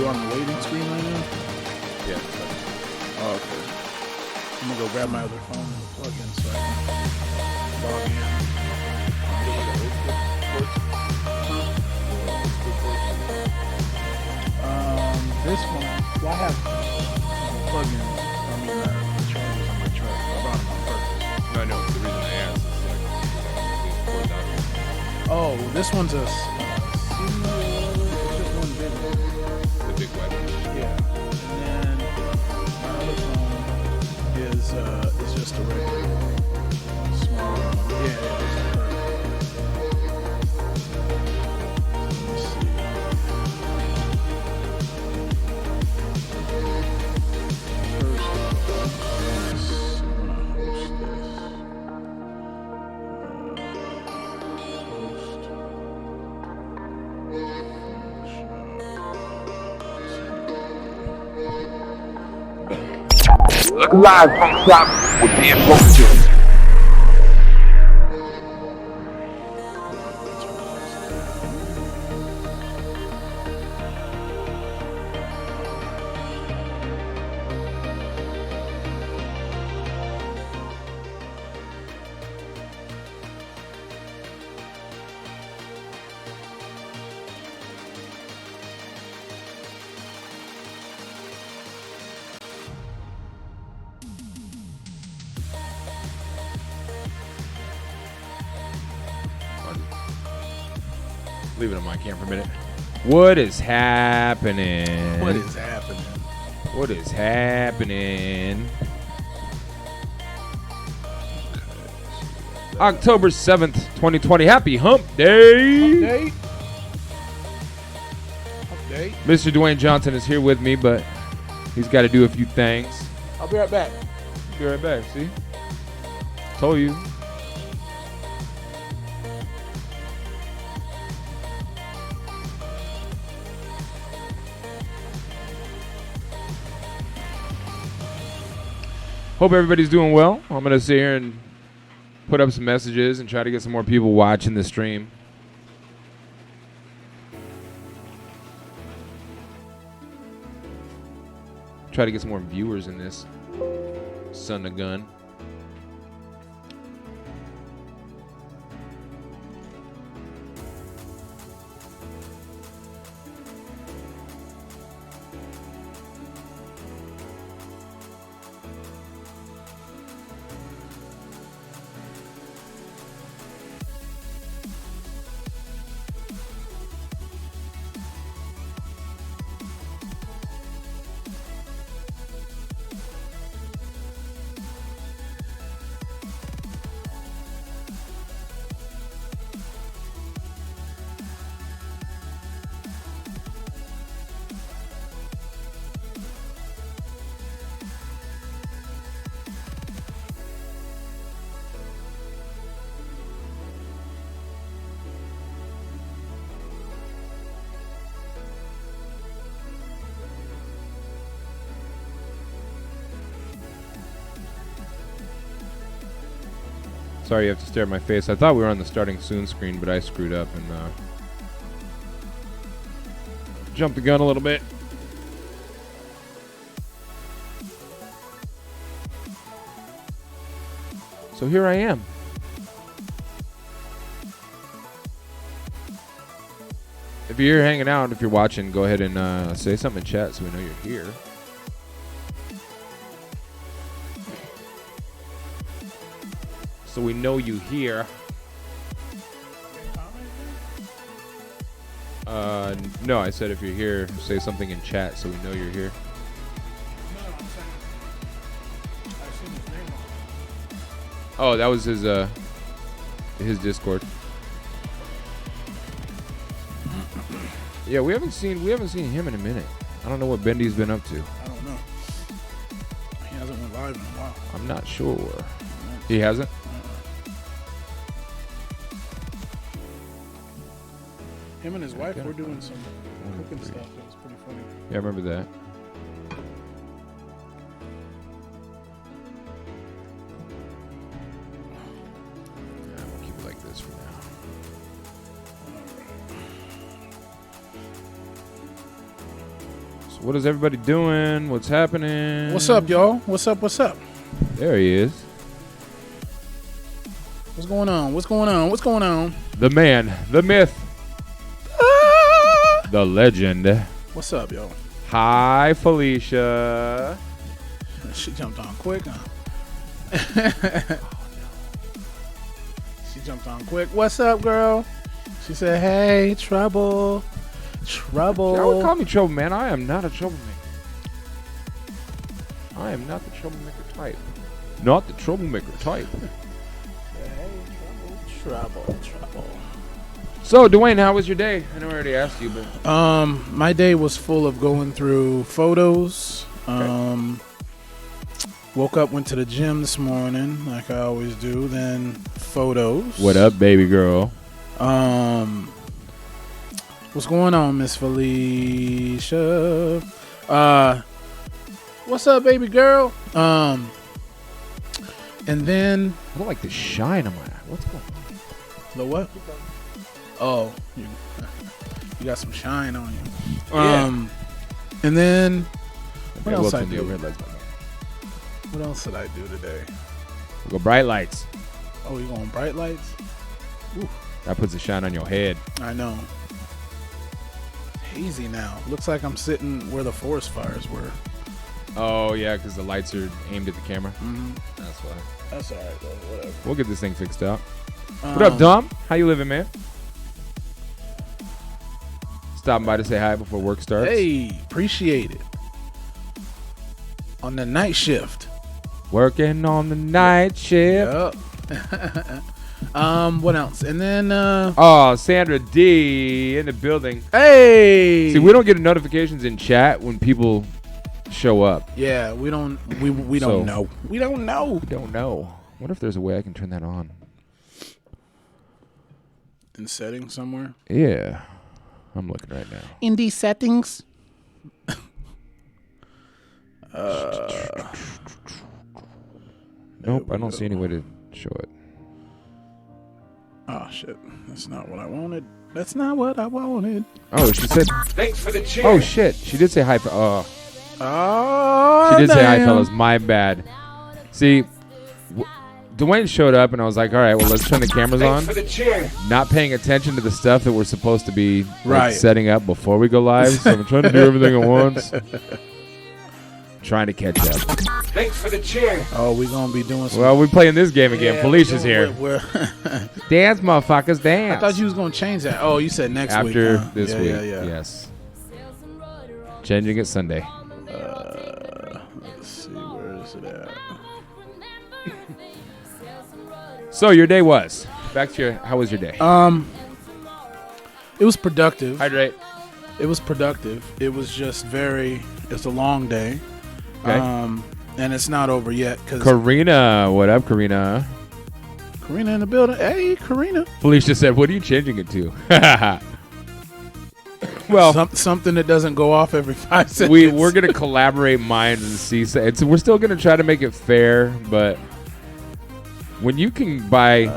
you on the waiting screen right now? Yeah. Oh, okay. I'm gonna go grab my other phone and plug in so I can log in. This one, well, I have plugins. I mean, the chargers on my truck. I brought them on purpose. No, I know. The reason I asked is like, oh, this one's a just one big one. the big white one. Yeah. And then my other phone is just a regular small one. Yeah, it is. Let me see. First, I want to host this. Live FunkShop with the information. Leave it on my camera for a minute. What is happening? What is happening? What is happening? October 7th, 2020. Happy Hump Day. Update. Mr. Duane Johnson is here with me, but he's got to do a few things. I'll be right back. Be right back, see? Told you. Hope everybody's doing well. I'm going to sit here and put up some messages and try to get some more people watching the stream. Try to get some more viewers in this son of a gun. Sorry you have to stare at my face. I thought we were on the starting soon screen, but I screwed up and jumped the gun a little bit. So here I am. If you're here hanging out, if you're watching, go ahead and say something in chat so we know you're here. So we know you here. No, I said if you're here, say something in chat so we know you're here. No, I'm saying I've seen his name on. Oh, that was his Discord. Yeah, we haven't seen him in a minute. I don't know what Bendy's been up to. I don't know. He hasn't went live in a while. I'm not sure. He hasn't? Him and his wife were doing some cooking stuff. It was pretty funny. Yeah, I remember that. Yeah, we'll keep it like this for now. What is everybody doing? What's happening? What's up, y'all? What's up? What's up? There he is. What's going on? What's going on? What's going on? The man, the myth, the legend. What's up, yo? Hi, Felicia. She jumped on quick, huh? She jumped on quick. What's up, girl? She said, hey, trouble. Trouble. I would call me trouble, man. I am not a troublemaker. I am not the troublemaker type. Not the troublemaker type. Trouble. So, Duane, how was your day? I know I already asked you, but My day was full of going through photos. Okay. Woke up, went to the gym this morning, like I always do. Then photos. what up, baby girl? What's going on, Miss Felicia? What's up, baby girl? And then I don't like the shine on my eye. What's going on? the what? Oh, you got some shine on you. Yeah. And then Okay, else look I in the do? overhead lights. what else did I do today? We'll go bright lights. Oh, you going bright lights? That puts a shine on your head. I know. Hazy now. Looks like I'm sitting where the forest fires were. Oh, yeah, because the lights are aimed at the camera. Mm-hmm. That's why. That's all right, though. Whatever. We'll get this thing fixed out. What up, Dom? How you living, man? Stopping by to say hi before work starts. Hey, appreciate it. On the night shift. Working on the night shift. Yep. What else? And then Oh, Sandra D in the building. hey. See, we don't get notifications in chat when people show up. Yeah, we don't we So- don't know. We don't know. Don't know. What if there's a way I can turn that on? In settings somewhere. Yeah. I'm looking right now. In these settings. Nope, I don't see any way to show it. Oh shit. That's not what I wanted. That's not what I wanted. Oh, she said. Thanks for the cheer. Oh shit, she did say hi. Oh, Oh, she did say hi, damn. fellas. My bad. See, Duane showed up, and I was like, all right, well, let's turn the cameras on. Thanks for the cheer. Not paying attention to the stuff that we're supposed to be like, Right. setting up before we go live. So I'm trying to do everything at once. Trying to catch up. Thanks for the cheer. Oh, we gonna be doing some. Well, we're playing this game again. Yeah, Felicia's we're here. doing- we're- Dance, motherfuckers, dance. I thought you was gonna change that. Oh, you said next week. After huh? this Yeah, week. Yeah. Yes. Changing it Sunday. Let's see, where is it at? So your day was. Back to your. How was your day? It was productive. Hydrate. It was productive. It was just it's a long day. Okay. And it's not over yet because Karina, what up, Karina? Karina in the building. Hey, Karina. Felicia said, "What are you changing it to?" Well, Something that doesn't go off every 5 seconds. we're gonna collaborate minds and see. We're still gonna try to make it fair, but when you can buy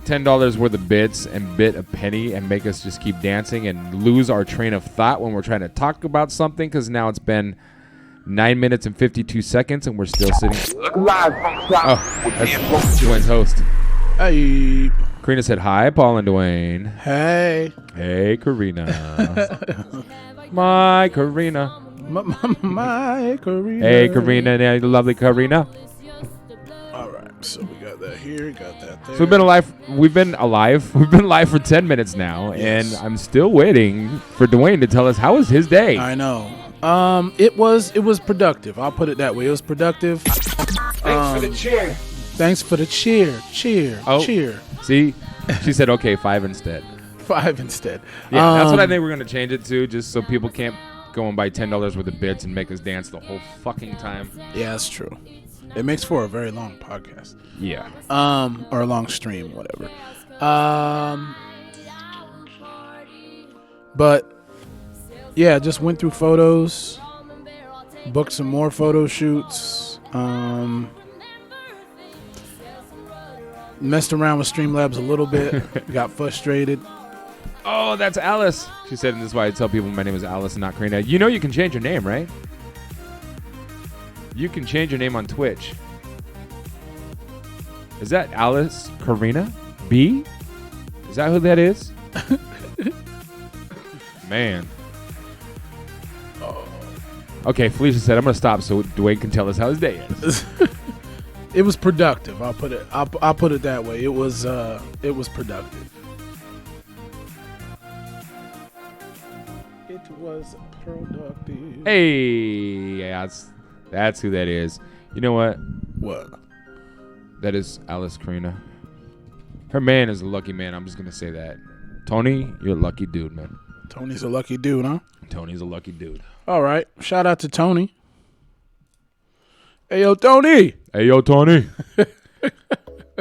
$10 worth of bits and bit a penny and make us just keep dancing and lose our train of thought when we're trying to talk about something, because now it's been 9 minutes and 52 seconds and we're still sitting. Live FunkShop Oh, with that's FunkShop. Duane's host. Hey, Karina said, "Hi, Paul and Duane." hey, Hey, Karina. My Karina. my Karina. Hey, Karina, and lovely Karina. All right, so we got that here, got that there. So we've been alive. We've been live for 10 minutes now, Yes. and I'm still waiting for Duane to tell us how was his day. I know. It was productive. I'll put it that way. It was productive. Thanks for the cheer. Thanks for the cheer. Oh. Cheer. See, she said, "Okay, 5 instead." 5 instead. Yeah, that's what I think we're gonna change it to, just so people can't go and buy $10 worth of bits and make us dance the whole fucking time. Yeah, that's true. It makes for a very long podcast. Yeah. Or a long stream, whatever. But yeah, just went through photos, booked some more photo shoots, messed around with Streamlabs a little bit, got frustrated. Oh, that's Alice. She said, and this is why I tell people my name is Alice and not Karina. You know you can change your name, right? You can change your name on Twitch. Is that Alice Karina B? Is that who that is? Man. Okay, Felicia said, I'm going to stop so Duane can tell us how his day is. It was productive. I'll put it that way. It was productive. It was productive. Hey, yeah, that's who that is. You know what? What? That is Alice Karina. Her man is a lucky man. I'm just going to say that. Tony, you're a lucky dude, man. Tony's a lucky dude, huh? Tony's a lucky dude. All right. Shout out to Tony. Hey, yo, Tony. Hey, yo, Tony.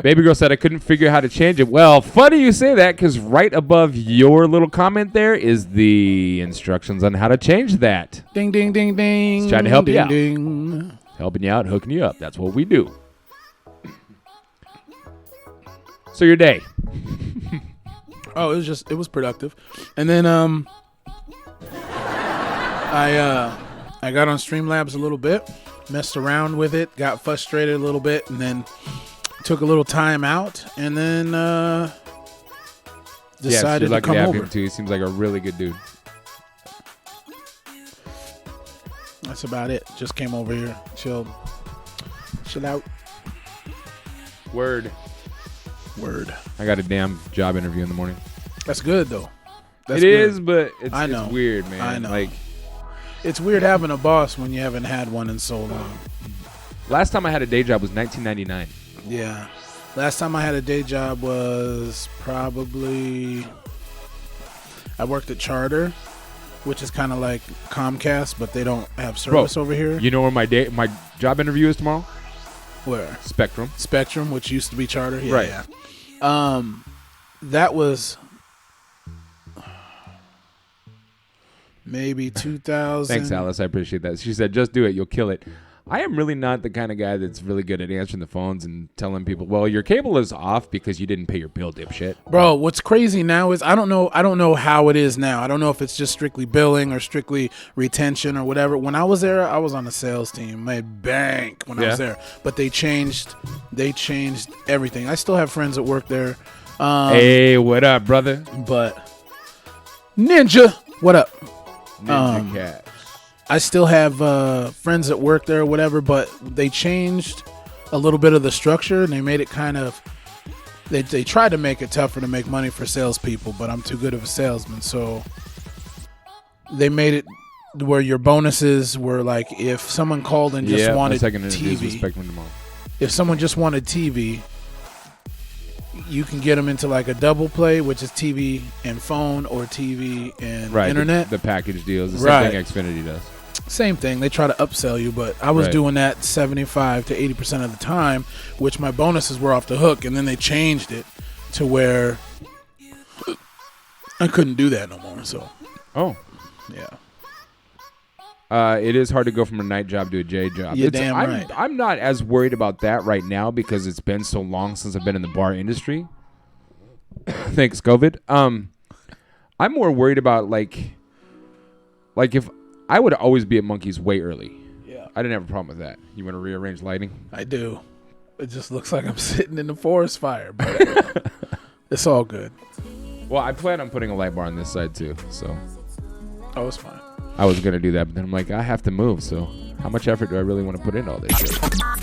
Baby girl said I couldn't figure out how to change it. Well, funny you say that because right above your little comment there is the instructions on how to change that. Ding, ding, ding, ding. Just trying to help ding, you out. Ding. Helping you out, hooking you up. That's what we do. So your day. Oh, it was productive. And then I got on Streamlabs a little bit, messed around with it, got frustrated a little bit, and then took a little time out, and then decided to come over. Him too. He seems like a really good dude. That's about it. Just came over here, chill out. Word. I got a damn job interview in the morning. That's good though. It is, but it's weird, man. I know. Like, it's weird having a boss when you haven't had one in so long. last time I had a day job was 1999. Yeah. Last time I had a day job was probably, I worked at Charter, which is kind of like Comcast, but they don't have service over here. You know where my job interview is tomorrow? Where? Spectrum, which used to be Charter. Yeah, right. Yeah. That was maybe 2000. Thanks, Alice. I appreciate that. She said, just do it. You'll kill it. I am really not the kind of guy that's really good at answering the phones and telling people, well, your cable is off because you didn't pay your bill, dipshit. Bro, what's crazy now is I don't know how it is now. I don't know if it's just strictly billing or strictly retention or whatever. When I was there, I was on the sales team. Made bank when I was there. But they changed everything. I still have friends that work there. Hey, what up, brother? But Ninja, what up? Ninja Cat. I still have friends that work there or whatever, but they changed a little bit of the structure, and they made it kind of, they tried to make it tougher to make money for salespeople, but I'm too good of a salesman, so they made it where your bonuses were like, if someone called and just wanted TV, if someone just wanted TV, you can get them into like a double play, which is TV and phone or TV and internet. The package deals, the same thing Xfinity does. Same thing. They try to upsell you, but I was doing that 75 to 80% of the time, which my bonuses were off the hook, and then they changed it to where I couldn't do that no more. So, it is hard to go from a night job to a day job. You're damn right. I'm not as worried about that right now because it's been so long since I've been in the bar industry. Thanks, COVID. I'm more worried about like if I would always be at Monkey's way early. Yeah. I didn't have a problem with that. You want to rearrange lighting? I do. It just looks like I'm sitting in the forest fire, but it's all good. Well, I plan on putting a light bar on this side too, so. Oh, it's fine. I was going to do that, but then I'm like, I have to move, so how much effort do I really want to put into all this shit?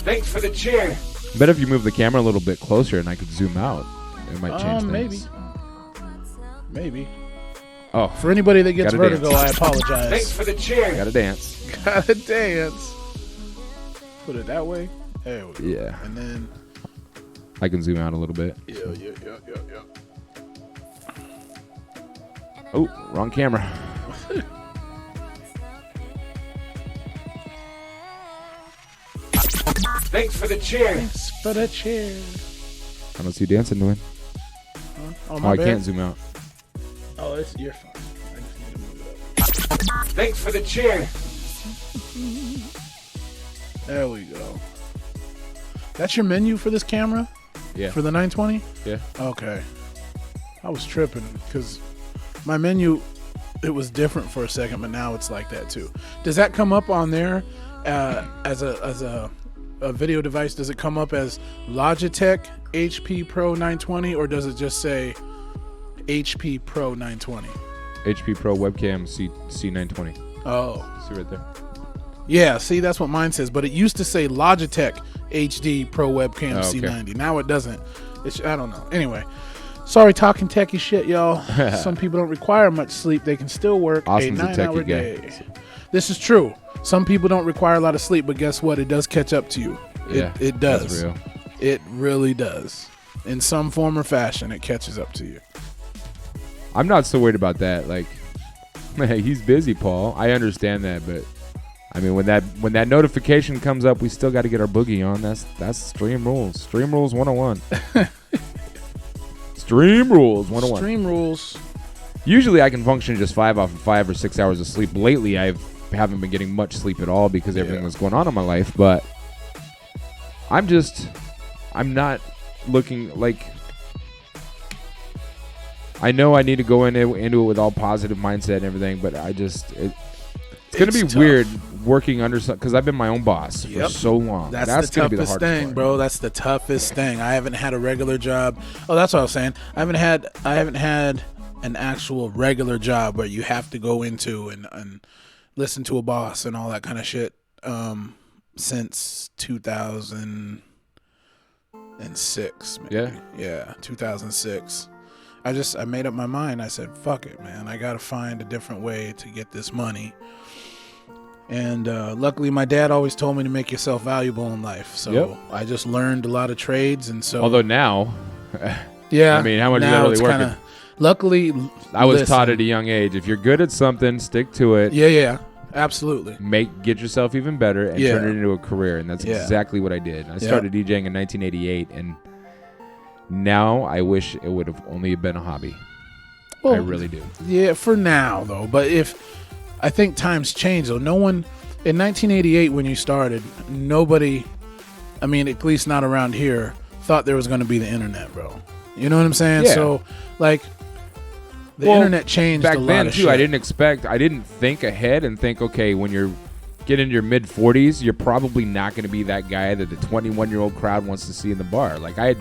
Thanks for the cheer. Bet if you move the camera a little bit closer and I could zoom out, it might change things. Maybe. Oh, for anybody that gets vertigo, I apologize. Thanks for the cheer. Gotta dance. Gotta dance. Put it that way. There we go. Yeah. And then I can zoom out a little bit. Yeah. Oh, wrong camera. Thanks for the cheer. Thanks for the cheer. I don't see you dancing, Duane. Oh, I can't zoom out. Oh, you're fine. I just need to move it up. Thanks for the cheer. There we go. That's your menu for this camera? Yeah. For the 920? Yeah. Okay. I was tripping because My menu, it was different for a second, but now it's like that too. Does that come up on there as a video device? Does it come up as Logitech HP Pro 920, or does it just say HP Pro 920? HP Pro webcam C920. Oh. See right there. Yeah, see, that's what mine says, but it used to say Logitech HD Pro Webcam C90. Now it doesn't. I don't know. Anyway, sorry talking techie shit, y'all. Some people don't require much sleep. They can still work Austin's a a 9-hour techie day. guy. This is true. Some people don't require a lot of sleep, but guess what? It does catch up to you. It does. That's real. It really does. In some form or fashion, it catches up to you. I'm not so worried about that. Like, he's busy, Paul. I understand that, but I mean, when that notification comes up, we still got to get our boogie on. That's Stream Rules. Stream Rules 101. Stream Rules 101. Stream Rules. Usually I can function just 5 off of 5 or 6 hours of sleep. Lately, I haven't been getting much sleep at all because everything that's going on in my life. But I'm not looking like. I know I need to go into it with all positive mindset and everything, but it's going to be tough. weird working under some, because I've been my own boss for so long. That's the gonna be toughest thing, part. bro. That's the toughest thing. I haven't had a regular job. Oh, that's what I was saying. I haven't had an actual regular job where you have to go into and listen to a boss and all that kind of shit since 2006. Maybe. Yeah, 2006. I made up my mind. I said, fuck it, man. I got to find a different way to get this money. And luckily, my dad always told me to make yourself valuable in life. So I just learned a lot of trades. And so, although now, yeah, I mean, how much is that really working? Luckily, I was taught at a young age, if you're good at something, stick to it. Yeah, absolutely. Get yourself even better and turn it into a career. And that's exactly what I did. I started DJing in 1988, and now I wish it would have only been a hobby. Well, I really do. Yeah, for now though. But I think times change though. No one in 1988 when you started, nobody, I mean, at least not around here, thought there was going to be the internet, bro. You know what I'm saying? Yeah. So like the internet changed back a lot then of too. shit. I didn't think ahead and think, okay, when you're getting into your mid 40s, you're probably not going to be that guy that the 21-year-old crowd wants to see in the bar. Like I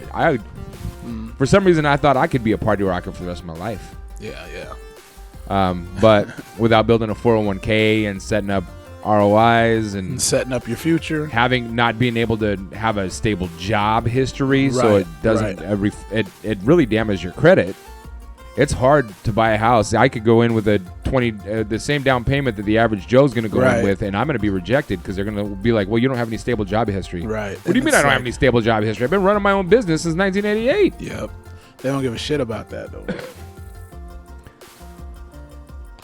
for some reason I thought I could be a party rocker for the rest of my life. Yeah. But without building a 401k and setting up ROIs and setting up your future, not being able to have a stable job history, so it doesn't it really damages your credit. It's hard to buy a house. I could go in with a the same down payment that the average Joe's going to go in with, and I'm going to be rejected because they're going to be like, well, you don't have any stable job history. Right. What do you mean I don't have any stable job history? I've been running my own business since 1988. Yep. They don't give a shit about that, though.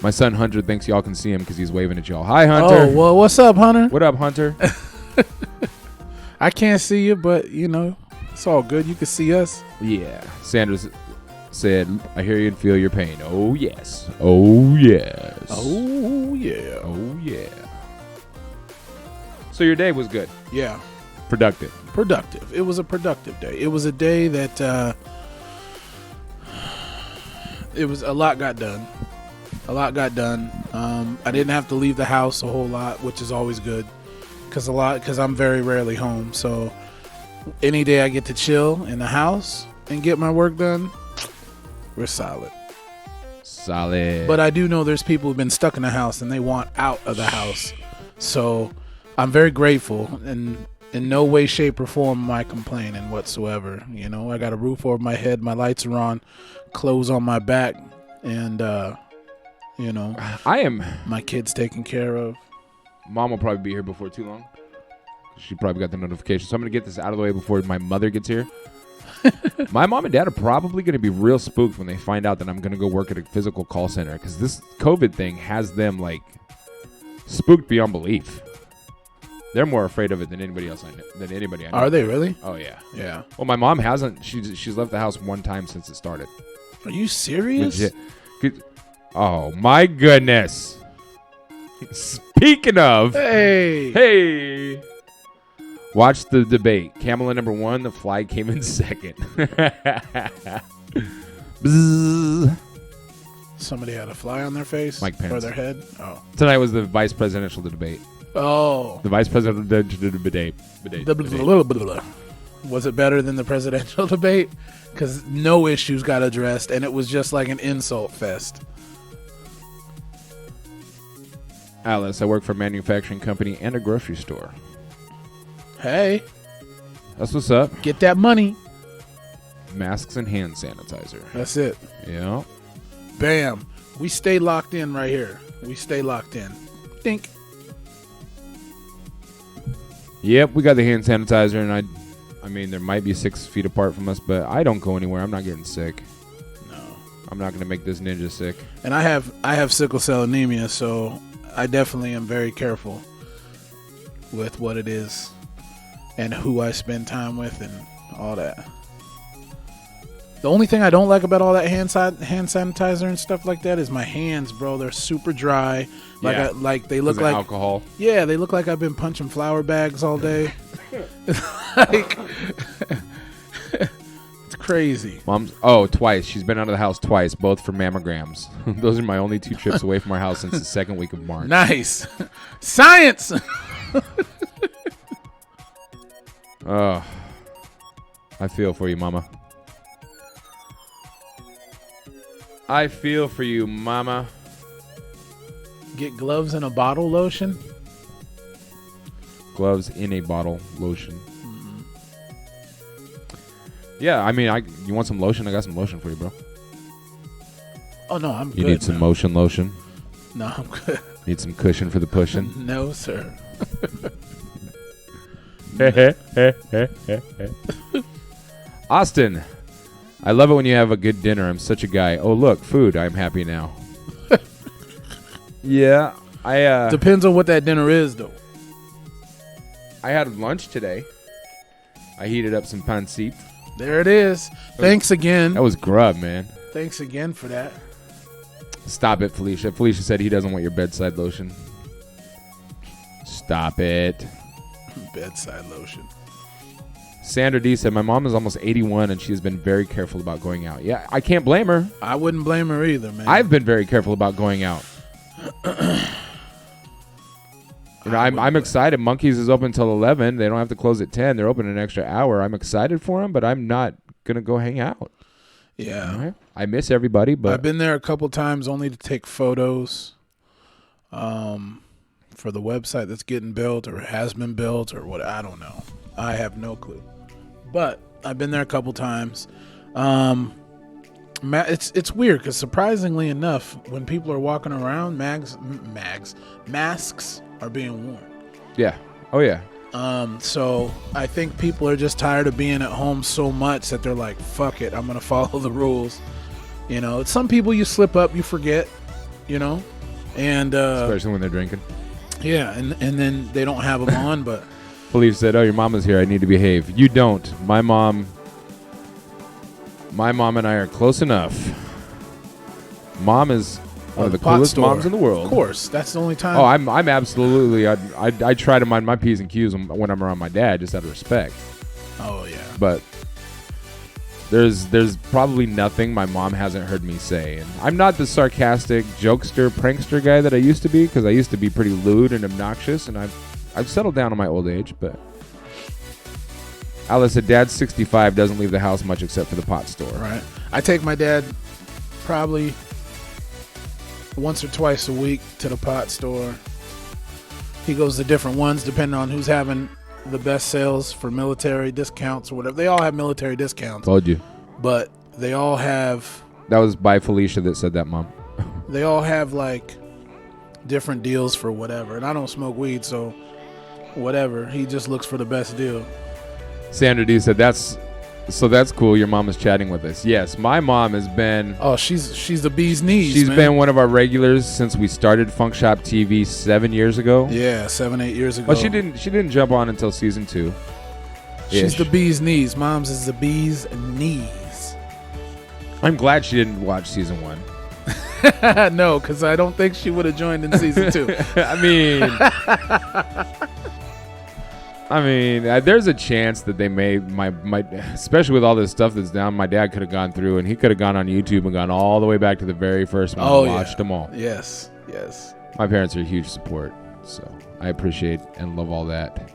My son Hunter thinks y'all can see him because he's waving at y'all. Hi, Hunter. Oh, well, what's up, Hunter? What up, Hunter? I can't see you, but, it's all good. You can see us. Yeah. Sanders said, I hear you and feel your pain. Oh, yes. Oh, yes. Oh, yeah. Oh, yeah. So your day was good? Yeah. Productive? Productive. It was a productive day. It was a day that it was a lot got done. I didn't have to leave the house a whole lot, which is always good because I'm very rarely home. So any day I get to chill in the house and get my work done, we're solid. But I do know there's people who've been stuck in the house and they want out of the house. So I'm very grateful, and in no way, shape, or form am I complaining whatsoever. I got a roof over my head, my lights are on, clothes on my back, and my kids taken care of. Mom will probably be here before too long. She probably got the notification. So I'm going to get this out of the way before my mother gets here. My mom and dad are probably going to be real spooked when they find out that I'm going to go work at a physical call center, because this COVID thing has them like spooked beyond belief. They're more afraid of it than anybody else I know. Are they really? Oh yeah. Yeah. Well, my mom hasn't. She's left the house one time since it started. Are you serious? Legit. Oh my goodness. Speaking of, hey. Watch the debate. Kamala number 1, the fly came in second. So Somebody had a fly on their face Mike Pence. or their head. Oh, Tonight was the vice presidential debate. oh. The vice presidential debate. Was it better than the presidential debate? Because no issues got addressed, and it was just like an insult fest. Alice, I work for a manufacturing company and a grocery store. Hey, That's what's up. get that money. Masks and hand sanitizer. That's it. Yeah. Bam. We stay locked in right here. We stay locked in. Think. Yep, we got the hand sanitizer, and I mean, there might be 6 feet apart from us, but I don't go anywhere. I'm not getting sick. No. I'm not going to make this ninja sick. And I have sickle cell anemia, so I definitely am very careful with what it is and who I spend time with and all that. The only thing I don't like about all that hand sanitizer and stuff like that is my hands, bro. They're super dry. Like Yeah. they look like alcohol. Yeah, they look like I've been punching flour bags all day. Like, it's crazy. Mom's twice. She's been out of the house twice, both for mammograms. Those are my only 2 trips away from our house since the second week of March. Nice. Science. Oh, I feel for you, Mama. I feel for you, Mama. Get gloves and a bottle lotion. Gloves in a bottle, lotion. Yeah, I mean, you want some lotion? I got some lotion for you, bro. Oh no, I'm good. You need some man. motion lotion? No, I'm good. Need some cushion for the pushing? No, sir. Austin, I love it when you have a good dinner. I'm such a guy. Oh, look, food. I'm happy now. Yeah, Depends on what that dinner is, though. I had lunch today. I heated up some pancit. There it is. Thanks again. That was grub, man. Thanks again for that. Stop it, Felicia. Felicia said he doesn't want your bedside lotion. Stop it. Bedside lotion. Sandra D said, my mom is almost 81 and she has been very careful about going out. Yeah, I can't blame her. I wouldn't blame her either, man. I've been very careful about going out. I'm excited. Monkeys is open until 11. They don't have to close at 10. They're open an extra hour. I'm excited for them, but I'm not going to go hang out. Yeah. Right? I miss everybody, but I've been there a couple times only to take photos for the website that's getting built or has been built or what. I don't know. I have no clue. But I've been there a couple times. It's weird because surprisingly enough, when people are walking around, masks are being worn. yeah. Oh, yeah. So I think people are just tired of being at home so much that they're like, fuck it, I'm going to follow the rules. You know, some people you slip up, you forget, you know, and Especially when they're drinking. yeah, and then they don't have them on, but Felicia said, oh, your mama's here. I need to behave. You don't. My mom and I are close enough. Mom is one of the pot coolest store. moms in the world. Of course, that's the only time. Oh, I'm absolutely. I try to mind my P's and Q's when I'm around my dad, just out of respect. Oh yeah. But there's probably nothing my mom hasn't heard me say, and I'm not the sarcastic jokester, prankster guy that I used to be, because I used to be pretty lewd and obnoxious, and I've settled down in my old age. But Alice said, Dad's 65, doesn't leave the house much except for the pot store. Right. I take my dad probably once or twice a week to the pot store. He goes to different ones depending on who's having the best sales for military discounts or whatever. They all have military discounts, Told you. but they all have That was by Felicia that said that, Mom. they all have like different deals for whatever. And I don't smoke weed, so whatever. He just looks for the best deal. Sandra D said, that's cool. Your mom is chatting with us. Yes, my mom has been. Oh, she's the bee's knees. She's man. been one of our regulars since we started FunkShop TV 7 years ago. Yeah, 7-8 years ago. Well, she didn't jump on until season 2. She's the bee's knees. Mom's is the bee's knees. I'm glad she didn't watch season 1. No, because I don't think she would have joined in season 2. I mean, I mean, there's a chance that they may, especially with all this stuff that's down, my dad could have gone through and he could have gone on YouTube and gone all the way back to the very first one and watched them all. Yes. My parents are a huge support, so I appreciate and love all that.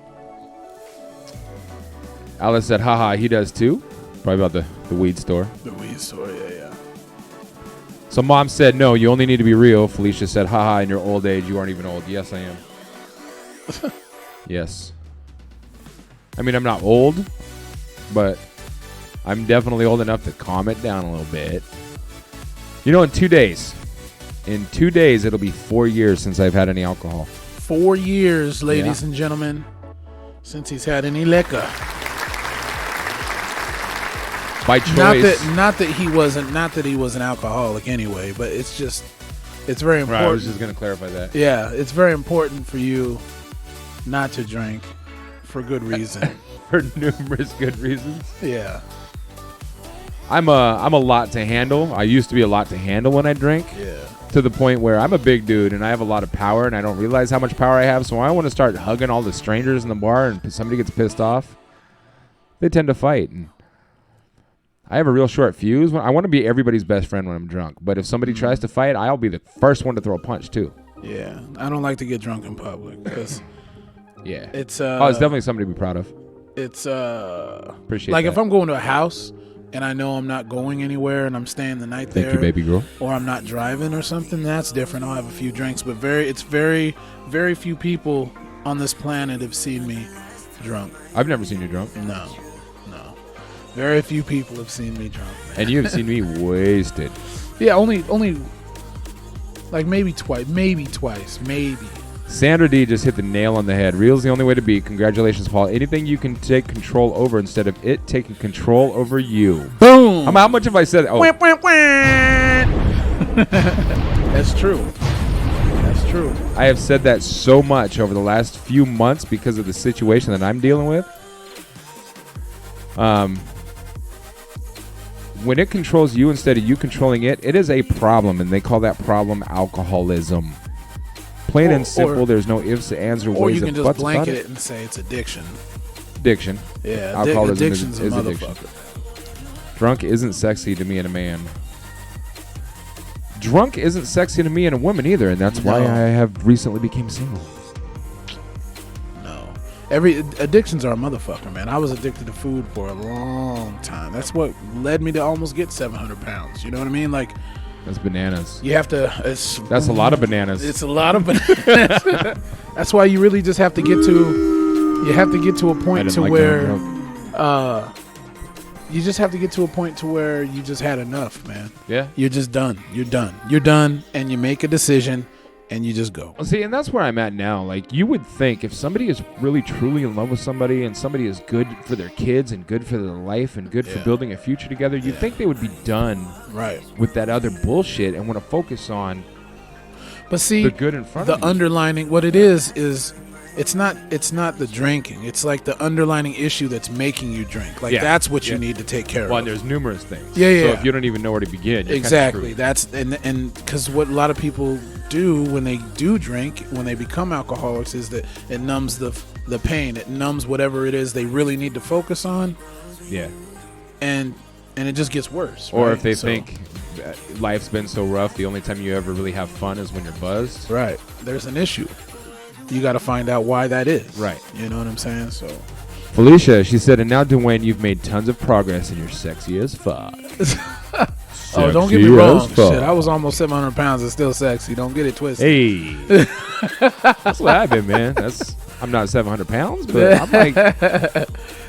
Alice said, haha, he does too. Probably about the weed store. The weed store, yeah. So Mom said, no, you only need to be real. Felicia said, haha, in your old age, you aren't even old. Yes, I am. Yes. I mean, I'm not old, but I'm definitely old enough to calm it down a little bit. You know, in 2 days, it'll be 4 years since I've had any alcohol. 4 years, ladies and gentlemen, since he's had any liquor. By choice. Not that he was an alcoholic anyway, but it's very important. Right, I was just going to clarify that. Yeah, it's very important for you not to drink for good reason. For numerous good reasons. Yeah. I'm a lot to handle. I used to be a lot to handle when I drink. Yeah. To the point where I'm a big dude and I have a lot of power and I don't realize how much power I have. So I want to start hugging all the strangers in the bar and somebody gets pissed off. They tend to fight. And I have a real short fuse. I want to be everybody's best friend when I'm drunk. But if somebody tries to fight, I'll be the first one to throw a punch too. Yeah. I don't like to get drunk in public because it's definitely something to be proud of. It's appreciate like that. if I'm going to a house and I know I'm not going anywhere and I'm staying the night there. Thank you, baby girl. Or I'm not driving or something, that's different. I'll have a few drinks, but very few people on this planet have seen me drunk. I've never seen you drunk. No. Very few people have seen me drunk. Man. And you have seen me wasted. Yeah, only like maybe twice. Sandra D just hit the nail on the head. Real's the only way to be. Congratulations, Paul. Anything you can take control over instead of it taking control over you. Boom. How much have I said? Oh. That's true. I have said that so much over the last few months because of the situation that I'm dealing with. When it controls you instead of you controlling it, it is a problem, and they call that problem alcoholism. Plain and simple, there's no ifs, ands, or ways of buts about it. Or you can just blanket it and say it's addiction. Addiction. Yeah, alcoholism addiction's is a addiction. motherfucker. Drunk isn't sexy to me and a man. Drunk isn't sexy to me and a woman either, and that's why I have recently became single. No. Addictions are a motherfucker, man. I was addicted to food for a long time. That's what led me to almost get 700 pounds. You know what I mean? Like, that's bananas. You have to. That's a lot of bananas. It's a lot of bananas. That's why you really just have to get to. You have to get to a point to where. You just have to get to a point to where you just had enough, man. Yeah. You're just done. You're done, and you make a decision, and you just go. Well, see, and that's where I'm at now. Like, you would think if somebody is really truly in love with somebody and somebody is good for their kids and good for their life and good for building a future together, you'd think they would be done with that other bullshit and want to focus on the good in front of the you. underlining, what it is it's not the drinking. It's like the underlining issue that's making you drink. Like, that's what you need to take care of. Well, there's numerous things. Yeah. So if you don't even know where to begin, you're exactly. That's and because what a lot of people do when they do drink, when they become alcoholics, is that it numbs the pain. It numbs whatever it is they really need to focus on. Yeah. And it just gets worse. Or right? if they think life's been so rough, the only time you ever really have fun is when you're buzzed. Right. There's an issue. You got to find out why that is. Right. You know what I'm saying? So. Felicia, she said, and now, Duane, you've made tons of progress and you're sexy as fuck. Oh, don't get me wrong. Shit, I was almost 700 pounds and still sexy. Don't get it twisted. Hey. That's what I've been, man. I'm not 700 pounds, but I'm like.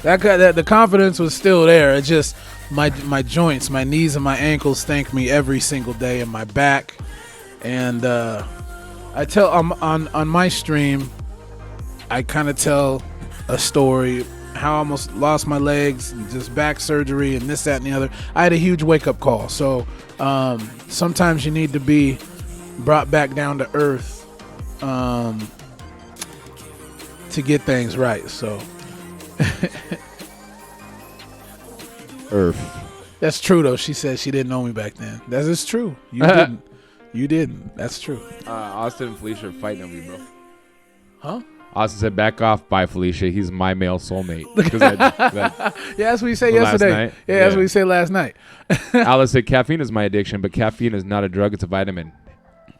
the confidence was still there. It just, my joints, my knees and my ankles thank me every single day, and my back. And I tell on my stream, I kind of tell a story how I almost lost my legs and just back surgery and this, that, and the other. I had a huge wake-up call. So sometimes you need to be brought back down to earth to get things right. So Earth. That's true, though. She said she didn't know me back then. That is true. You didn't. You didn't. That's true. Austin and Felicia are fighting over you, bro. Huh? Austin said, back off. Bye, Felicia. He's my male soulmate. 'Cause that- Yeah, that's what you said Last yesterday. night? Yeah, that's Yeah. what you said last night. Alice said, caffeine is my addiction, but caffeine is not a drug. It's a vitamin.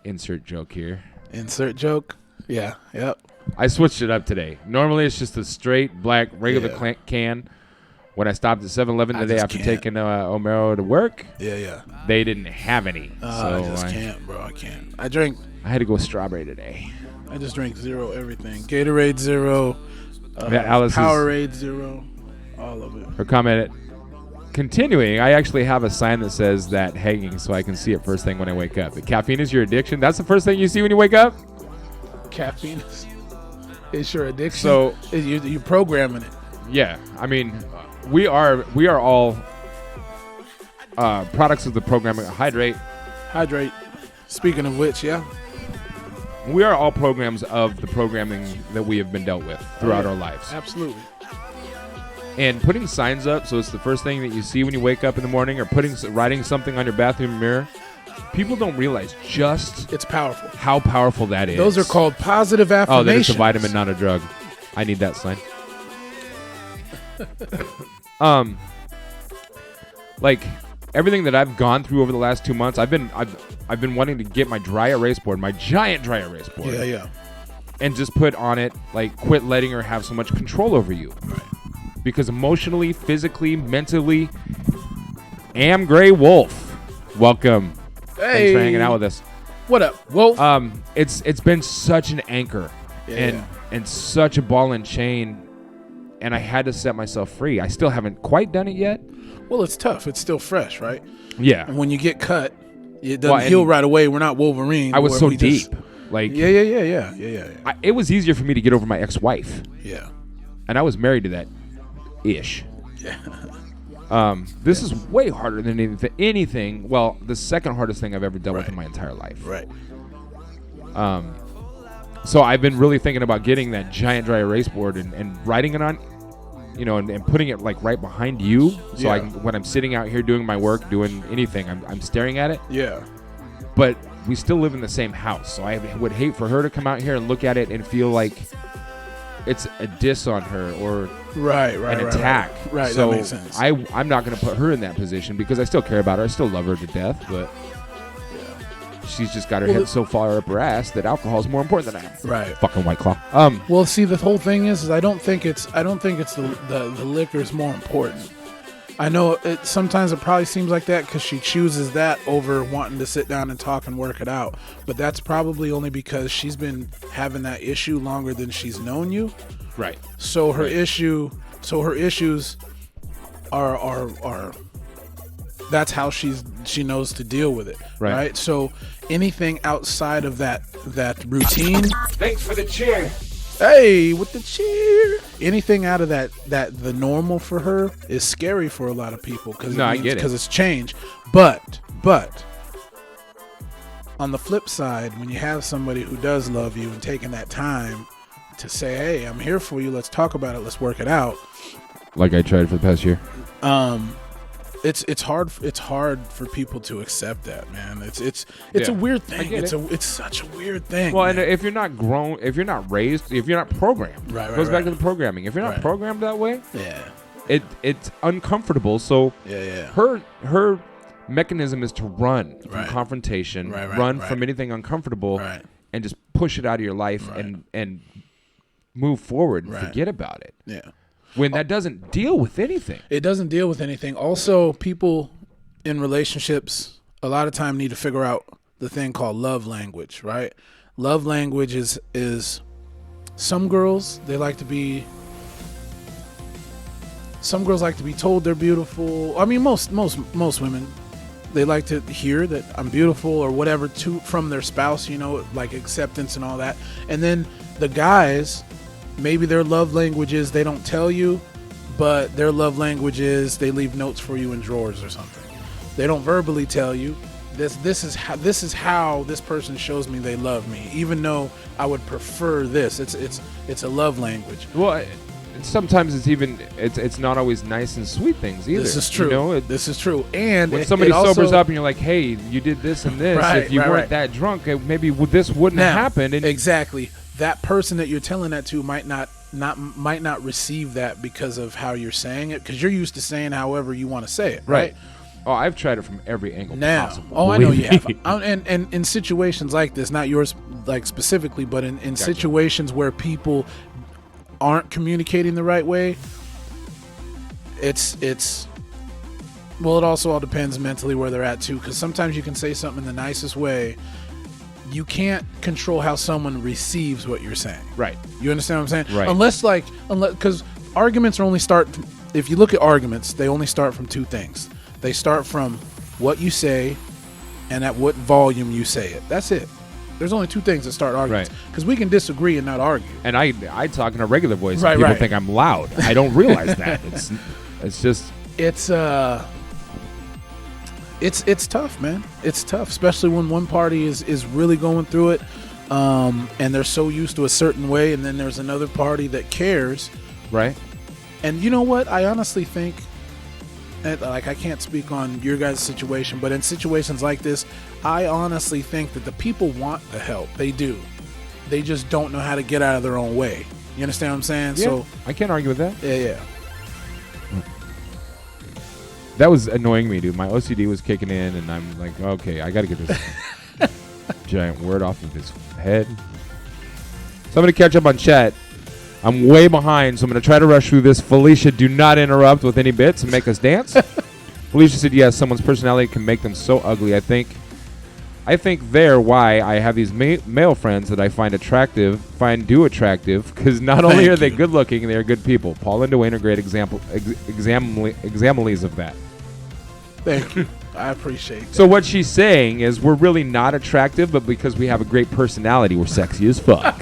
Insert joke here. Insert joke. Yeah, yep. I switched it up today. Normally, it's just a straight black regular Yeah. can. When I stopped at 7-Eleven I today just after can't. taking Omero to work, Yeah. they didn't have any. I So just can't, bro. I can't. I had to go with strawberry today. just drink zero everything. Gatorade zero. Alice's- Powerade zero. All of it. Her comment, continuing, I actually have a sign that says that hanging so I can see it first thing when I wake up. The caffeine is your addiction. That's the first thing you see when you wake up? Caffeine is your addiction. So you're programming it. yeah, I mean, we are all products of the programming. Hydrate. Speaking of which, yeah. We are all programs of the programming that we have been dealt with throughout our lives. Absolutely. And putting signs up so it's the first thing that you see when you wake up in the morning, or writing something on your bathroom mirror, people don't realize just It's powerful. how powerful that is. Those are called positive affirmations. Oh, then it's a vitamin, not a drug. I need that sign. Like everything that I've gone through over the last 2 months, I've been wanting to get my dry erase board, my giant dry erase board, Yeah. and just put on it, like, quit letting her have so much control over you. Right. Because emotionally, physically, mentally, Am Gray Wolf, welcome. Thanks for hanging out with us. What up, Wolf? It's been such an anchor Yeah. and such a ball and chain, and I had to set myself free. I still haven't quite done it yet. Well, it's tough. It's still fresh, right? Yeah. And when you get cut, it doesn't heal right away. We're not Wolverine. I was where so we deep. just- Like, Yeah. it was easier for me to get over my ex-wife, Yeah. and I was married to that ish. This is way harder than anything. Well, the second hardest thing I've ever dealt with in my entire life. Right. So I've been really thinking about getting that giant dry erase board and writing it on, and putting it like right behind you, so I can, when I'm sitting out here doing my work, doing anything, I'm staring at it. Yeah. But we still live in the same house, so I would hate for her to come out here and look at it and feel like it's a diss on her or an attack. Right. So That makes sense. I'm not going to put her in that position because I still care about her. I still love her to death, but she's just got her head so far up her ass that alcohol is more important than I am. Right. Fucking White Claw. Well, see, the whole thing is I don't think it's the liquor is more important. I know sometimes it probably seems like that because she chooses that over wanting to sit down and talk and work it out. But that's probably only because she's been having that issue longer than she's known you. Right. So her issues are that's how she knows to deal with it. Right. So anything outside of that routine. Thanks for the cheer. Hey, with the cheer. Anything out of that the normal for her is scary for a lot of people because I get it. Because it's change. But on the flip side, when you have somebody who does love you and taking that time to say, "Hey, I'm here for you. Let's talk about it. Let's work it out." Like I tried for the past year. It's hard for people to accept that, man. It's a weird thing. It's such a weird thing. Well, man. and if you're not grown, if you're not raised, if you're not programmed, Right, it goes back right. to the programming. If you're not programmed that way, yeah. it's uncomfortable. So Yeah. her mechanism is to run from confrontation, run from anything uncomfortable, and just push it out of your life and move forward and forget about it. Yeah. When that doesn't deal with anything. It doesn't deal with anything. Also, people in relationships a lot of time need to figure out the thing called love language, right? Love language is some girls like to be told they're beautiful. I mean, most women, they like to hear that I'm beautiful or whatever from their spouse, like acceptance and all that. And then the guys, maybe their love language is they don't tell you, but their love language is they leave notes for you in drawers or something. They don't verbally tell you. This is how this person shows me they love me, even though I would prefer this. It's a love language. Well, sometimes it's not always nice and sweet things either. This is true. You know, this is true. And when somebody also, sobers up and you're like, hey, you did this and this. If you weren't that drunk, maybe this wouldn't have happened. And exactly. That person that you're telling that to might not receive that because of how you're saying it, because you're used to saying however you want to say it, right? Oh, I've tried it from every angle possible. Oh, I know you have. And in situations like this, not yours like specifically, but in situations where people aren't communicating the right way, it's well, it also all depends mentally where they're at too, because sometimes you can say something in the nicest way. You can't control how someone receives what you're saying. Right. You understand what I'm saying? Right. Unless because arguments only start, if you look at arguments, they only start from two things. They start from what you say and at what volume you say it. That's it. There's only two things that start arguments. Because we can disagree and not argue. And I talk in a regular voice. And people think I'm loud. I don't realize that. It's just. It's tough, man. It's tough, especially when one party is really going through it, and they're so used to a certain way, and then there's another party that cares. Right. And you know what? I honestly think, like, I can't speak on your guys' situation, but in situations like this, I honestly think that the people want the help. They do. They just don't know how to get out of their own way. You understand what I'm saying? Yeah, so I can't argue with that. Yeah. That was annoying me, dude. My OCD was kicking in, and I'm like, okay, I got to get this giant word off of his head. So I'm going to catch up on chat. I'm way behind, so I'm going to try to rush through this. Felicia, do not interrupt with any bits and make us dance. Felicia said, yes, someone's personality can make them so ugly. I think they're why I have these male friends that I find attractive, because not only are they good looking, they are good people. Paul and Duane are great examples of that. Thank you. I appreciate that. So what she's saying is we're really not attractive, but because we have a great personality, we're sexy as fuck.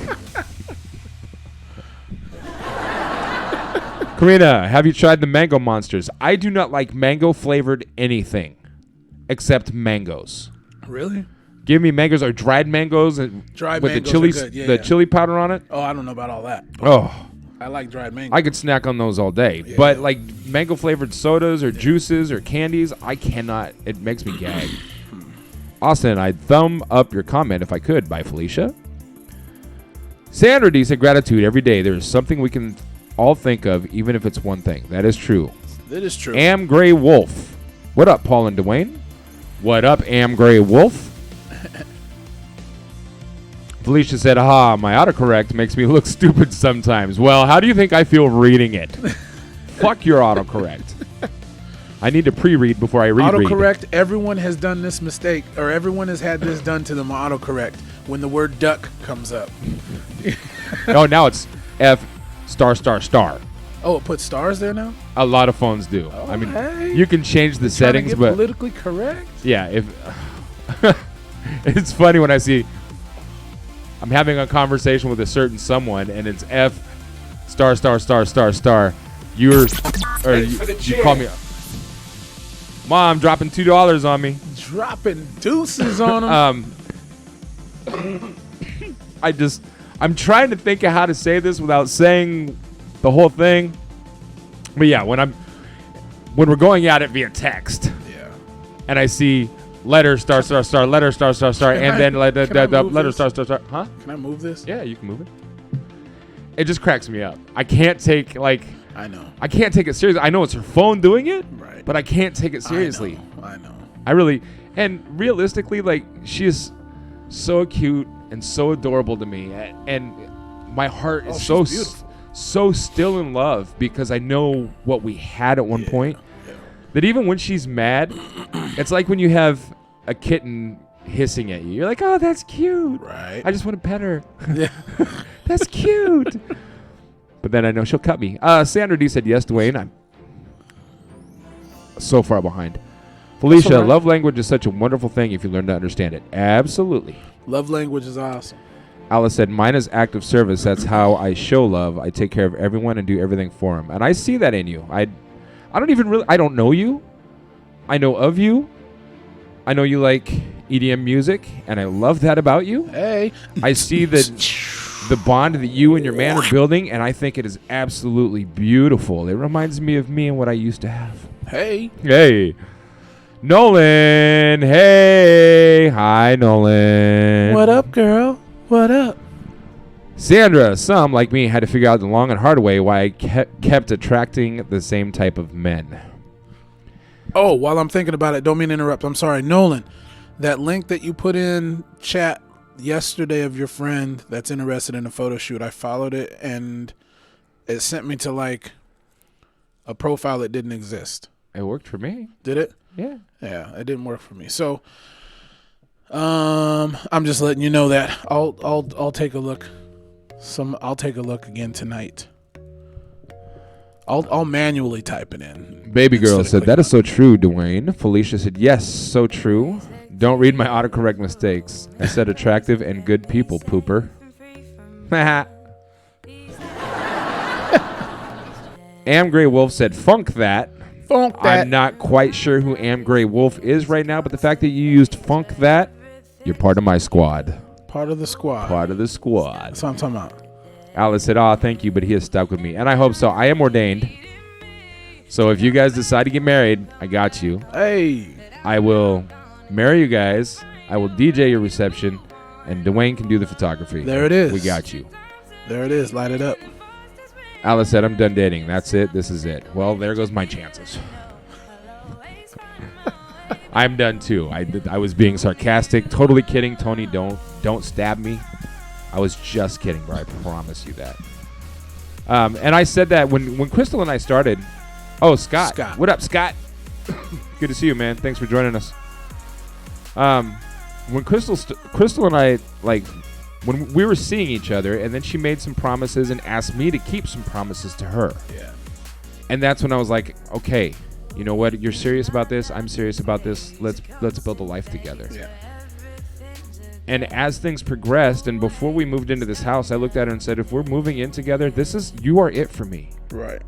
Karina, have you tried the mango monsters? I do not like mango flavored anything except mangoes. Really? Give me mangoes or dried mangoes with the chili powder on it. Oh, I don't know about all that. Oh, I like dried mango. I could snack on those all day. Yeah, but like mango flavored sodas or juices or candies, I cannot. It makes me gag. Austin, I'd thumb up your comment if I could. By Felicia. Sandra D said gratitude every day. There is something we can all think of, even if it's one thing. That is true. That is true. Am Gray Wolf. What up, Paul and Duane? What up, Am Gray Wolf? Felicia said, aha, my autocorrect makes me look stupid sometimes. Well, how do you think I feel reading it? Fuck your autocorrect. I need to pre-read before I read. Autocorrect, everyone has done this mistake, or everyone has had this done to them on autocorrect when the word duck comes up. Oh, now it's F******. Oh, it puts stars there now? A lot of phones do. Oh, I mean, hey. you can change the settings, to get but politically correct? Yeah, if it's funny when I see I'm having a conversation with a certain someone and it's F******. You call me. Mom, dropping $2 on me. Dropping deuces on them. I'm trying to think of how to say this without saying the whole thing. But yeah, when we're going at it via text, and I see letter star, letter star, and then letter star. Huh? Can I move this? Yeah, you can move it. It just cracks me up. I can't take I know. I can't take it seriously. I know it's her phone doing it, right? But I can't take it seriously. I know. I really, and realistically, she is so cute and so adorable to me, and my heart is so still in love because I know what we had at one point. Yeah. That even when she's mad, it's like when you have a kitten hissing at you. You're like, oh, that's cute. Right. I just want to pet her. Yeah. That's cute. But then I know she'll cut me. Sandra D said, yes, Duane. I'm so far behind. Felicia, love language is such a wonderful thing if you learn to understand it. Absolutely. Love language is awesome. Alice said, mine is active service. That's how I show love. I take care of everyone and do everything for them. And I see that in you. I don't know you. I know of you. I know you like EDM music, and I love that about you. Hey. I see that the bond that you and your man are building, and I think it is absolutely beautiful. It reminds me of me and what I used to have. Hey. Hey. Nolan. Hey. Hi, Nolan. What up, girl? What up? Sandra, some like me had to figure out the long and hard way why I kept attracting the same type of men. Oh, while I'm thinking about it, don't mean to interrupt. I'm sorry. Nolan, that link that you put in chat yesterday of your friend that's interested in a photo shoot, I followed it and it sent me to like a profile that didn't exist. It worked for me. Did it? Yeah. Yeah, it didn't work for me. So I'm just letting you know that I'll take a look. I'll take a look again tonight. I'll manually type it in. Baby girl said, that is so true, Duane. Felicia said, yes, so true. Don't read my autocorrect mistakes. I said attractive and good people, pooper. Am Grey Wolf said, funk that. Funk that. I'm not quite sure who Am Grey Wolf is right now, but the fact that you used funk that, you're part of my squad. Part of the squad. Part of the squad. That's what I'm talking about. Alice said, thank you, but he is stuck with me. And I hope so. I am ordained. So if you guys decide to get married, I got you. Hey. I will marry you guys. I will DJ your reception. And Duane can do the photography. There it is. We got you. There it is. Light it up. Alice said, I'm done dating. That's it. This is it. Well, there goes my chances. I'm done too. I was being sarcastic. Totally kidding. Tony, don't stab me. I was just kidding, bro. I promise you that. And I said that when Crystal and I started. Oh, Scott. What up, Scott? Good to see you, man. Thanks for joining us. When Crystal and I, like, when we were seeing each other, and then she made some promises and asked me to keep some promises to her. Yeah. And that's when I was like, okay, you know what? You're serious about this. I'm serious about this. Let's build a life together. Yeah. And as things progressed, and before we moved into this house, I looked at her and said, if we're moving in together, you are it for me. Right.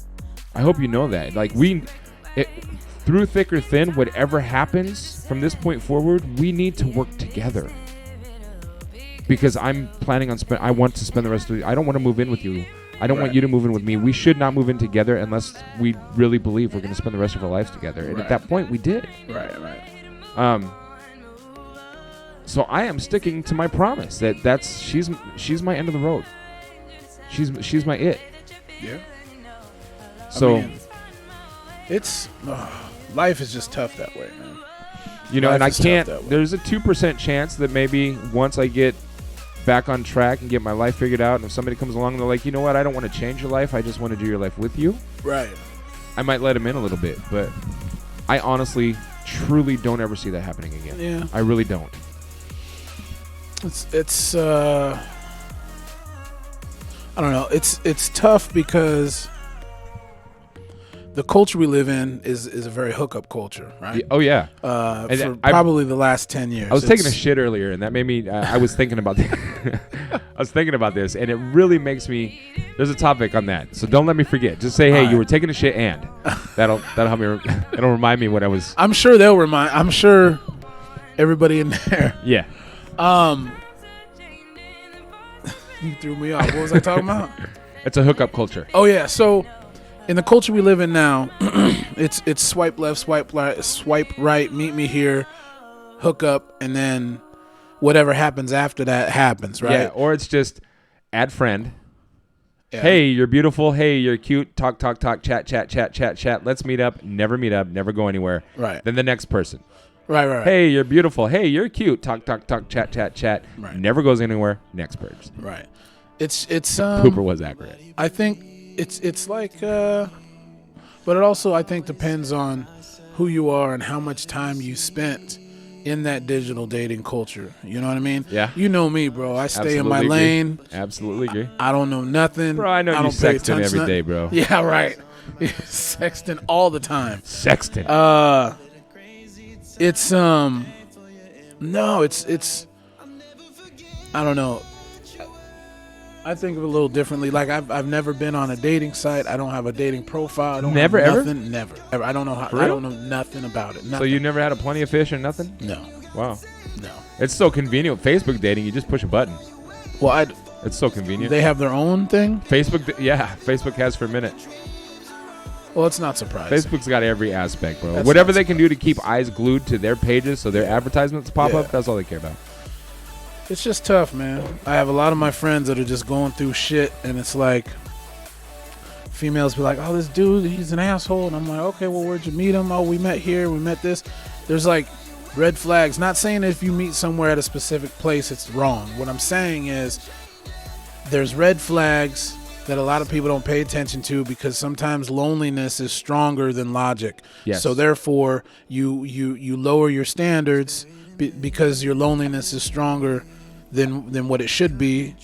I hope you know that. Like, through thick or thin, whatever happens from this point forward, we need to work together. Because I'm planning on I want to spend the rest of I don't want to move in with you. I don't want you to move in with me. We should not move in together unless we really believe we're going to spend the rest of our lives together. And at that point, we did. Right. So I am sticking to my promise that she's my end of the road. She's my it. Yeah. So I mean, it's life is just tough that way, man. You know, Life and I is tough can't. that way. There's a 2% chance that maybe once I get back on track and get my life figured out, and if somebody comes along and they're like, you know what, I don't want to change your life, I just want to do your life with you. Right. I might let them in a little bit, but I honestly, truly don't ever see that happening again. Yeah. I really don't. It's I don't know. It's tough because the culture we live in is a very hookup culture, right? Oh yeah. For probably the last 10 years. I was taking a shit earlier, and that made me. I was thinking about. I was thinking about this, and it really makes me. There's a topic on that, so don't let me forget. Just say, hey, you were taking a shit, and that'll help me. That'll remind me what I was. I'm sure they'll remind. I'm sure everybody in there. Yeah. You threw me off. What was I talking about? It's a hookup culture. Oh yeah. So in the culture we live in now, it's swipe left, swipe right, meet me here, hook up, and then whatever happens after that happens, right? Yeah. Or it's just add friend. Yeah. Hey, you're beautiful. Hey, you're cute. Talk, chat. Let's meet up. Never meet up. Never go anywhere. Right. Then the next person. Right. Hey, you're beautiful. Hey, you're cute. Talk, chat. Right. Never goes anywhere. Next person. Right. It's Pooper was accurate. I think it's like but it also I think depends on who you are and how much time you spent in that digital dating culture. You know what I mean? Yeah. You know me, bro. I stay Absolutely in my agree. lane. Absolutely agree. I don't know nothing. Bro, I know you don't pay sexting every attention. day, bro. Yeah, right. Sexting all the time. Sexting. It's no, it's I don't know. I think of it a little differently. Like I've never been on a dating site. I don't have a dating profile. I don't Never, have ever? nothing. Never. Ever. I don't know how. For real? I don't know nothing about it. Nothing. So you never had a plenty of fish or nothing? No. Wow. No. It's so convenient with Facebook dating. You just push a button. Well, It's so convenient. They have their own thing. Facebook has for a minute. Well, it's not surprising. Facebook's got every aspect, bro. That's Whatever not they can do to keep eyes glued to their pages so their advertisements pop up, that's all they care about. It's just tough, man. I have a lot of my friends that are just going through shit, and it's like females be like, oh, this dude, he's an asshole. And I'm like, okay, well, where'd you meet him? Oh, we met here. We met this. There's like red flags. Not saying if you meet somewhere at a specific place, it's wrong. What I'm saying is there's red flags that a lot of people don't pay attention to because sometimes loneliness is stronger than logic. Yes. So therefore, you lower your standards because your loneliness is stronger than what it should be.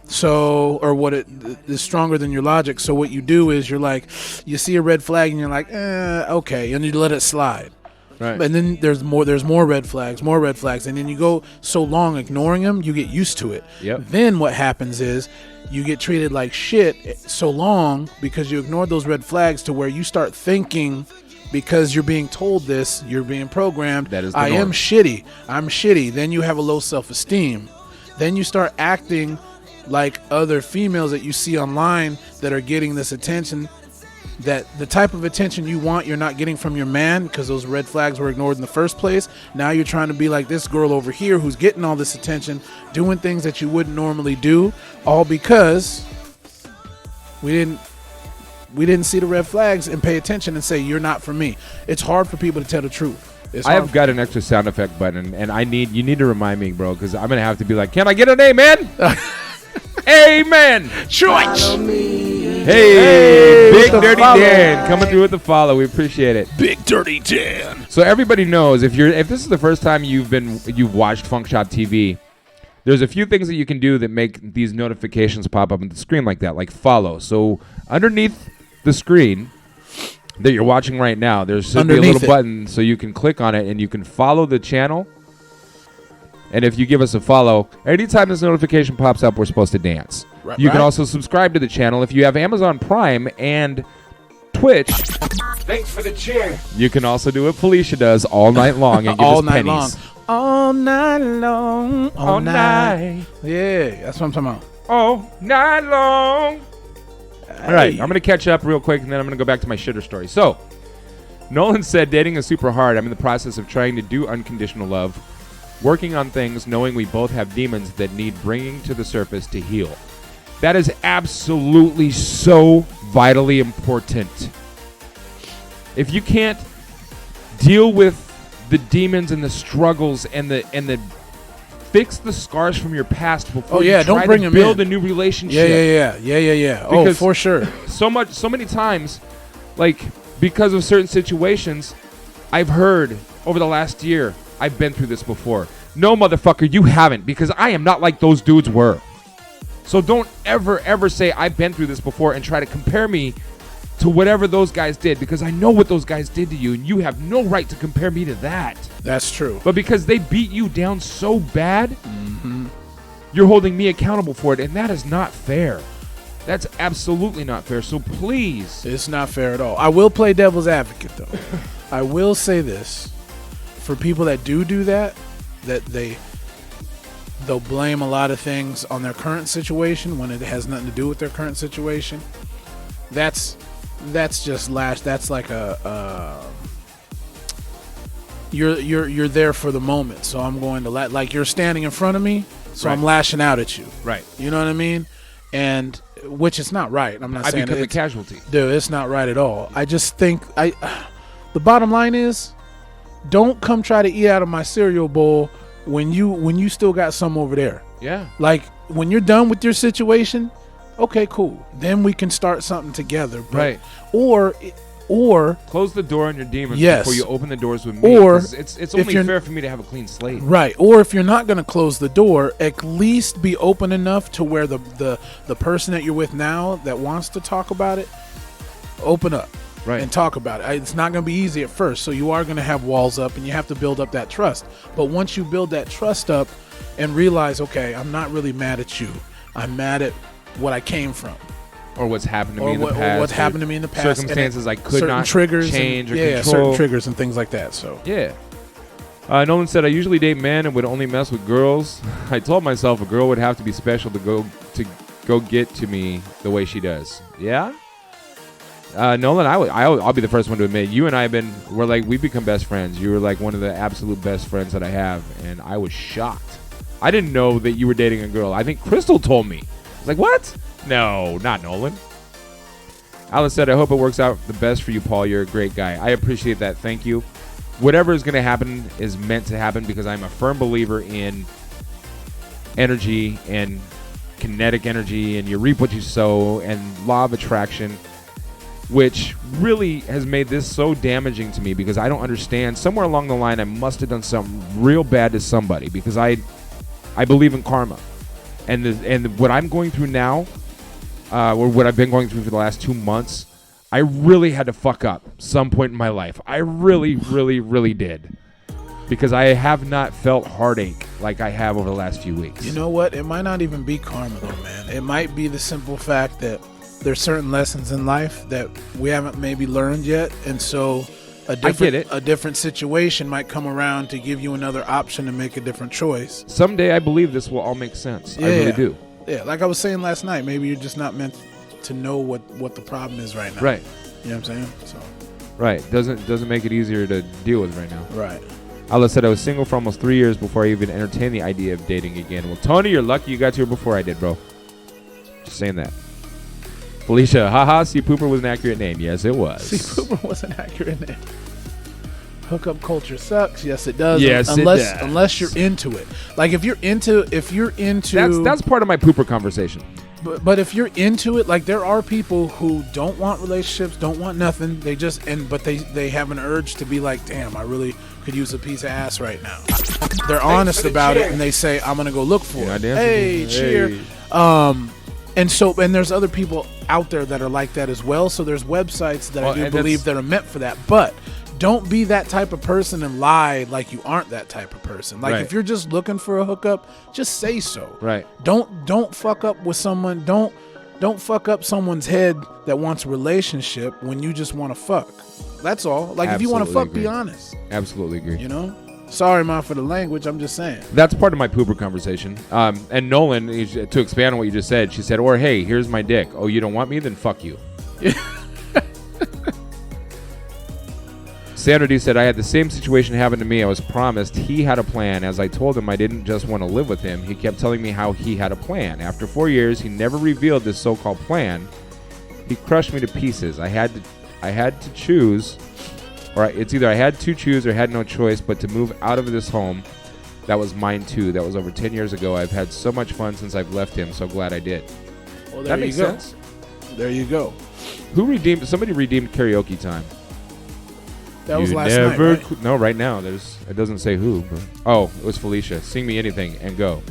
So, or what it is stronger than your logic. So what you do is you're like, you see a red flag and you're like, okay, and you let it slide. Right. And then there's more red flags, and then you go so long ignoring them, you get used to it. Yep. Then what happens is you get treated like shit so long because you ignored those red flags to where you start thinking, because you're being told this, you're being programmed, that is the I norm. am shitty, I'm shitty. Then you have a low self-esteem. Then you start acting like other females that you see online that are getting this attention, that the type of attention you want you're not getting from your man because those red flags were ignored in the first place. Now you're trying to be like this girl over here who's getting all this attention, doing things that you wouldn't normally do, all because we didn't see the red flags and pay attention and say you're not for me. It's hard for people to tell the truth. I have got an extra sound effect button, and you need to remind me, bro, because I'm gonna have to be like, can I get an amen? Amen. Church. Hey, Big Dirty follow. Dan coming through with the follow. We appreciate it. Big Dirty Dan. So everybody knows if this is the first time you've watched FunkShop TV, there's a few things that you can do that make these notifications pop up on the screen like that, like follow. So underneath the screen that you're watching right now, there should be a little button so you can click on it and you can follow the channel. And if you give us a follow, anytime this notification pops up, we're supposed to dance. Right, you can also subscribe to the channel. If you have Amazon Prime and Twitch, Thanks for the cheer. you can also do what Felicia does all night long and give all us night pennies. long. All night long. All night. Yeah, that's what I'm talking about. All night long. All right, I'm going to catch up real quick, and then I'm going to go back to my shitter story. So, Nolan said, dating is super hard. I'm in the process of trying to do unconditional love, working on things, knowing we both have demons that need bringing to the surface to heal. That is absolutely so vitally important. If you can't deal with the demons and the struggles and the fix the scars from your past before you don't try bring to them build in. a new relationship. Yeah. Oh, Because for sure. So many times, like, because of certain situations, I've heard over the last year, I've been through this before. No, motherfucker, you haven't, because I am not like those dudes were. So don't ever say I've been through this before and try to compare me to whatever those guys did, because I know what those guys did to you, and you have no right to compare me to that. That's true. But because they beat you down so bad, you're holding me accountable for it, and that is not fair. That's absolutely not fair. So please. It's not fair at all. I will play devil's advocate, though. I will say this. For people that do that they'll blame a lot of things on their current situation when it has nothing to do with their current situation. That's just that's like a you're there for the moment. So I'm going to like you're standing in front of me, so I'm lashing out at you. Right. You know what I mean? And which is not right. I'm not saying I become the casualty. Dude, it's not right at all. I just think the bottom line is, don't come try to eat out of my cereal bowl when you still got some over there. Yeah. Like when you're done with your situation, okay, cool. Then we can start something together. But, right. Or close the door on your demons yes. before you open the doors with me. Or it's only fair for me to have a clean slate. Right. Or if you're not going to close the door, at least be open enough to where the person that you're with now that wants to talk about it, open up. Right. And talk about it. It's not going to be easy at first, so you are going to have walls up, and you have to build up that trust. But once you build that trust up and realize, okay, I'm not really mad at you. I'm mad at what I came from. Or what's happened to me in the past. Or what's happened to me in the past. Circumstances I could not triggers change or control. Yeah, control. certain triggers and things like that. So yeah. Nolan said, I usually date men and would only mess with girls. I told myself a girl would have to be special to go get to me the way she does. Yeah? Nolan, I'll be the first one to admit, you and I we've become best friends. You were like one of the absolute best friends that I have, and I was shocked. I didn't know that you were dating a girl. I think Crystal told me. I was like, what? No, not Nolan. Alice said, I hope it works out the best for you, Paul. You're a great guy. I appreciate that. Thank you. Whatever is going to happen is meant to happen because I'm a firm believer in energy and kinetic energy, and you reap what you sow, and law of attraction, which really has made this so damaging to me because I don't understand. Somewhere along the line, I must have done something real bad to somebody because I believe in karma. And what I'm going through now, or what I've been going through for the last 2 months, I really had to fuck up some point in my life. I really, really, really did. Because I have not felt heartache like I have over the last few weeks. You know what? It might not even be karma, though, man. It might be the simple fact that there's certain lessons in life that we haven't maybe learned yet. And so a different situation might come around to give you another option to make a different choice. Someday I believe this will all make sense. I really do. Yeah, like I was saying last night, maybe you're just not meant to know what the problem is right now. Right. You know what I'm saying? So. Right. Doesn't make it easier to deal with right now. Right. Allah said I was single for almost 3 years before I even entertained the idea of dating again. Well, Tony, you're lucky you got here before I did, bro. Just saying that. Felicia, haha, C. Pooper was an accurate name. Yes, it was. C. Pooper was an accurate name. Hookup culture sucks. Yes, it does. Yes, it does. Unless you're into it. Like if you're into that's part of my pooper conversation. But if you're into it, like there are people who don't want relationships, don't want nothing. They just but they have an urge to be like, damn, I really could use a piece of ass right now. They're honest about it and they say, I'm gonna go look for it. Hey, cheer. And there's other people out there that are like that as well. So there's websites that I do believe that are meant for that. But don't be that type of person and lie like you aren't that type of person. Like if you're just looking for a hookup, just say so. Right. Don't fuck up with someone. Don't fuck up someone's head that wants a relationship when you just want to fuck. That's all. Like if you want to fuck, be honest. Absolutely agree. You know? Sorry, Ma, for the language. I'm just saying. That's part of my pooper conversation. And Nolan, to expand on what you just said, she said, or hey, here's my dick. Oh, you don't want me? Then fuck you. Sandra D said, I had the same situation happen to me. I was promised he had a plan. As I told him I didn't just want to live with him, he kept telling me how he had a plan. After 4 years, he never revealed this so-called plan. He crushed me to pieces. I had to choose, or it's either I had to choose or had no choice but to move out of this home. That was mine too. That was over 10 years ago. I've had so much fun since I've left him. So glad I did. Well, that makes sense. There you go. Somebody redeemed karaoke time. That was last night, right? No, right now. It doesn't say who. But, it was Felicia. Sing me anything and go.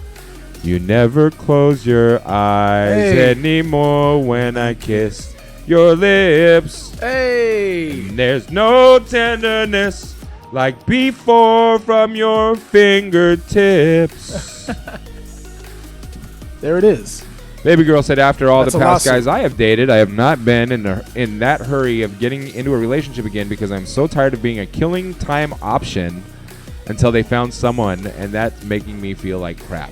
You never close your eyes anymore when I kiss your lips. Hey. And there's no tenderness like before from your fingertips. There it is. Baby girl said, after all That's the past guys I have dated, I have not been in that hurry of getting into a relationship again because I'm so tired of being a killing time option until they found someone, and that's making me feel like crap.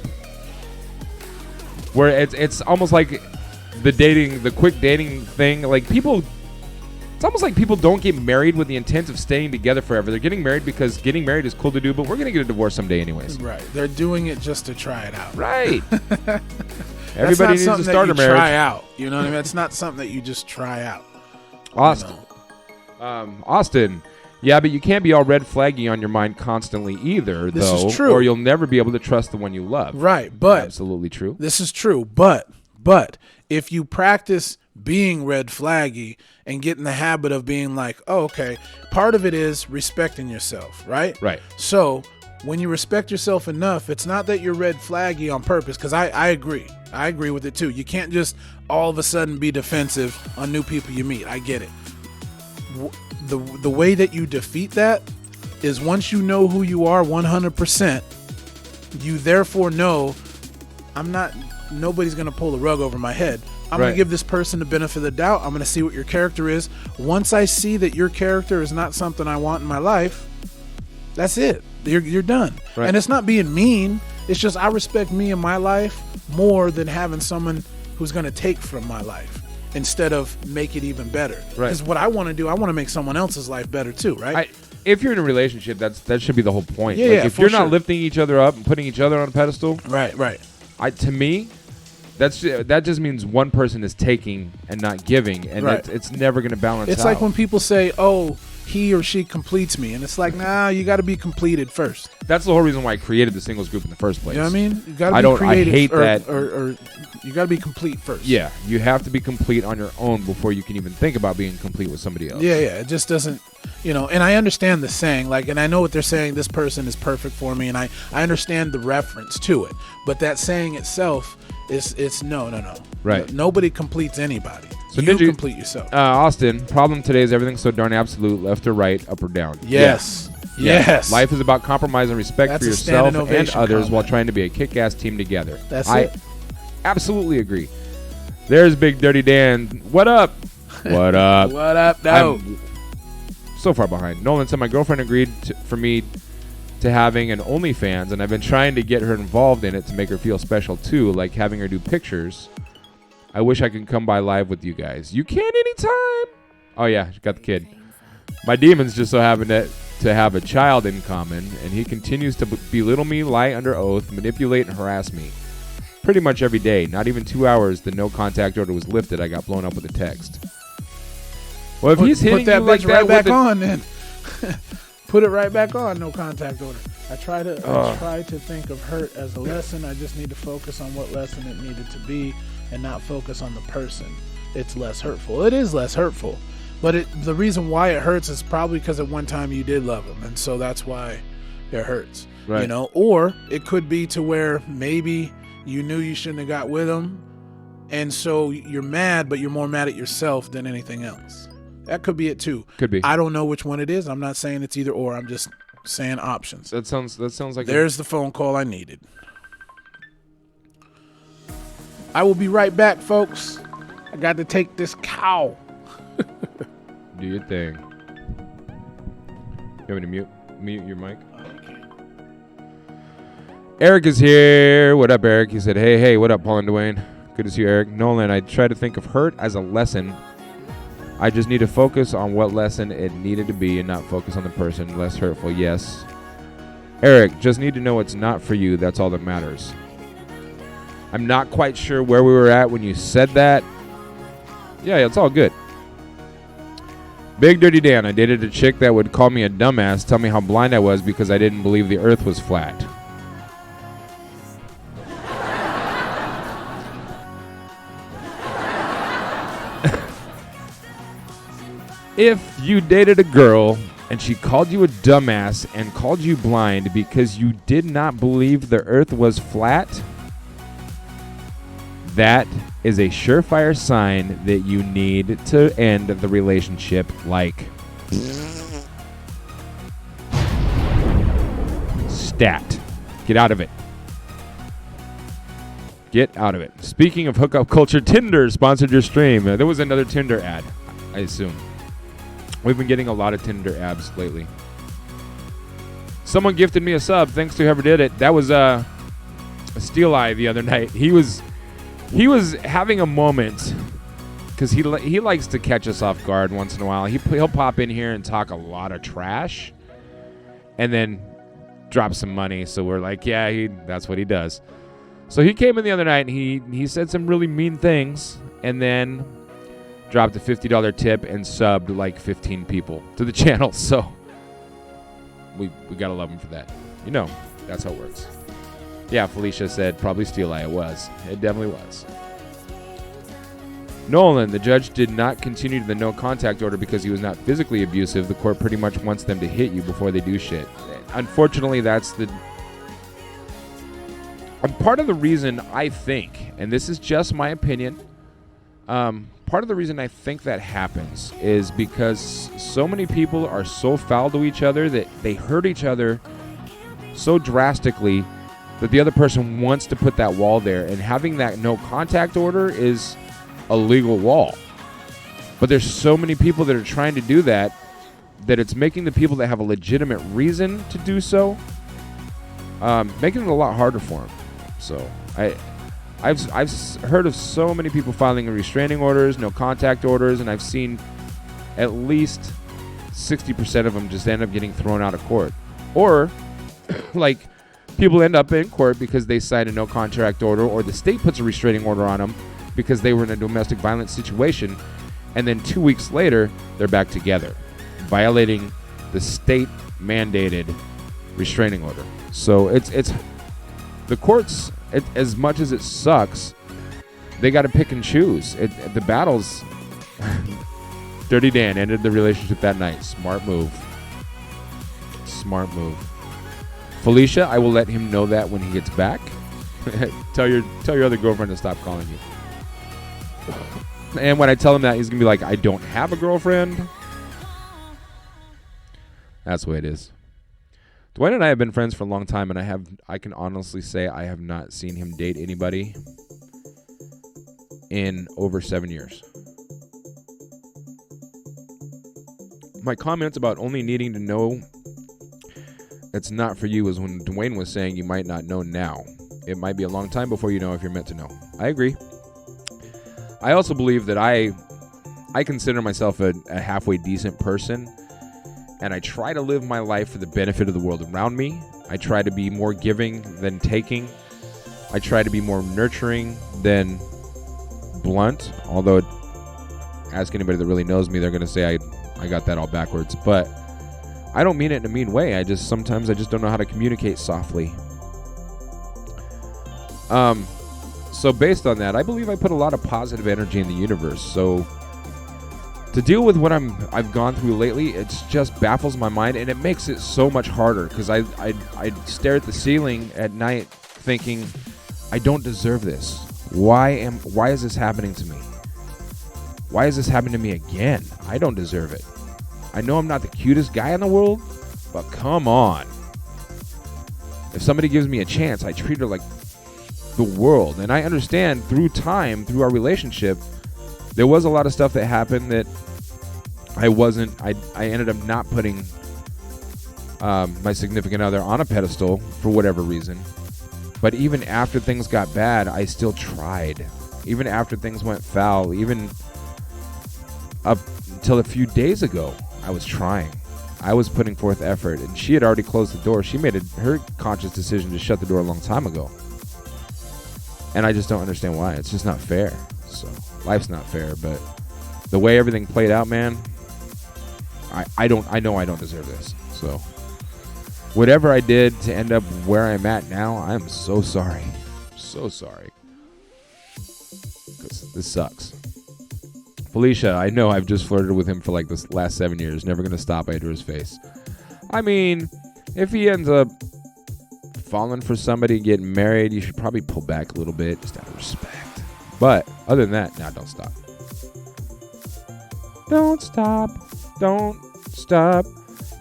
Where it's almost like the quick dating thing, like people, it's almost like people don't get married with the intent of staying together forever. They're getting married because getting married is cool to do, but we're going to get a divorce someday anyways. Right. They're doing it just to try it out. Right. Everybody needs to start a marriage. Try out. You know what I mean? It's not something that you just try out. Austin. Austin. Yeah, but you can't be all red flaggy on your mind constantly either, this though. Is true. Or you'll never be able to trust the one you love. Right, but absolutely true. This is true, but if you practice being red flaggy and get in the habit of being like, oh, okay, part of it is respecting yourself, right? Right. So when you respect yourself enough, it's not that you're red flaggy on purpose, because I agree. I agree with it too. You can't just all of a sudden be defensive on new people you meet. I get it. The way that you defeat that is once you know who you are 100%, you therefore know nobody's going to pull the rug over my head. I'm going to give this person the benefit of the doubt. I'm going to see what your character is. Once I see that your character is not something I want in my life, that's it. you're done. Right. And it's not being mean. It's just I respect me and my life more than having someone who's going to take from my life instead of make it even better. Right. Because what I want to do, I want to make someone else's life better too, right? If you're in a relationship, that should be the whole point. Yeah, like, yeah, if for you're not sure. lifting each other up and putting each other on a pedestal, Right. to me, that just means one person is taking and not giving, and Right. it's never going to balance It's out. like when people say, "Oh, he or she completes me," and it's like, nah, you got to be completed first. That's the whole reason why I created the singles group in the first place. You know what I mean? You got to I be don't- I creative. hate that. Or you got to be complete first. Yeah, you have to be complete on your own before you can even think about being complete with somebody else. Yeah. It just doesn't, and I understand the saying, like, and I know what they're saying, this person is perfect for me, and I understand the reference to it. But that saying itself it's no. Right. Nobody completes anybody. So you did you- complete yourself. Austin, problem today is everything's so darn absolute, left or right, up or down. Yes. Yeah. Yes. Life is about compromise and respect That's for a yourself standing and ovation others comment. while trying to be a kick-ass team together. That's I it. absolutely agree. There's Big Dirty Dan. What up? What up? What up, no? I'm so far behind. Nolan said my girlfriend agreed for me to having an OnlyFans, and I've been trying to get her involved in it to make her feel special too, like having her do pictures. I wish I could come by live with you guys. You can anytime. Oh yeah, she got the kid. My demons just so happen to have a child in common, and he continues to belittle me, lie under oath, manipulate, and harass me. Pretty much every day. Not even 2 hours, the no contact order was lifted. I got blown up with a text. Well, if he's hitting put that you like bitch that right back with on, then put it right back on. No contact order. I try to think of hurt as a lesson. I just need to focus on what lesson it needed to be, and not focus on the person. It's less hurtful. It is less hurtful, but the reason why it hurts is probably because at one time you did love him, and so that's why it hurts. Right. Or it could be to where maybe you knew you shouldn't have got with him, and so you're mad, but you're more mad at yourself than anything else. That could be it too. Could be. I don't know which one it is. I'm not saying it's either or. I'm just saying options. That sounds like There's the phone call I needed. I will be right back, folks. I got to take this cow. do your thing. You want me to mute your mic? Eric is here. What up, Eric? He said, hey, what up, Paul and Duane? Good to see you, Eric. Nolan, I try to think of hurt as a lesson. I just need to focus on what lesson it needed to be and not focus on the person. Less hurtful, yes. Eric, just need to know it's not for you. That's all that matters. I'm not quite sure where we were at when you said that. Yeah, it's all good. Big Dirty Dan, I dated a chick that would call me a dumbass, tell me how blind I was because I didn't believe the earth was flat. If you dated a girl and she called you a dumbass and called you blind because you did not believe the earth was flat, that is a surefire sign that you need to end the relationship like stat. Get out of it. Get out of it. Speaking of hookup culture, Tinder sponsored your stream. There was another Tinder ad, I assume. We've been getting a lot of Tinder ads lately. Someone gifted me a sub. Thanks to whoever did it. That was a Steel Eye the other night. He was having a moment because he likes to catch us off guard once in a while. He'll pop in here and talk a lot of trash, and then drop some money. So we're like, yeah, that's what he does. So he came in the other night and he said some really mean things, and then dropped a $50 tip and subbed like 15 people to the channel. So we gotta love him for that. That's how it works. Yeah, Felicia said probably Steel Eye. It was. It definitely was. Nolan, the judge did not continue the no contact order because he was not physically abusive. The court pretty much wants them to hit you before they do shit. Unfortunately, that's part of the reason I think, and this is just my opinion, part of the reason I think that happens is because so many people are so foul to each other that they hurt each other so drastically that the other person wants to put that wall there. And having that no contact order is a legal wall. But there's so many people that are trying to do that it's making the people that have a legitimate reason to do so making it a lot harder for him. So I've heard of so many people filing restraining orders, no contact orders, and I've seen at least 60% of them just end up getting thrown out of court. Or, like, people end up in court because they signed a no contract order, or the state puts a restraining order on them because they were in a domestic violence situation, and then 2 weeks later, they're back together, violating the state-mandated restraining order. So it's the courts, as much as it sucks, they got to pick and choose. The battles... Dirty Dan ended the relationship that night. Smart move. Smart move. Felicia, I will let him know that when he gets back. tell your other girlfriend to stop calling you. And when I tell him that, he's going to be like, I don't have a girlfriend. That's the way it is. Duane and I have been friends for a long time, and I can honestly say I have not seen him date anybody in over 7 years. My comments about only needing to know it's not for you is when Duane was saying you might not know now. It might be a long time before you know if you're meant to know. I agree. I also believe that I consider myself a halfway decent person, and I try to live my life for the benefit of the world around me. I try to be more giving than taking. I try to be more nurturing than blunt, although ask anybody that really knows me, they're going to say I got that all backwards, but I don't mean it in a mean way. Sometimes I just don't know how to communicate softly. So based on that, I believe I put a lot of positive energy in the universe. So to deal with what I've gone through lately, it just baffles my mind, and it makes it so much harder because I stare at the ceiling at night thinking, I don't deserve this. Why is this happening to me? Why is this happening to me again? I don't deserve it. I know I'm not the cutest guy in the world, but come on. If somebody gives me a chance, I treat her like the world. And I understand through time, through our relationship, there was a lot of stuff that happened that I ended up not putting my significant other on a pedestal for whatever reason. But even after things got bad, I still tried. Even after things went foul, even up until a few days ago, I was trying. I was putting forth effort, and she had already closed the door. She made her conscious decision to shut the door a long time ago. And I just don't understand why. It's just not fair. So life's not fair, but the way everything played out, man, I know I don't deserve this. So whatever I did to end up where I'm at now, I'm so sorry. So sorry. Because this sucks. Felicia, I know I've just flirted with him for like this last 7 years. Never going to stop. I hate his face. I mean, if he ends up falling for somebody and getting married, you should probably pull back a little bit just out of respect. But other than that, don't stop. Don't stop. Don't stop.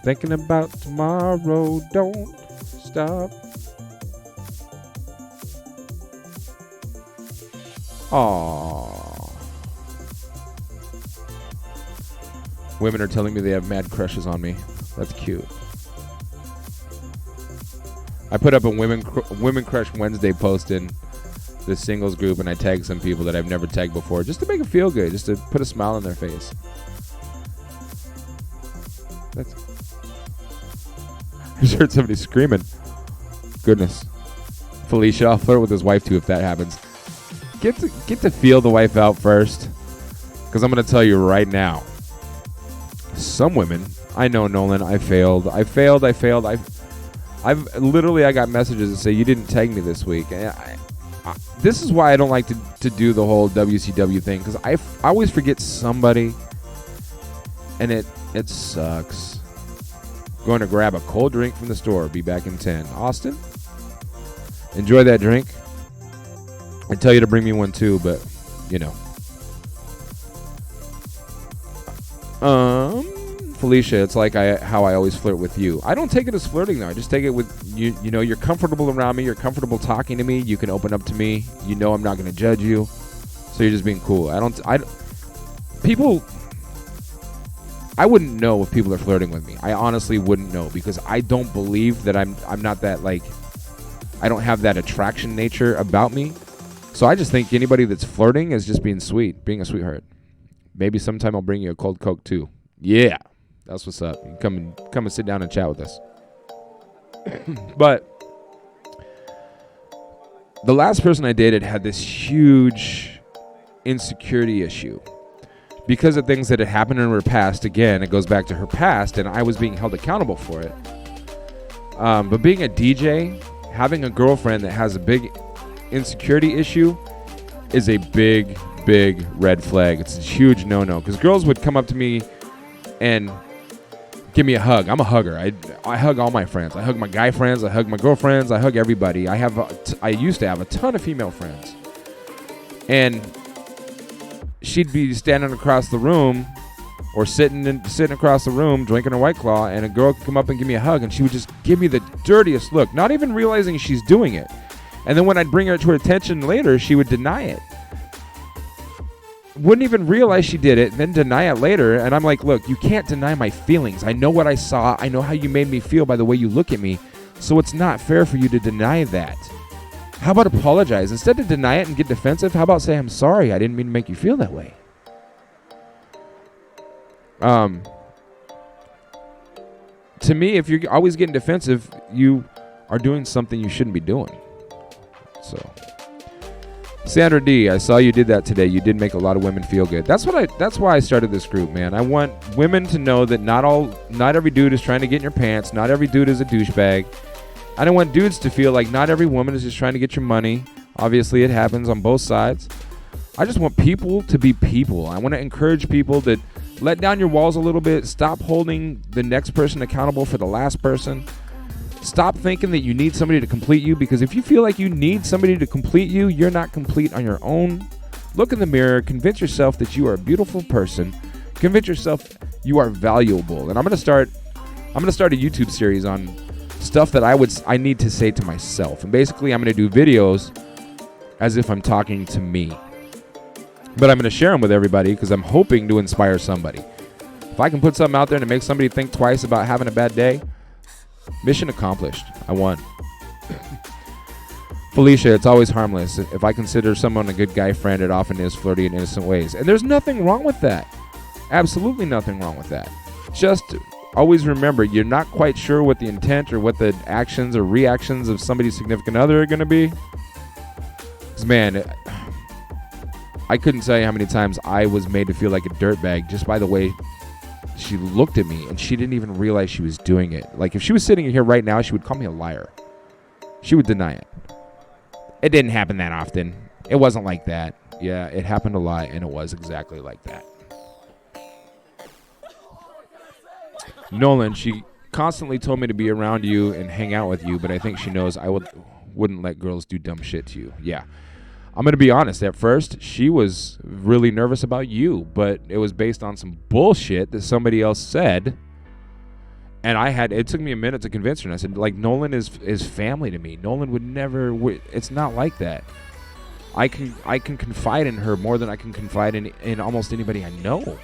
Thinking about tomorrow. Don't stop. Aww. Women are telling me they have mad crushes on me. That's cute. I put up a Women Crush Wednesday post in the singles group, and I tagged some people that I've never tagged before just to make them feel good, just to put a smile on their face. I just heard somebody screaming. Goodness. Felicia, I'll flirt with his wife too if that happens. Get to feel the wife out first, because I'm going to tell you right now. Some women, I know, Nolan, I failed. I've literally, I got messages that say, you didn't tag me this week. And this is why I don't like to do the whole WCW thing, because I always forget somebody, and it sucks. Going to grab a cold drink from the store. Be back in 10. Austin, enjoy that drink. I tell you to bring me one too, but, you know. Felicia, it's like how I always flirt with you. I don't take it as flirting though. I just take it with you. You know, you're comfortable around me. You're comfortable talking to me. You can open up to me. You know, I'm not going to judge you. So you're just being cool. I wouldn't know if people are flirting with me. I honestly wouldn't know, because I don't believe that I'm not that like I don't have that attraction nature about me. So I just think anybody that's flirting is just being sweet, being a sweetheart. Maybe sometime I'll bring you a cold Coke too. Yeah, that's what's up. You can come and sit down and chat with us. But the last person I dated had this huge insecurity issue because of things that had happened in her past. Again, it goes back to her past, and I was being held accountable for it. But being a DJ, having a girlfriend that has a big insecurity issue is a big red flag. It's a huge no-no, because girls would come up to me and give me a hug. I'm a hugger. I hug all my friends. I hug my guy friends. I hug my girlfriends. I hug everybody. I used to have a ton of female friends, and she'd be standing across the room or sitting across the room drinking a White Claw, and a girl could come up and give me a hug, and she would just give me the dirtiest look, not even realizing she's doing it. And then when I'd bring her to her attention later, she would deny it. Wouldn't even realize she did it, then deny it later. And I'm like, look, you can't deny my feelings. I know what I saw. I know how you made me feel by the way you look at me. So it's not fair for you to deny that. How about apologize? Instead of deny it and get defensive, how about say, I'm sorry, I didn't mean to make you feel that way. To me, if you're always getting defensive, you are doing something you shouldn't be doing. So, Sandra D, I saw you did that today. You did make a lot of women feel good. That's why I started this group, man. I want women to know that not every dude is trying to get in your pants. Not every dude is a douchebag. I don't want dudes to feel like not every woman is just trying to get your money. Obviously, it happens on both sides. I just want people to be people. I want to encourage people that let down your walls a little bit. Stop holding the next person accountable for the last person. Stop thinking that you need somebody to complete you, because if you feel like you need somebody to complete you, you're not complete on your own. Look in the mirror. Convince yourself that you are a beautiful person. Convince yourself you are valuable. And I'm gonna start a YouTube series on stuff that I need to say to myself. And basically, I'm gonna do videos as if I'm talking to me. But I'm gonna share them with everybody because I'm hoping to inspire somebody. If I can put something out there to make somebody think twice about having a bad day, mission accomplished. I won. Felicia, it's always harmless. If I consider someone a good guy friend, it often is flirty in innocent ways. And there's nothing wrong with that. Absolutely nothing wrong with that. Just always remember, you're not quite sure what the intent or what the actions or reactions of somebody's significant other are going to be. 'Cause, man, I couldn't tell you how many times I was made to feel like a dirtbag just by the way she looked at me, and she didn't even realize she was doing it. Like, if she was sitting here right now, she would call me a liar. She would deny it. It didn't happen that often. It wasn't like that. Yeah, it happened a lot, and it was exactly like that. Nolan, she constantly told me to be around you and hang out with you, but I think she knows I wouldn't let girls do dumb shit to you. Yeah. I'm going to be honest. At first, she was really nervous about you, but it was based on some bullshit that somebody else said. And it took me a minute to convince her. And I said, like, Nolan is family to me. Nolan would never, it's not like that. I can confide in her more than I can confide in almost anybody I know.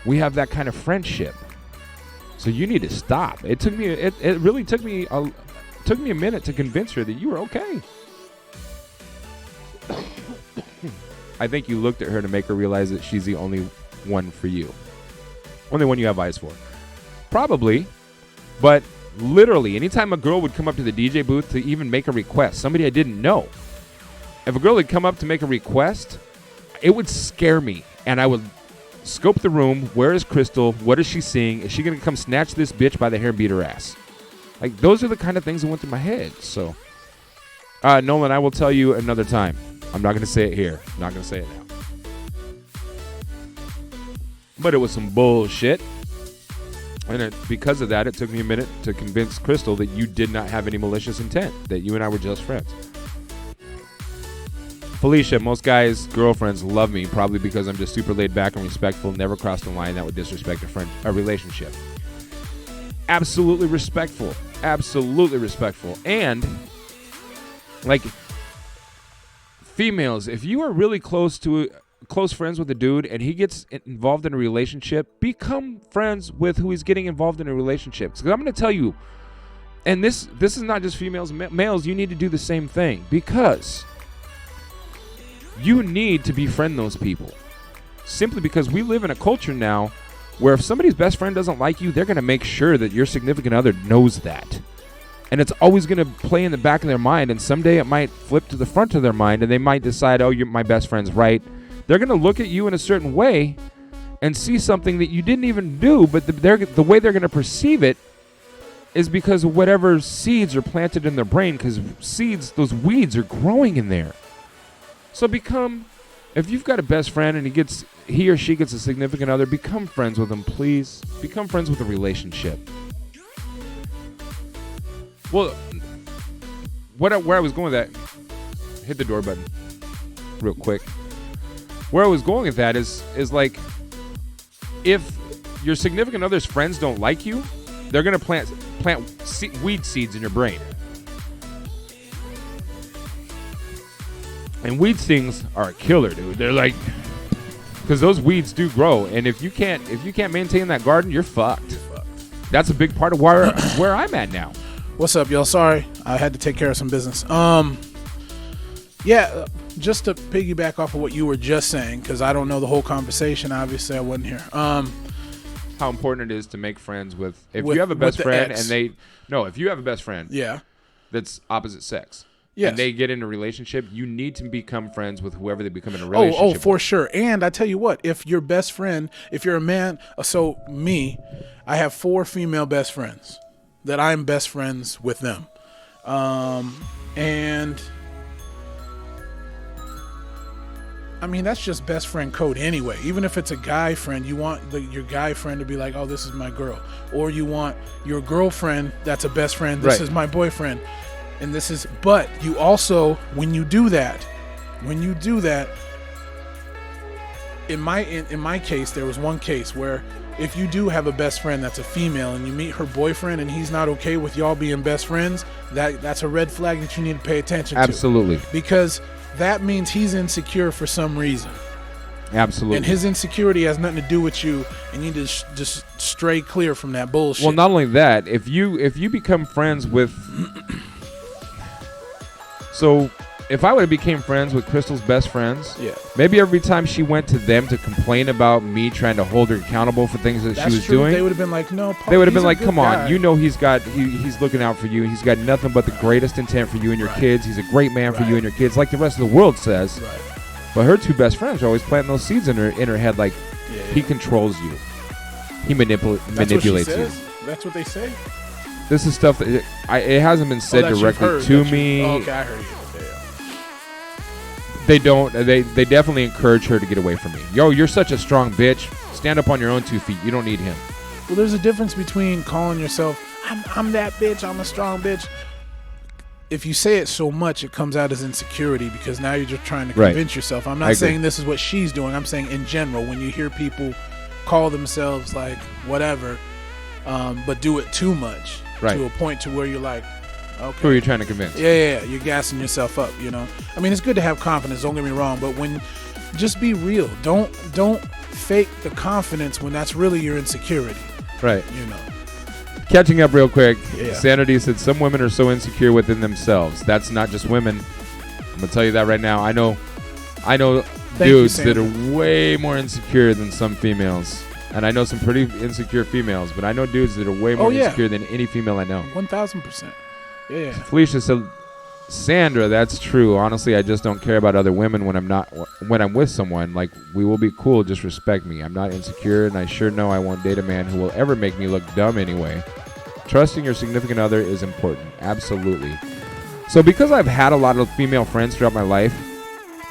We have that kind of friendship. So you need to stop. It really took me a minute to convince her that you were okay. I think you looked at her to make her realize that she's the only one for you. Only one you have eyes for. Probably. But literally, anytime a girl would come up to the DJ booth to even make a request, somebody I didn't know, if a girl would come up to make a request, it would scare me. And I would scope the room. Where is Crystal? What is she seeing? Is she going to come snatch this bitch by the hair and beat her ass? Like, those are the kind of things that went through my head. So, Nolan, I will tell you another time. I'm not going to say it here. I'm not going to say it now. But it was some bullshit. And because of that, it took me a minute to convince Crystal that you did not have any malicious intent, that you and I were just friends. Felicia, most guys' girlfriends love me, probably because I'm just super laid back and respectful, never crossed the line that would disrespect a relationship. Absolutely respectful. Absolutely respectful. And, like, females, if you are really close friends with a dude and he gets involved in a relationship, become friends with who he's getting involved in a relationship. Because I'm going to tell you, And this is not just females and males. You need to do the same thing because you need to befriend those people. Simply because we live in a culture now where if somebody's best friend doesn't like you, they're going to make sure that your significant other knows that. And it's always going to play in the back of their mind, and someday it might flip to the front of their mind, and they might decide, oh, my best friend's right. They're going to look at you in a certain way and see something that you didn't even do, but the way they're going to perceive it is because of whatever seeds are planted in their brain, because seeds, those weeds are growing in there. So if you've got a best friend and he or she gets a significant other, become friends with them, please. Become friends with a relationship. Well, where I was going with that, hit the door button real quick. Where I was going with that is like, if your significant other's friends don't like you, they're going to plant weed seeds in your brain. And weed things are a killer, dude. They're like, because those weeds do grow, and if you can't maintain that garden, you're fucked. That's a big part of where I'm at now. What's up, y'all? Sorry, I had to take care of some business. Yeah, just to piggyback off of what you were just saying, because I don't know the whole conversation. Obviously, I wasn't here. How important it is to make friends with you have a best friend ex. if you have a best friend, yeah, that's opposite sex. Yes. And they get in a relationship, you need to become friends with whoever they become in a relationship for with. sure. And I tell you what, if your best friend, if you're a man, so me, I have 4 female best friends that I'm best friends with them. And I mean, that's just best friend code anyway. Even if it's a guy friend, you want your guy friend to be like, oh, this is my girl. Or you want your girlfriend that's a best friend, this is my boyfriend. And this is, but you also, when you do that, in my case, there was one case where if you do have a best friend that's a female and you meet her boyfriend and he's not okay with y'all being best friends, that's a red flag that you need to pay attention to. Absolutely. Because that means he's insecure for some reason. Absolutely. And his insecurity has nothing to do with you, and you need to just stray clear from that bullshit. Well, not only that, if you become friends with... So, if I would have became friends with Crystal's best friends, maybe every time she went to them to complain about me trying to hold her accountable for things that she was doing, they would have been like, no, Paul, they would have been like, come come on, you know he's looking out for you. He's got nothing but the greatest intent for you and your kids. He's a great man for you and your kids, like the rest of the world says. Right. But her 2 best friends are always planting those seeds in her head, like he controls you, he manipulates you. That's what they say. This is stuff that it hasn't been said directly to me. Okay, I heard you. They don't. They definitely encourage her to get away from me. Yo, you're such a strong bitch. Stand up on your own 2 feet. You don't need him. Well, there's a difference between calling yourself, I'm that bitch, I'm a strong bitch. If you say it so much, it comes out as insecurity because now you're just trying to convince yourself. I'm not saying this is what she's doing. I'm saying in general, when you hear people call themselves like whatever, but do it too much to a point to where you're like, okay. Who are you trying to convince? Yeah, you're gassing yourself up, you know. I mean, it's good to have confidence, don't get me wrong, but just be real. Don't fake the confidence when that's really your insecurity. Right. You know. Catching up real quick, Sanity said some women are so insecure within themselves. That's not just women. I'm going to tell you that right now. I know dudes that are way more insecure than some females. And I know some pretty insecure females, but I know dudes that are way more insecure than any female I know. 1,000%. Yeah. Felicia said, Sandra, that's true. Honestly, I just don't care about other women when I'm with someone. Like, we will be cool, just respect me. I'm not insecure, and I sure know I won't date a man who will ever make me look dumb anyway. Trusting your significant other is important. Absolutely. So because I've had a lot of female friends throughout my life,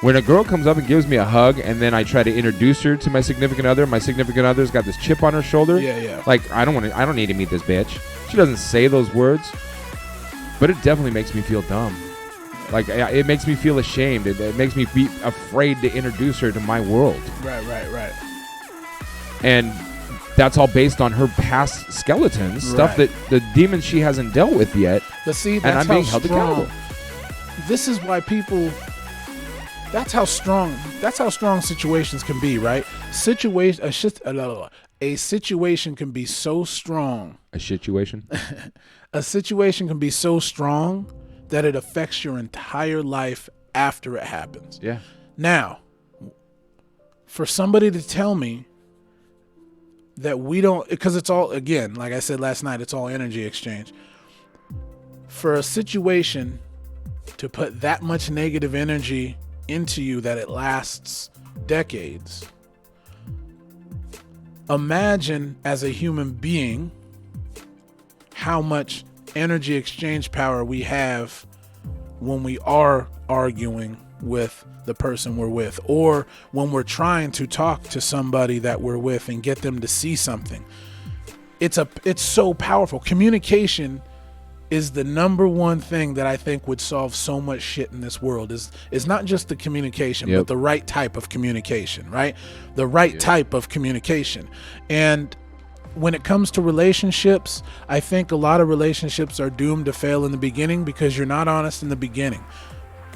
when a girl comes up and gives me a hug and then I try to introduce her to my significant other's got this chip on her shoulder. Yeah. Like, I don't need to meet this bitch. She doesn't say those words, but it definitely makes me feel dumb. Like, it makes me feel ashamed. It makes me be afraid to introduce her to my world. Right. And that's all based on her past skeletons, stuff that the demons she hasn't dealt with yet. But see, and I'm being held accountable. This is why people... That's how strong situations can be, right? A situation can be so strong. A situation? A situation can be so strong that it affects your entire life after it happens. Yeah. Now, for somebody to tell me that we don't, because it's all, again, like I said last night, it's all energy exchange. For a situation to put that much negative energy into you that it lasts decades, imagine as a human being how much energy exchange power we have when we are arguing with the person we're with, or when we're trying to talk to somebody that we're with and get them to see something. It's so powerful. Communication is the number one thing that I think would solve so much shit in this world. Is not just the communication, but the right type of communication, right? The right type of communication. And when it comes to relationships, I think a lot of relationships are doomed to fail in the beginning because you're not honest in the beginning.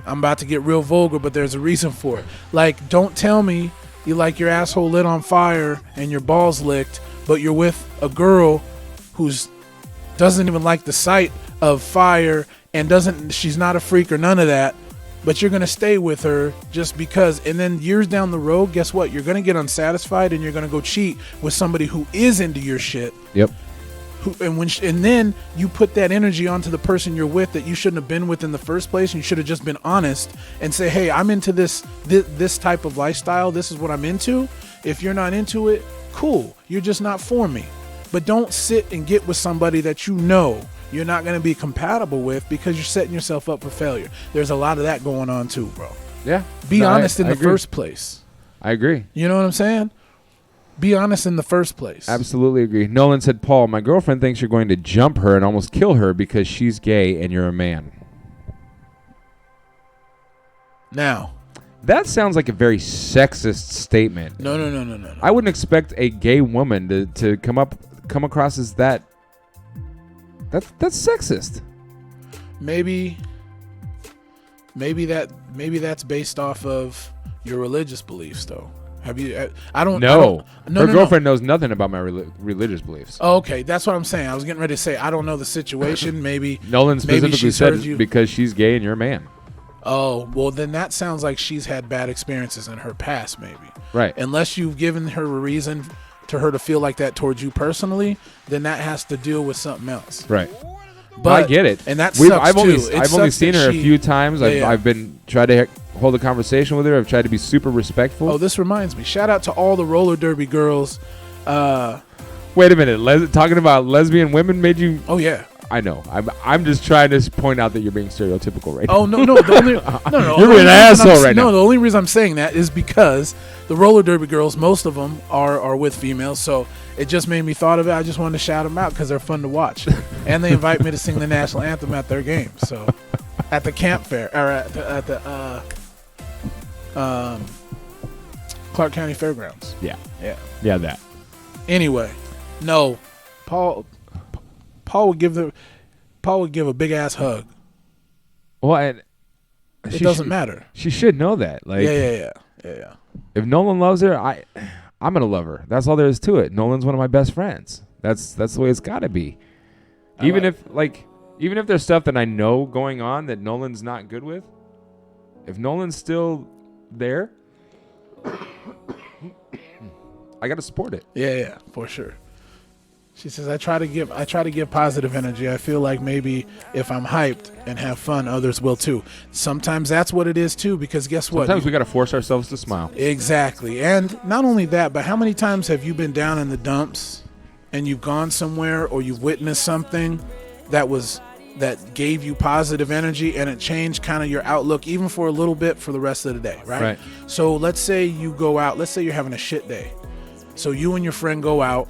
I'm about to get real vulgar, but there's a reason for it. Like, don't tell me you like your asshole lit on fire and your balls licked, but you're with a girl who's doesn't even like the sight of fire and she's not a freak or none of that, but you're going to stay with her just because. And then years down the road, guess what? You're going to get unsatisfied and you're going to go cheat with somebody who is into your shit. Yep. And then you put that energy onto the person you're with that you shouldn't have been with in the first place. And you should have just been honest and say, hey, I'm into this type of lifestyle. This is what I'm into. If you're not into it, cool. You're just not for me. But don't sit and get with somebody that you know you're not going to be compatible with because you're setting yourself up for failure. There's a lot of that going on too, bro. Yeah. Be honest in the agree. first place. I agree. You know what I'm saying? Be honest in the first place. Absolutely agree. Nolan said, Paul, my girlfriend thinks you're going to jump her and almost kill her because she's gay and you're a man. Now, that sounds like a very sexist statement. No. I wouldn't expect a gay woman to come across as that. That's sexist. Maybe that's based off of your religious beliefs, though. Have you? I don't know. Her girlfriend knows nothing about my religious beliefs. Oh, okay, that's what I'm saying. I was getting ready to say I don't know the situation. Maybe Nolan specifically said you because she's gay and you're a man. Oh, well, then that sounds like she's had bad experiences in her past, maybe. Right. Unless you've given her a reason to her to feel like that towards you personally, then that has to deal with something else. Right. But I get it. And that sucks I've too. only seen her a few times. I've been trying to hold a conversation with her. I've tried to be super respectful. Oh, this reminds me. Shout out to all the roller derby girls. Wait a minute. Talking about lesbian women made you... Oh, yeah. I know. I'm just trying to point out that you're being stereotypical right now. Oh, no. The only, no. You're being an asshole right now. No, the only reason I'm saying that is because the roller derby girls, most of them are with females, so it just made me thought of it. I just wanted to shout them out because they're fun to watch. And they invite me to sing the national anthem at their game. So at the camp fair, or at the Clark County Fairgrounds. Yeah, that. Anyway, no, Paul would give a big ass hug. Well, and it doesn't matter. She should know that. Like, yeah. If Nolan loves her, I'm gonna love her. That's all there is to it. Nolan's one of my best friends. That's the way it's got to be. Even if there's stuff that I know going on that Nolan's not good with, if Nolan's still there, I gotta support it. Yeah, for sure. She says, I try to give positive energy. I feel like maybe if I'm hyped and have fun, others will too. Sometimes that's what it is too, because guess what? Sometimes we got to force ourselves to smile. Exactly. And not only that, but how many times have you been down in the dumps and you've gone somewhere or you've witnessed something that gave you positive energy and it changed kind of your outlook even for a little bit for the rest of the day, right? So let's say you go out, let's say you're having a shit day. So you and your friend go out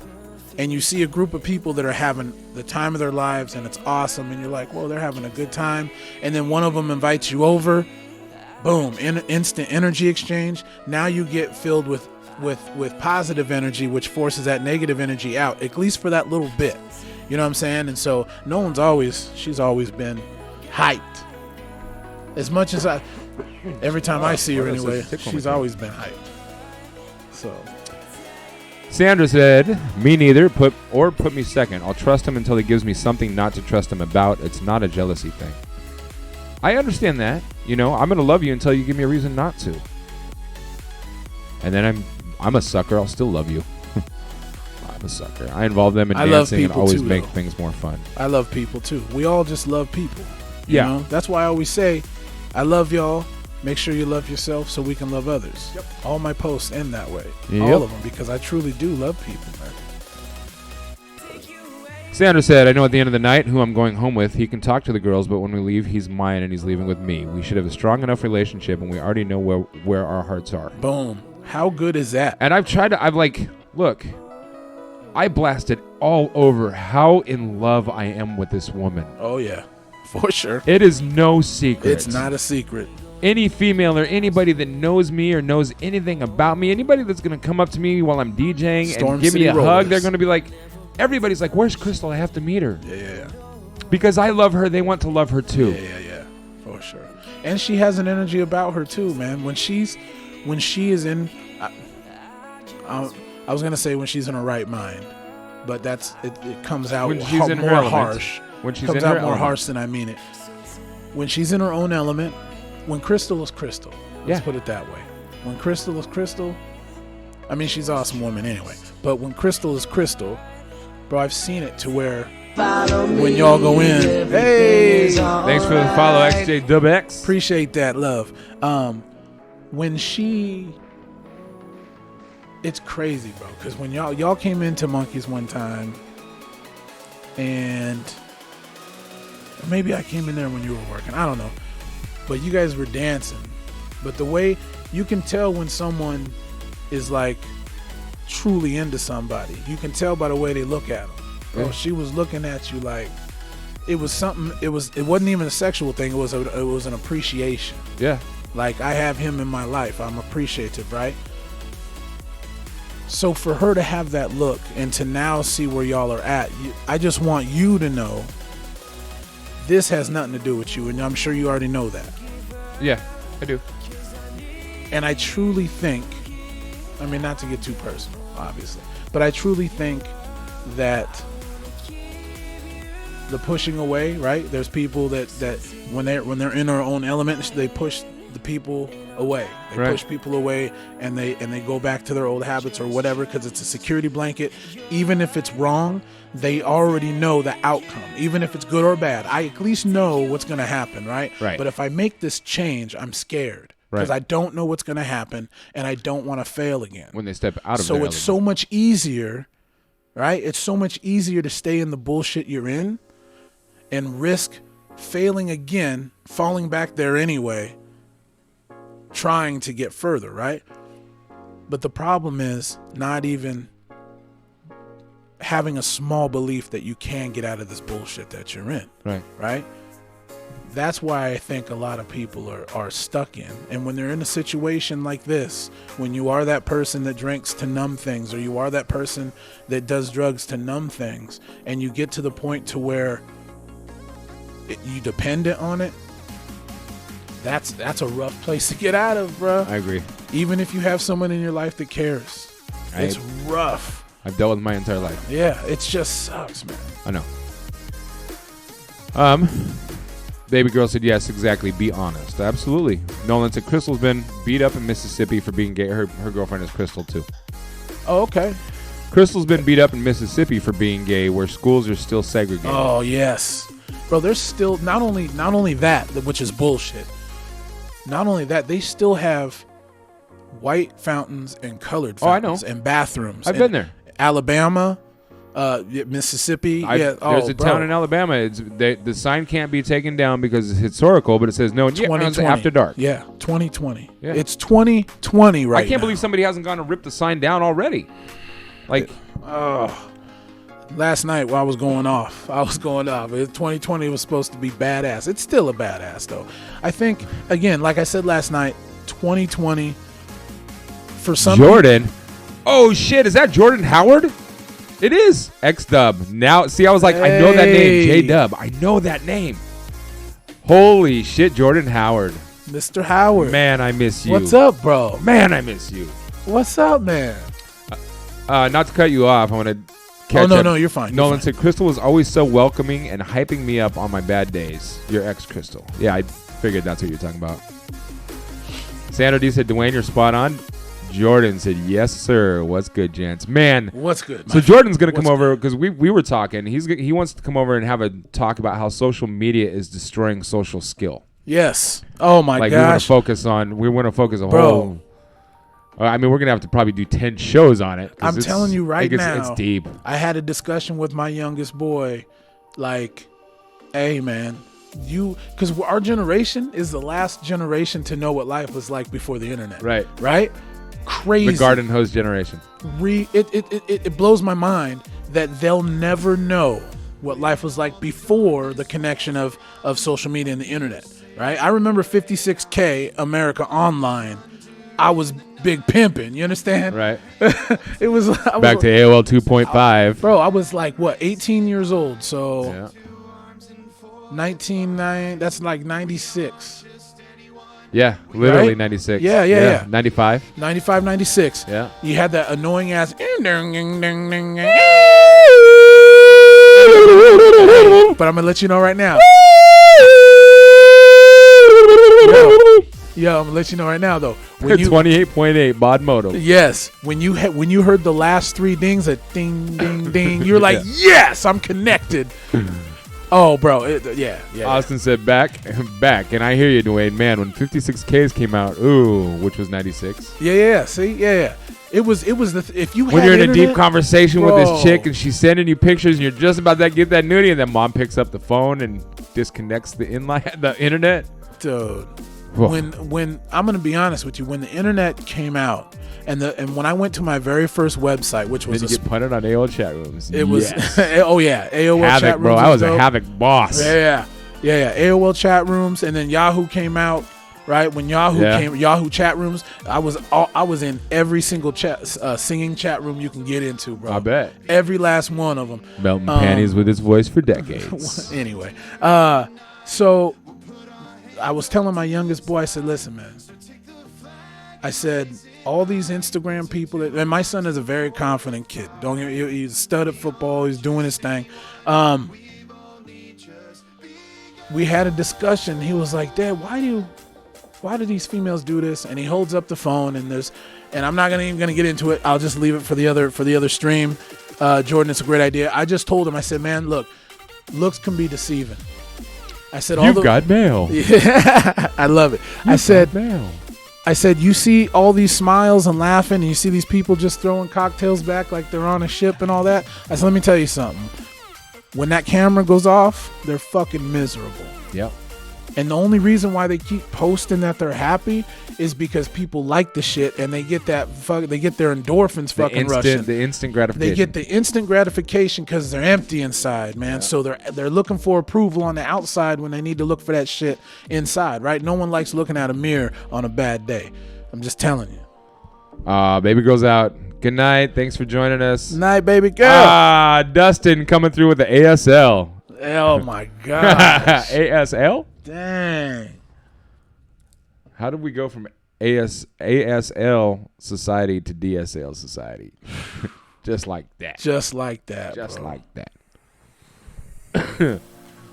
and you see a group of people that are having the time of their lives and it's awesome and you're like, well, they're having a good time. And then one of them invites you over, boom, instant energy exchange. Now you get filled with positive energy, which forces that negative energy out, at least for that little bit. You know what I'm saying? And so she's always been hyped. As much as every time I see her anyway, she's always been hyped. Sandra said, me neither. Put me second. I'll trust him until he gives me something not to trust him about. It's not a jealousy thing. I understand that. I'm going to love you until you give me a reason not to. And then I'm a sucker. I'll still love you. I'm a sucker. I involve them in dancing and always make things more fun. I love people too. We all just love people. You know? That's why I always say, I love y'all. Make sure you love yourself so we can love others. Yep. All my posts end that way. Yep. All of them, because I truly do love people, man. Sandra said, I know at the end of the night who I'm going home with. He can talk to the girls, but when we leave, he's mine and he's leaving with me. We should have a strong enough relationship, and we already know where our hearts are. Boom. How good is that? And look, I blasted all over how in love I am with this woman. Oh, yeah. For sure. It is no secret. It's not a secret. Any female or anybody that knows me or knows anything about me, anybody that's going to come up to me while I'm DJing and give me a hug, they're going to be like, everybody's like, where's Crystal? I have to meet her. Yeah. Because I love her, they want to love her too. Yeah. For sure. And she has an energy about her too, man. When she is in, I was going to say when she's in her right mind, but it comes out when she's in more her harsh. When she's comes in out her more element. harsh than I mean it. When she's in her own element, when Crystal is Crystal, let's put it that way. When Crystal is Crystal, I mean, she's an awesome woman anyway, but when Crystal is Crystal, bro, I've seen it to where when y'all go in, hey, thanks for the follow, XJ Dub X. Appreciate that, love. When it's crazy, bro, because when y'all came into Monkeys one time, and maybe I came in there when you were working, I don't know. But you guys were dancing. But the way you can tell when someone is like truly into somebody, you can tell by the way they look at them. Bro, she was looking at you like it was something. It wasn't even a sexual thing. It was an appreciation. Yeah. Like, I have him in my life. I'm appreciative, right? So for her to have that look and to now see where y'all are at, I just want you to know this has nothing to do with you, and I'm sure you already know that. Yeah, I do. And I truly think, I mean, not to get too personal, obviously, but I truly think that the pushing away, right? There's people that when they're in their own element, they push the people away. They push people away, and they go back to their old habits or whatever, because it's a security blanket. Even if it's wrong, they already know the outcome. Even if it's good or bad, I at least know what's going to happen, right? But if I make this change, I'm scared because I don't know what's going to happen, and I don't want to fail again. When they step out of so it's so much easier, right? It's so much easier to stay in the bullshit you're in and risk failing again, falling back there anyway, trying to get further, right? But the problem is not even having a small belief that you can get out of this bullshit that you're in. Right? That's why I think a lot of people are stuck in. And when they're in a situation like this, when you are that person that drinks to numb things, or you are that person that does drugs to numb things, and you get to the point to where you dependent on it, that's a rough place to get out of, bro. I agree. Even if you have someone in your life that cares, it's rough. I've dealt with my entire life. Yeah, it just sucks, man. I know. Baby girl said yes, exactly. Be honest. Absolutely. Nolan said Crystal's been beat up in Mississippi for being gay. Her girlfriend is Crystal too. Oh, okay. Crystal's been beat up in Mississippi for being gay, where schools are still segregated. Oh yes, bro. There's still not only that, which is bullshit. Not only that, they still have white fountains and colored fountains and bathrooms. I've been there. Alabama, Mississippi. There's a town in Alabama. The sign can't be taken down because it's historical, but it says no 2020 after dark. Yeah, 2020. Yeah. It's 2020 right now. I can't believe somebody hasn't gone to rip the sign down already. Last night while I was going off. 2020 was supposed to be badass. It's still a badass, though. I think, again, like I said last night, 2020, for some Jordan. Oh, shit. Is that Jordan Howard? It is. X-Dub. Now, see, I was like, I know that name. J-Dub. I know that name. Holy shit, Jordan Howard. Mr. Howard. Man, I miss you. What's up, bro? Man, I miss you. What's up, man? Not to cut you off, I want to catch Oh, up. no, you're fine. Nolan You're fine. said, Crystal was always so welcoming and hyping me up on my bad days. Your ex, Crystal. Yeah, I figured that's what you're talking about. Sandra D said, Duane, you're spot on. Jordan said, yes, sir. What's good, gents? Man. What's good? So Jordan's going to come over because we were talking. He wants to come over and have a talk about how social media is destroying social skill. Yes. Oh, my like gosh. We want to focus a Bro. whole. I mean, we're going to have to probably do 10 shows on it. I'm telling you right now. It's deep. I had a discussion with my youngest boy. Like, hey, man. Because our generation is the last generation to know what life was like before the internet. Right. Right? Crazy. The garden hose generation. It blows my mind that they'll never know what life was like before the connection of social media and the internet. Right? I remember 56K America Online. I was big pimping. You understand? Right. It was back to AOL 2.5. Bro, I was like, what, 18 years old. So Yeah. 1990, that's like 96. Yeah, literally Right? 96. Yeah. 95. 95, 96. Yeah. You had that annoying ass. But I'm going to let you know right now. Yo, I'm going to let you know right now, though. When you, 28.8 Bod Moto. yes. When you heard the last three dings, a ding, ding, ding, you're like, Yeah. yes, I'm connected. Oh, bro. Yeah. Austin said back, and I hear you, Duane. Man, when 56Ks came out, which was 96. Yeah. See, yeah. It was if you had When you're in a deep internet- conversation with Bro. this chick and she's sending you pictures and you're just about to get that nudie, and then mom picks up the phone and disconnects the internet. dude. Whoa. When I'm gonna be honest with you, when the internet came out and when I went to my very first website, which was Then you get punted on AOL chat rooms. it was Yes. oh yeah, AOL Havoc, chat rooms. bro. I was a dope. Havoc boss. Yeah. AOL chat rooms, and then Yahoo came out. Right when Yahoo chat rooms, I was in every single singing chat room you can get into, bro. I bet. Every last one of them. Melting panties with his voice for decades. Anyway, so I was telling my youngest boy, I said, listen, man. I said, all these Instagram people, and my son is a very confident kid. Don't get me, he's a stud at football. He's doing his thing. We had a discussion. He was like, Dad, why do these females do this? And he holds up the phone, and I'm not even gonna get into it. I'll just leave it for the other stream. Jordan, it's a great idea. I just told him, I said, man, look, looks can be deceiving. I said, You've got mail. Yeah, I love it. I said, mail. you see all these smiles and laughing, and you see these people just throwing cocktails back like they're on a ship and all that. I said, let me tell you something. When that camera goes off, they're fucking miserable. Yep. And the only reason why they keep posting that they're happy is because people like the shit, and they get their endorphins fucking rushing. The instant gratification. They get the instant gratification because they're empty inside, man. Yeah. So they're looking for approval on the outside when they need to look for that shit inside, right? No one likes looking at a mirror on a bad day. I'm just telling you. Baby girl's out. Good night. Thanks for joining us. Night, baby girl. Dustin coming through with the ASL. Oh my gosh. ASL? Dang. How did we go from ASL society to DSL society? Just like that. Just like that. Just bro. like that.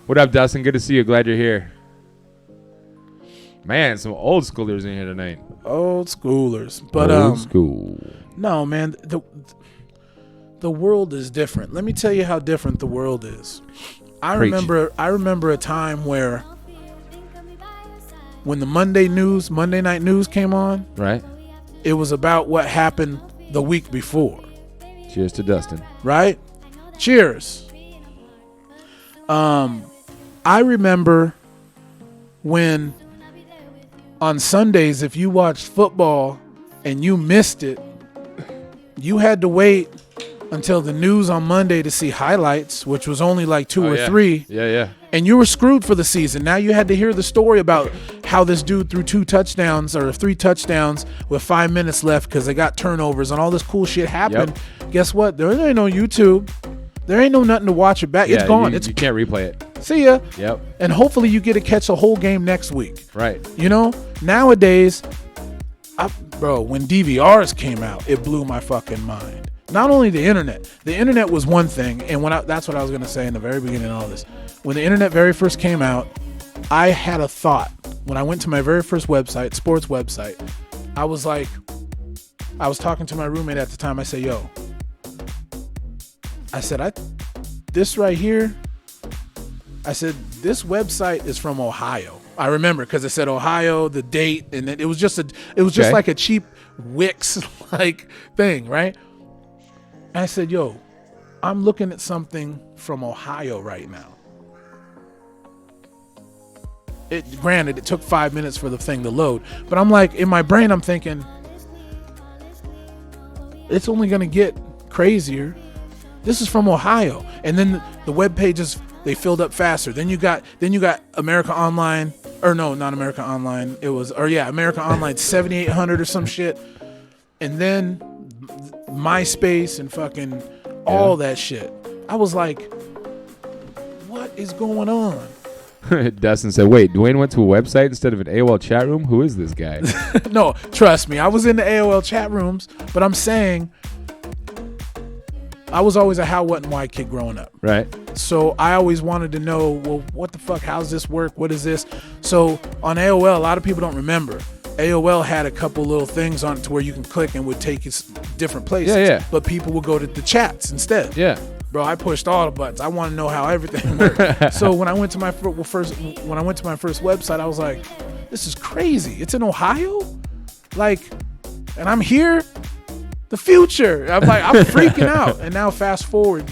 What up, Dustin? Good to see you. Glad you're here. Man, some old schoolers in here tonight. Old schoolers. But old school. No, man, the world is different. Let me tell you how different the world is. I remember a time where when the Monday night news came on, right? It was about what happened the week before. Cheers to Dustin. Right? Cheers. I remember when on Sundays, if you watched football and you missed it, you had to wait until the news on Monday to see highlights, which was only like two or three. Yeah. And you were screwed for the season. Now you had to hear the story about how this dude threw 3 touchdowns with 5 minutes left because they got turnovers and all this cool shit happened. Yep. Guess what? There ain't no YouTube. There ain't no nothing to watch it back. It's gone. You can't replay it. See ya. Yep. And hopefully you get to catch a whole game next week. Right. You know, nowadays, bro, when DVRs came out, it blew my fucking mind. Not only the internet was one thing, and that's what I was going to say in the very beginning of all this. When the internet very first came out, I had a thought. When I went to my very first website, sports website, I was talking to my roommate at the time. I said, yo, this right here, I said, this website is from Ohio. I remember because it said Ohio, the date, and it was just like a cheap Wix like thing, right? I said, yo, I'm looking at something from Ohio right now. Granted, it took 5 minutes for the thing to load, but I'm like, in my brain, I'm thinking, it's only going to get crazier. This is from Ohio. And then the web pages, they filled up faster. Then you got America Online, or no, not America Online. America Online 7800 or some shit. And then MySpace and fucking all that shit. I was like, what is going on? Dustin said, wait, Duane went to a website instead of an AOL chat room? Who is this guy? No, trust me. I was in the AOL chat rooms, but I'm saying I was always a how, what, and why kid growing up. Right. So I always wanted to know, well, what the fuck? How's this work? What is this? So on AOL, a lot of people don't remember. AOL had a couple little things on it to where you can click and would take you different places. Yeah. But people would go to the chats instead. Yeah. Bro, I pushed all the buttons. I want to know how everything worked. So when I went to my first website, I was like, this is crazy. It's in Ohio? Like, and I'm here? The future. I'm freaking out. And now fast forward,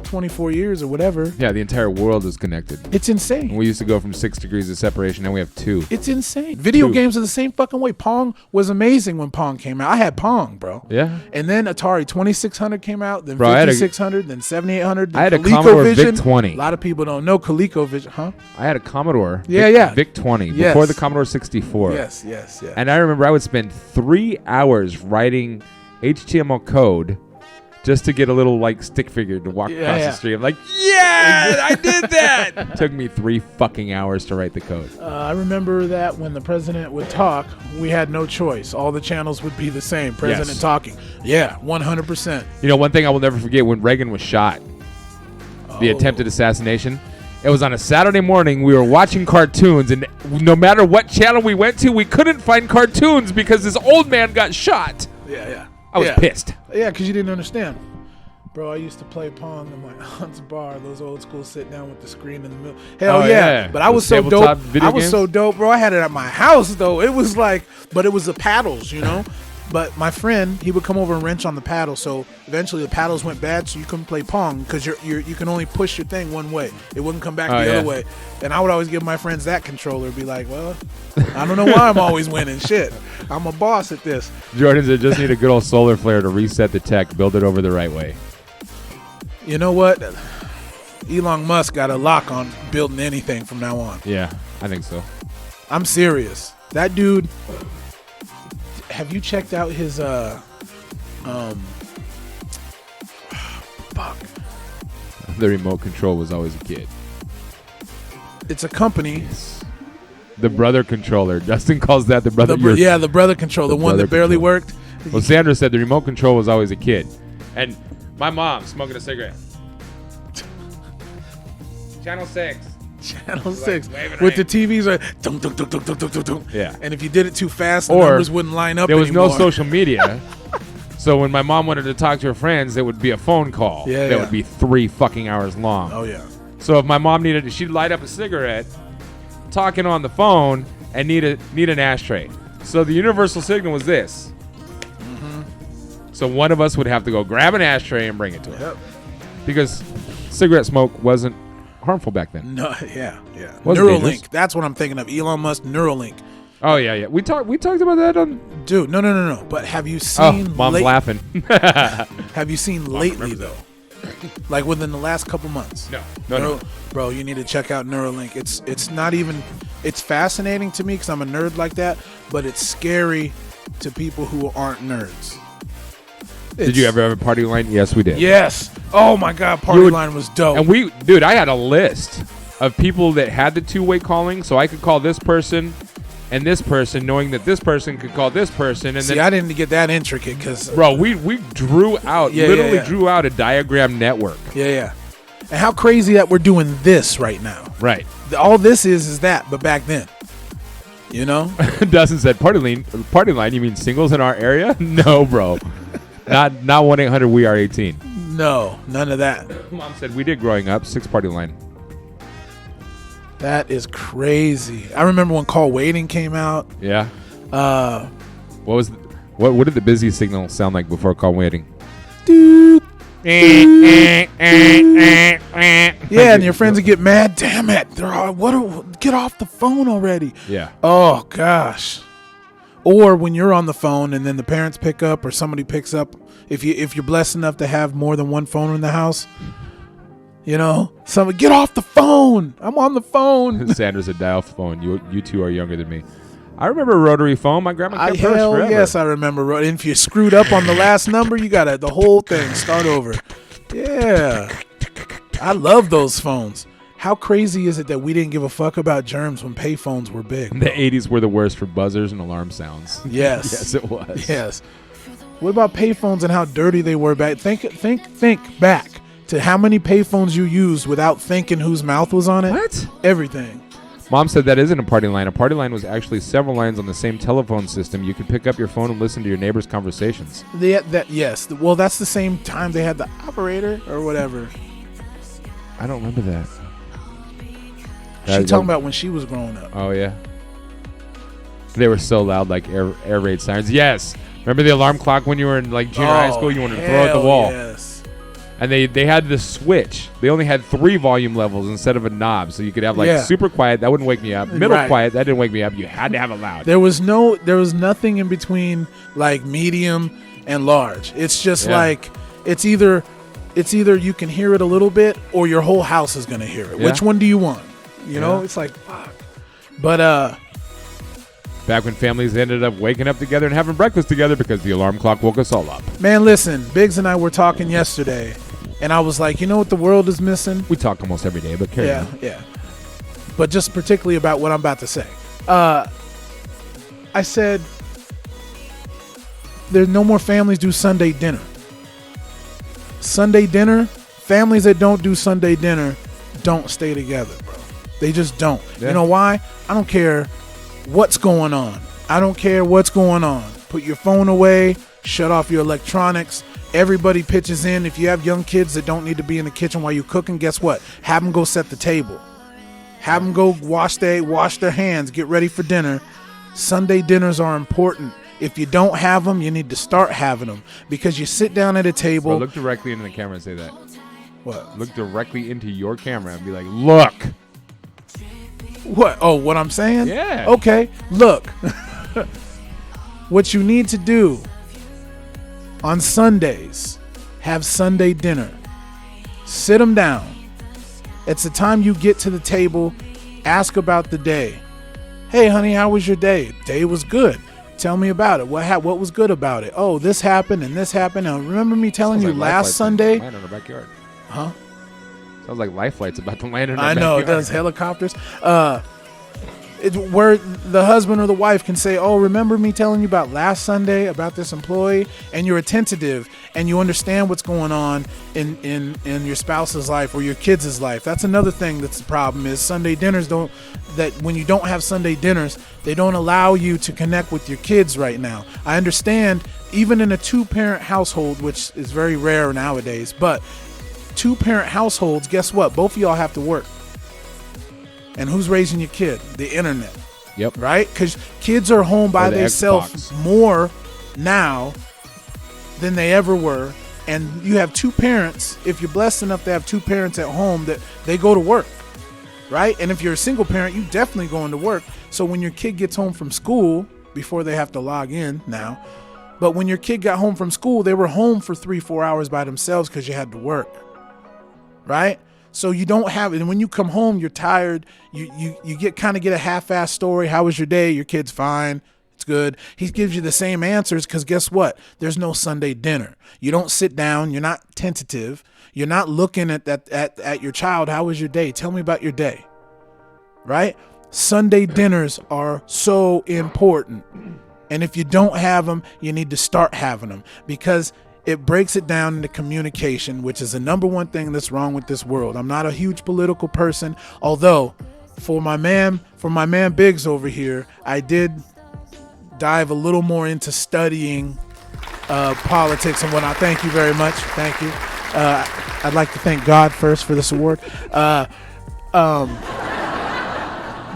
24 years or whatever. Yeah, the entire world is connected. It's insane. We used to go from 6 degrees of separation, now we have 2. It's insane. Video games are the same fucking way. Pong was amazing when Pong came out. I had Pong, bro. Yeah. And then Atari 2600 came out, then 5600, then 7800. Then I had a Commodore VIC-20. A lot of people don't know ColecoVision, huh? I had a Commodore VIC-20 Yes. before the Commodore 64. Yes. And I remember I would spend 3 hours writing HTML code just to get a little stick figure to walk across the street. I'm like, yeah, I did that. Took me 3 fucking hours to write the code. I remember that when the president would talk, we had no choice. All the channels would be the same. President talking. Yeah, 100%. One thing I will never forget, when Reagan was shot, the attempted assassination. It was on a Saturday morning. We were watching cartoons, and no matter what channel we went to, we couldn't find cartoons because this old man got shot. Yeah. I was pissed. Yeah, because you didn't understand. Bro, I used to play Pong in my aunt's bar, those old school sit down with the screen in the middle. Hell yeah. But I was so dope. So dope, bro. I had it at my house, though. It was but it was the paddles, But my friend, he would come over and wrench on the paddle. So eventually the paddles went bad, so you couldn't play Pong because you can only push your thing one way. It wouldn't come back the other way. And I would always give my friends that controller, be like, well, I don't know why I'm always winning. Shit, I'm a boss at this. Jordan said, just need a good old solar flare to reset the tech, build it over the right way. You know what? Elon Musk got a lock on building anything from now on. Yeah, I think so. I'm serious. That dude... Have you checked out his fuck. The remote control was always a kid. It's a company. Yes. The brother controller. Dustin calls that the brother. The brother controller, the one that barely worked. Well, Sandra said the remote control was always a kid. And my mom smoking a cigarette. Channel 6. Channel 6 with the TVs yeah. And if you did it too fast, the numbers wouldn't line up. There was anymore. no social media. So when my mom wanted to talk to her friends, it would be a phone call. That would be 3 fucking hours long. Oh yeah. So if my mom needed, she'd light up a cigarette, talking on the phone, and need an ashtray. So the universal signal was this. Mm-hmm. So one of us would have to go grab an ashtray and bring it to her. Yep. Because cigarette smoke wasn't harmful back then. No, yeah. Neuralink. Dangerous. That's what I'm thinking of. Elon Musk Neuralink. Oh yeah. We talked about that on. Dude, no. But have you seen? Oh, mom's laughing. Have you seen lately though? Like within the last couple months? No. Bro, you need to check out Neuralink. It's not even. It's fascinating to me because I'm a nerd like that, but it's scary to people who aren't nerds. Did you ever have a party line? Yes, we did. Yes. Oh my God, party line was dope. And I had a list of people that had the 2-way calling, so I could call this person and this person, knowing that this person could call this person, and See, then I didn't get that intricate because bro, we drew out, literally drew out a diagram network. Yeah. And how crazy that we're doing this right now. Right. All this is that, but back then, you know. Dustin said, party line. You mean singles in our area? No, bro. not 1-800-WE-ARE-18. No, none of that. Mom said we did growing up. 6 party line. That is crazy. I remember when call waiting came out. Yeah. What did the busy signal sound like before call waiting? Dude. Yeah, and your friends would get mad. Damn it! Get off the phone already. Yeah. Oh gosh. Or when you're on the phone and then the parents pick up or somebody picks up. If you're blessed enough to have more than one phone in the house, you know, someone get off the phone. I'm on the phone. Sanders said dial phone. You two are younger than me. I remember a rotary phone. My grandma kept hers hell forever. Yes, I remember. And if you screwed up on the last number, you got to the whole thing start over. Yeah. I love those phones. How crazy is it that we didn't give a fuck about germs when payphones were big? The 80s were the worst for buzzers and alarm sounds. Yes. Yes, it was. Yes. What about payphones and how dirty they were back? Think back to how many payphones you used without thinking whose mouth was on it. What? Everything. Mom said that isn't a party line. A party line was actually several lines on the same telephone system. You could pick up your phone and listen to your neighbor's conversations. Yes. Well, that's the same time they had the operator or whatever. I don't remember that. She talking about when she was growing up. Oh, yeah. They were so loud, like air raid sirens. Yes. Remember the alarm clock when you were in like junior high school? You wanted to throw it at the wall. Yes. And they had this switch. They only had 3 volume levels instead of a knob, so you could have like super quiet. That wouldn't wake me up. Middle quiet. That didn't wake me up. You had to have it loud. There was nothing in between like medium and large. It's just like it's either you can hear it a little bit or your whole house is gonna hear it. Yeah. Which one do you want? You know, it's like fuck. But back when families ended up waking up together and having breakfast together because the alarm clock woke us all up. Man, listen, Biggz and I were talking yesterday, and I was like, you know what the world is missing? We talk almost every day, but carry on. Yeah. But just particularly about what I'm about to say. I said, there's no more families do Sunday dinner. Sunday dinner, families that don't do Sunday dinner don't stay together, bro. They just don't. Yeah. You know why? I don't care what's going on. I don't care what's going on. Put your phone away. Shut off your electronics. Everybody pitches in. If you have young kids that don't need to be in the kitchen while you're cooking, guess what? Have them go set the table. Have them go wash their hands. Get ready for dinner. Sunday dinners are important. If you don't have them, you need to start having them because you sit down at a table. Bro, look directly into the camera and say that. What? Look directly into your camera and be like, look. What? Oh, what I'm saying? Yeah. Okay, look. What you need to do on Sundays, have Sunday dinner. Sit them down. It's the time you get to the table, ask about the day. Hey, honey, how was your day? Day was good. Tell me about it. What was good about it? Oh, this happened and this happened. Now, remember me telling you last Sunday? Land in our backyard. Huh? Sounds like life flights about to land in our backyard. I know, it does. Helicopters. It's where the husband or the wife can say, oh, remember me telling you about last Sunday about this employee? And you're attentive and you understand what's going on in your spouse's life or your kids' life. That's another thing that's the problem is Sunday dinners when you don't have Sunday dinners, they don't allow you to connect with your kids right now. I understand even in a 2-parent household, which is very rare nowadays, but 2-parent households, guess what? Both of y'all have to work. And who's raising your kid? The internet. Yep. Right? Because kids are home by themselves more now than they ever were. And you have 2 parents. If you're blessed enough to have 2 parents at home, that they go to work. Right? And if you're a single parent, you definitely going to work. So when your kid gets home from school, before they have to log in now, but when your kid got home from school, they were home for 3-4 hours by themselves because you had to work. Right? So you don't have it. And when you come home, you're tired. You get a half-assed story. How was your day? Your kid's fine. It's good. He gives you the same answers because guess what? There's no Sunday dinner. You don't sit down. You're not tentative. You're not looking at your child. How was your day? Tell me about your day. Right? Sunday dinners are so important. And if you don't have them, you need to start having them, because it breaks it down into communication, which is the number one thing that's wrong with this world. I'm not a huge political person, although for my man Biggz over here, I did dive a little more into studying politics and whatnot. Thank you very much. Thank you. I'd like to thank God first for this award.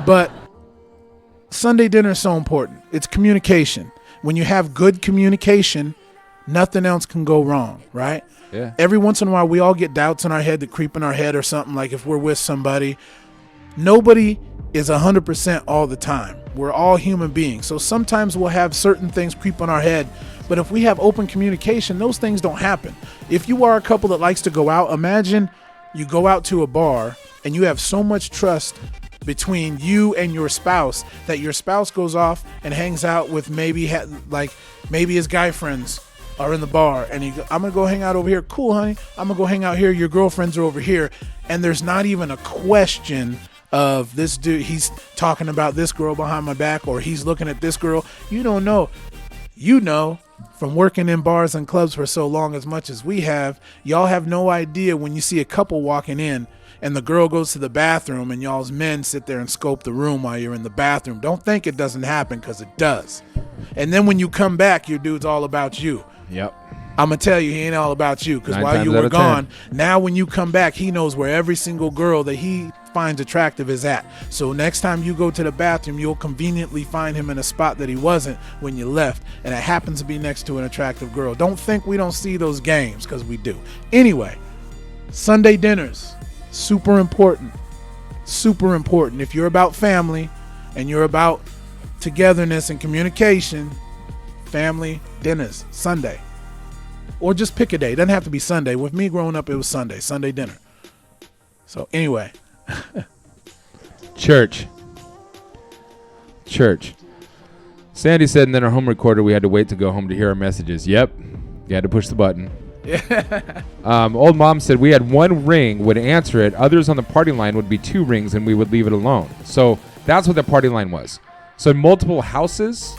But Sunday dinner is so important. It's communication. When you have good communication, nothing else can go wrong, right? Yeah. Every once in a while, we all get doubts in our head that creep in our head or something, like if we're with somebody. Nobody is 100% all the time. We're all human beings. So sometimes we'll have certain things creep on our head. But if we have open communication, those things don't happen. If you are a couple that likes to go out, imagine you go out to a bar and you have so much trust between you and your spouse that your spouse goes off and hangs out with maybe his guy friends are in the bar, and I'm gonna go hang out over here. Cool, honey. I'm gonna go hang out here. Your girlfriends are over here, and there's not even a question of this dude. He's talking about this girl behind my back, or he's looking at this girl. You don't know. You know, from working in bars and clubs for so long, as much as we have, y'all have no idea when you see a couple walking in and the girl goes to the bathroom and y'all's men sit there and scope the room while you're in the bathroom. Don't think it doesn't happen, because it does. And then when you come back, your dude's all about you. Yep. I'm going to tell you, he ain't all about you, because 9 while you times out were of gone, 10. now when you come back, he knows where every single girl that he finds attractive is at. So next time you go to the bathroom, you'll conveniently find him in a spot that he wasn't when you left, and it happens to be next to an attractive girl. Don't think we don't see those games, because we do. Anyway, Sunday dinners, super important. Super important. If you're about family and you're about togetherness and communication, family dinners, Sunday. Or just pick a day. It doesn't have to be Sunday. With me growing up, it was Sunday dinner. So anyway. Church. Sandy said, and then our home recorder, we had to wait to go home to hear our messages. Yep. You had to push the button. Old mom said we had one ring, would answer it. Others on the party line would be 2 rings, and we would leave it alone. So that's what the party line was. So multiple houses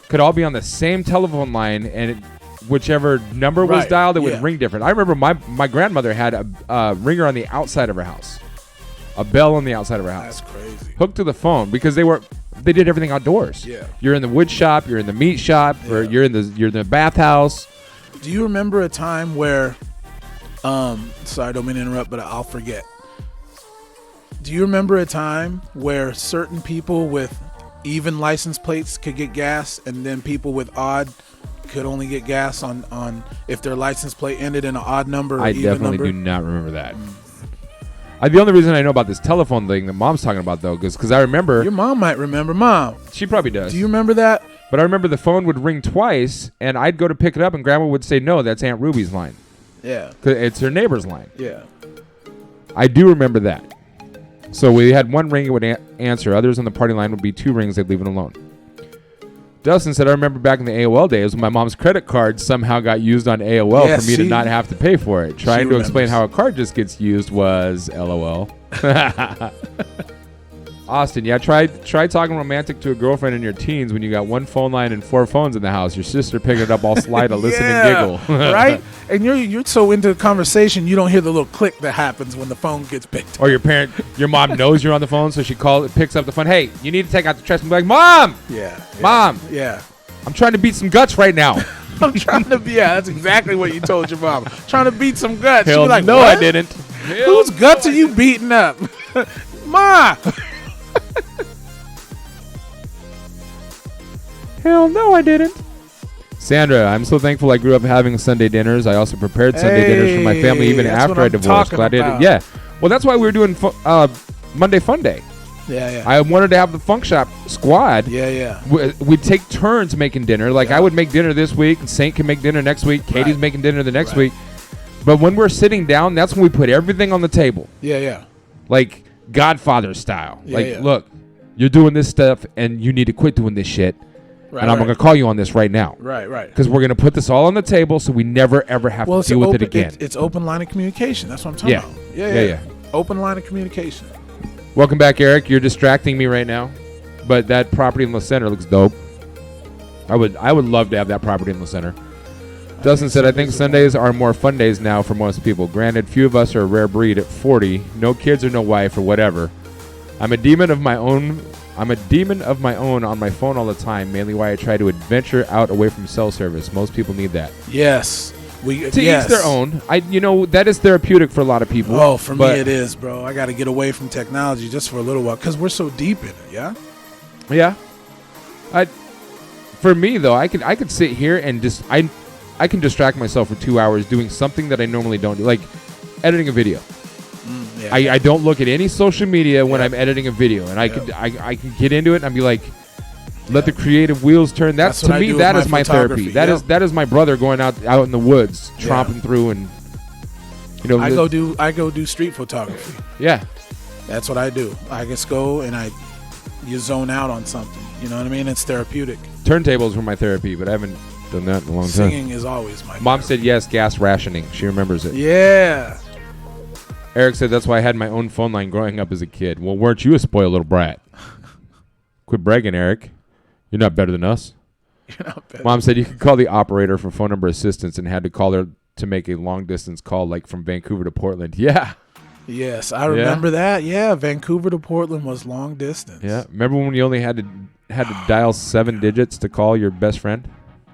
could all be on the same telephone line, and whichever number was dialed, it would ring different. I remember my grandmother had a ringer on the outside of her house, a bell on the outside of her house. That's crazy. Hooked to the phone, because they did everything outdoors. Yeah. You're in the wood shop, you're in the meat shop, or you're in the bathhouse. Do you remember a time where sorry, I don't mean to interrupt, but I'll forget. Do you remember a time where certain people with even license plates could get gas, and then people with odd could only get gas on if their license plate ended in an odd number or I even definitely number? do not remember that. The only reason I know about this telephone thing that Mom's talking about, though, because I remember... Your mom might remember. Mom. She probably does. Do you remember that? But I remember the phone would ring twice, and I'd go to pick it up, and Grandma would say, no, that's Aunt Ruby's line. Yeah. 'Cause it's her neighbor's line. Yeah. I do remember that. So we had one ring, it would answer. Others on the party line would be 2 rings, they'd leave it alone. Dustin said, I remember back in the AOL days when my mom's credit card somehow got used on AOL for me to not have to pay for it. Trying to explain how a card just gets used was LOL. Austin, try talking romantic to a girlfriend in your teens when you got 1 phone line and 4 phones in the house. Your sister picking it up all sly to listen and giggle. Right? And you're so into the conversation, you don't hear the little click that happens when the phone gets picked up. Or your mom knows you're on the phone, so she picks up the phone. Hey, you need to take out the trash, and be like, Mom! Mom! Yeah. I'm trying to beat some guts right now. I'm trying to be, that's exactly what you told your mom. Trying to beat some guts. Hell, She'd be like, no, what? I didn't. Whose guts are you beating up? Ma! Hell no, I didn't. Sandra, I'm so thankful I grew up having Sunday dinners. I also prepared Sunday dinners for my family even after I divorced. Glad I did. Yeah. Well, that's why we were doing Monday Fun Day. Yeah. I wanted to have the FunkShop squad. Yeah. We'd take turns making dinner. Like I would make dinner this week, and Saint can make dinner next week. Katie's making dinner the next week. But when we're sitting down, that's when we put everything on the table. Yeah. Like Godfather style. Yeah, look, you're doing this stuff, and you need to quit doing this shit. And I'm going to call you on this right now. Right. Because we're going to put this all on the table so we never, ever have to deal with it again. It's open line of communication. That's what I'm talking about. Yeah. Open line of communication. Welcome back, Eric. You're distracting me right now, but that property in the center looks dope. I would love to have that property in the center. Dustin said, I think Sundays are more fun days now for most people. Granted, few of us are a rare breed at 40. No kids or no wife or whatever. I'm a demon of my own on my phone all the time, mainly why I try to adventure out away from cell service. Most people need that. Yes. To each their own. That is therapeutic for a lot of people. Oh, for me it is, bro. I got to get away from technology just for a little while because we're so deep in it, yeah? Yeah. For me, though, I could sit here and just... I can distract myself for 2 hours doing something that I normally don't do, like editing a video. Yeah. I don't look at any social media when I'm editing a video, and I can get into it and I'd be like, let the creative wheels turn. That's to me, that is my therapy. That is my brother going out in the woods, tromping through, and I go do street photography. Yeah, that's what I do. I just go and you zone out on something. You know what I mean? It's therapeutic. Turntables were my therapy, but I haven't done that in a long time. Singing is always my Mom therapy. said yes, gas rationing. She remembers it. Yeah. Eric said that's why I had my own phone line growing up as a kid. Well, weren't you a spoiled little brat? Quit bragging, Eric. You're not better than us. You're not better. Mom said you could call the operator for phone number assistance and had to call her to make a long distance call, like from Vancouver to Portland. Yeah. Yes, I remember that. Yeah, Vancouver to Portland was long distance. Yeah. Remember when you only had to dial 7 digits to call your best friend?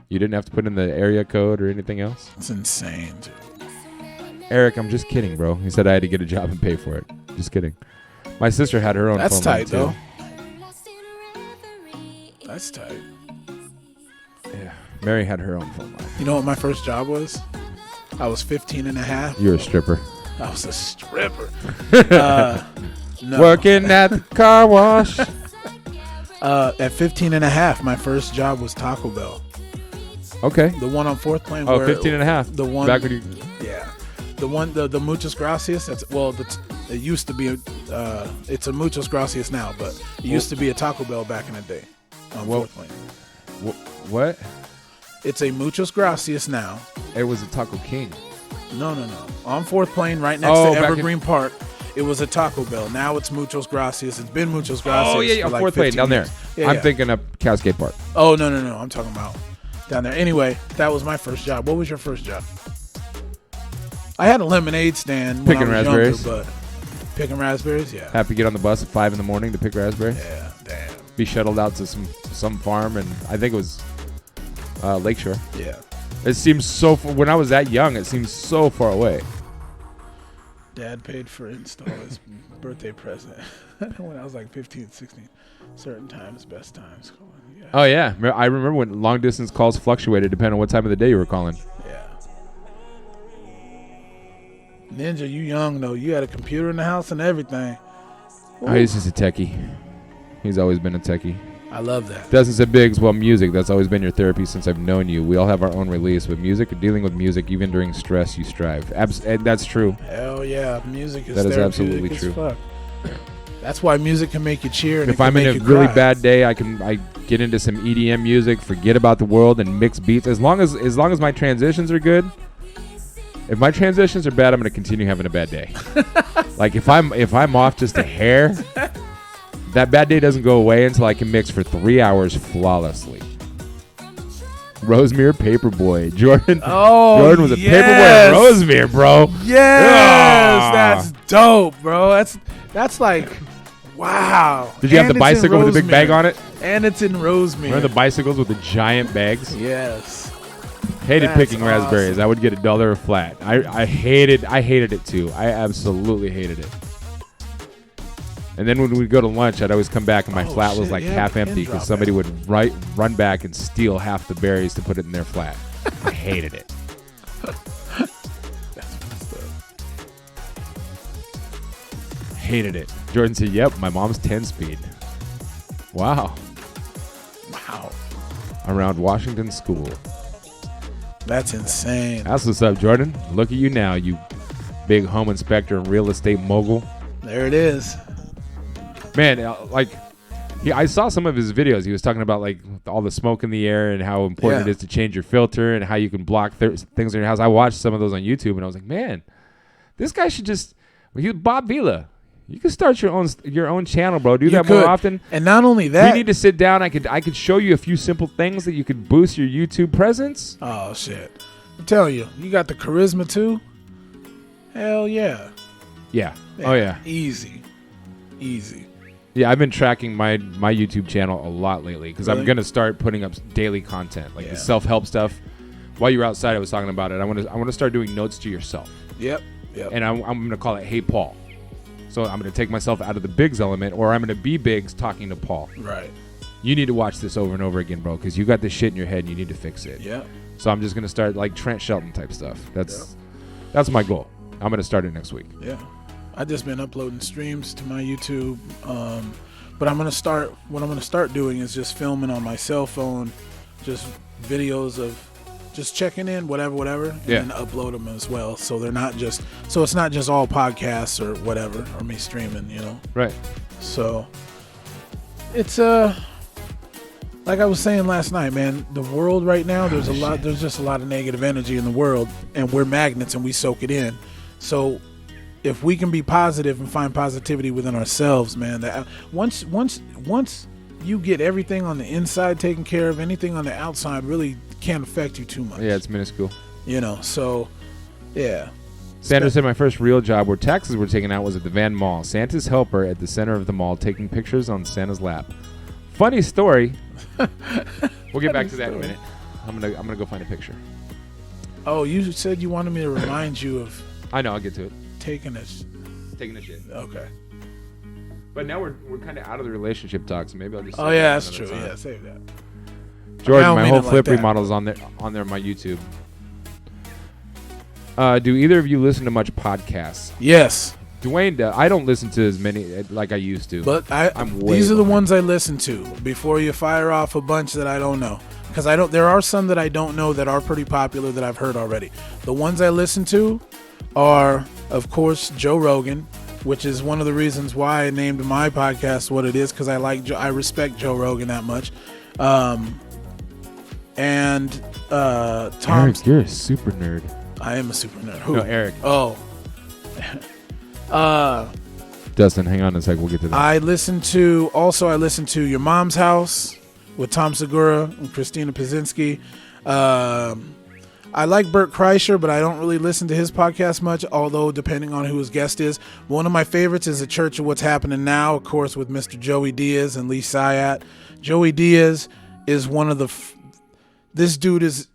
You didn't have to put in the area code or anything else? It's insane, dude. Eric, I'm just kidding, bro. He said I had to get a job and pay for it. Just kidding. My sister had her own phone line. That's tight, though. That's tight. Yeah. Mary had her own phone line. You know what my first job was? I was 15 and a half. You're a stripper. I was a stripper. No. Working at the car wash. At 15 and a half, my first job was Taco Bell. Okay. The one on 4th Plain. Oh, 15 and a half. The one. Back when you... Yeah. The one, the Muchas Gracias. It used to be it's a Muchas Gracias now, but it used to be a Taco Bell back in the day on 4th Plain. What? It's a Muchas Gracias now. It was a Taco King. No. On 4th Plain, right next to Evergreen Park, it was a Taco Bell. Now it's Muchas Gracias. It's been Muchas Gracias. Oh, yeah, for like 4th Plain, down there. Yeah, I'm thinking of Cascade Park. Oh, no. I'm talking about down there. Anyway, that was my first job. What was your first job? I had a lemonade stand when picking I was raspberries. younger, but picking raspberries, yeah. Have to get on the bus at 5 in the morning to pick raspberries. Yeah, damn. Be shuttled out to some farm, and I think it was Lakeshore. Yeah. It seems so. When I was that young, it seems so far away. Dad paid for install his birthday present when I was like 15, 16. Certain times, best times. Yeah. Oh yeah, I remember when long distance calls fluctuated depending on what time of the day you were calling. Yeah. Ninja, you young though. You had a computer in the house and everything. Oh, he's just a techie. He's always been a techie. I love that. Doesn't say Biggz. Well, music. That's always been your therapy since I've known you. We all have our own release. With music, dealing with music, even during stress, you strive. And that's true. Hell yeah, music is that is absolutely true. Fuck. That's why music can make you cheer. And if I'm in a really bad day, I get into some EDM music, forget about the world, and mix beats. As long as my transitions are good. If my transitions are bad, I'm going to continue having a bad day. Like if I'm off just a hair, that bad day doesn't go away until I can mix for 3 hours flawlessly. Rosemere Paperboy. Jordan was a Paperboy Rosemere, bro. Yes, that's dope, bro. That's like, wow. Did you have the bicycle with the big bag on it? And it's in Rosemere. Remember the bicycles with the giant bags? Yes. Hated picking raspberries. I would get $1 a flat. I hated it too. I absolutely hated it. And then when we'd go to lunch, I'd always come back and my flat was like half empty because somebody would run back and steal half the berries to put it in their flat. I hated it. That's messed up. Hated it. Jordan said, yep, my mom's 10-speed. Wow. Around Washington School. That's insane. That's what's up, Jordan. Look at you now, you big home inspector and real estate mogul. There it is. Man, I saw some of his videos. He was talking about like all the smoke in the air and how important it is to change your filter and how you can block things in your house. I watched some of those on YouTube and I was like, man, this guy should just. He was Bob Vila. You can start your own channel, bro. Do You that could. more often. And not only that, We need to sit down. I could show you a few simple things that you could boost your YouTube presence. oh shit, I'm telling you, you got the charisma too. Hell yeah. Yeah. Oh yeah. Easy. Yeah, I've been tracking my YouTube channel a lot lately because Really? I'm gonna start putting up daily content, like Yeah. the self-help stuff. While you were outside, I was talking about it. I want to start doing notes to yourself, Yep. and I'm gonna call it Hey Paul. So I'm gonna take myself out of the Biggz element, or I'm gonna be Biggz talking to Paul. Right. You need to watch this over and over again, bro, because you got this shit in your head and you need to fix it. Yeah. So I'm just gonna start like Trent Shelton type stuff. That's my goal. I'm gonna start it next week. Yeah. I just been uploading streams to my YouTube, but what I'm gonna start doing is just filming on my cell phone, just videos of just checking in, whatever, and then upload them as well. So it's not just all podcasts or whatever, or me streaming, Right. So it's like I was saying last night, man, the world right now, there's just a lot of negative energy in the world, and we're magnets and we soak it in. So if we can be positive and find positivity within ourselves, man, that once you get everything on the inside taken care of, anything on the outside really can't affect you too much. Yeah, it's minuscule. So yeah. Sandra said my first real job where taxes were taken out was at the Van Mall. Santa's helper at the center of the mall taking pictures on Santa's lap. Funny story. We'll get back to that in a minute. I'm gonna go find a picture. Oh, you said you wanted me to remind you of I know, I'll get to it. taking a shit. Okay. But now we're kind of out of the relationship talks. Maybe I'll just. Oh yeah, that's true. Yeah, save that. Jordan, I don't my mean whole it like flip that. remodel is on there on my YouTube. Do either of you listen to much podcasts? Yes, Duane, I don't listen to as many like I used to. but I'm way these are the behind. ones I listen to before you fire off a bunch that I don't know. Because there are some that I don't know that are pretty popular that I've heard already. The ones I listen to are, of course, Joe Rogan, which is one of the reasons why I named my podcast what it is, because I respect Joe Rogan that much. And Tom. Eric, you're a super nerd. I am a super nerd. Who? No, Eric. Oh. Dustin, hang on a sec. We'll get to that. I listen to Your Mom's House with Tom Segura and Christina Pazynski. I like Bert Kreischer, but I don't really listen to his podcast much, although depending on who his guest is. One of my favorites is The Church of What's Happening Now, of course, with Mr. Joey Diaz and Lee Syatt. Joey Diaz is one of the... this dude is...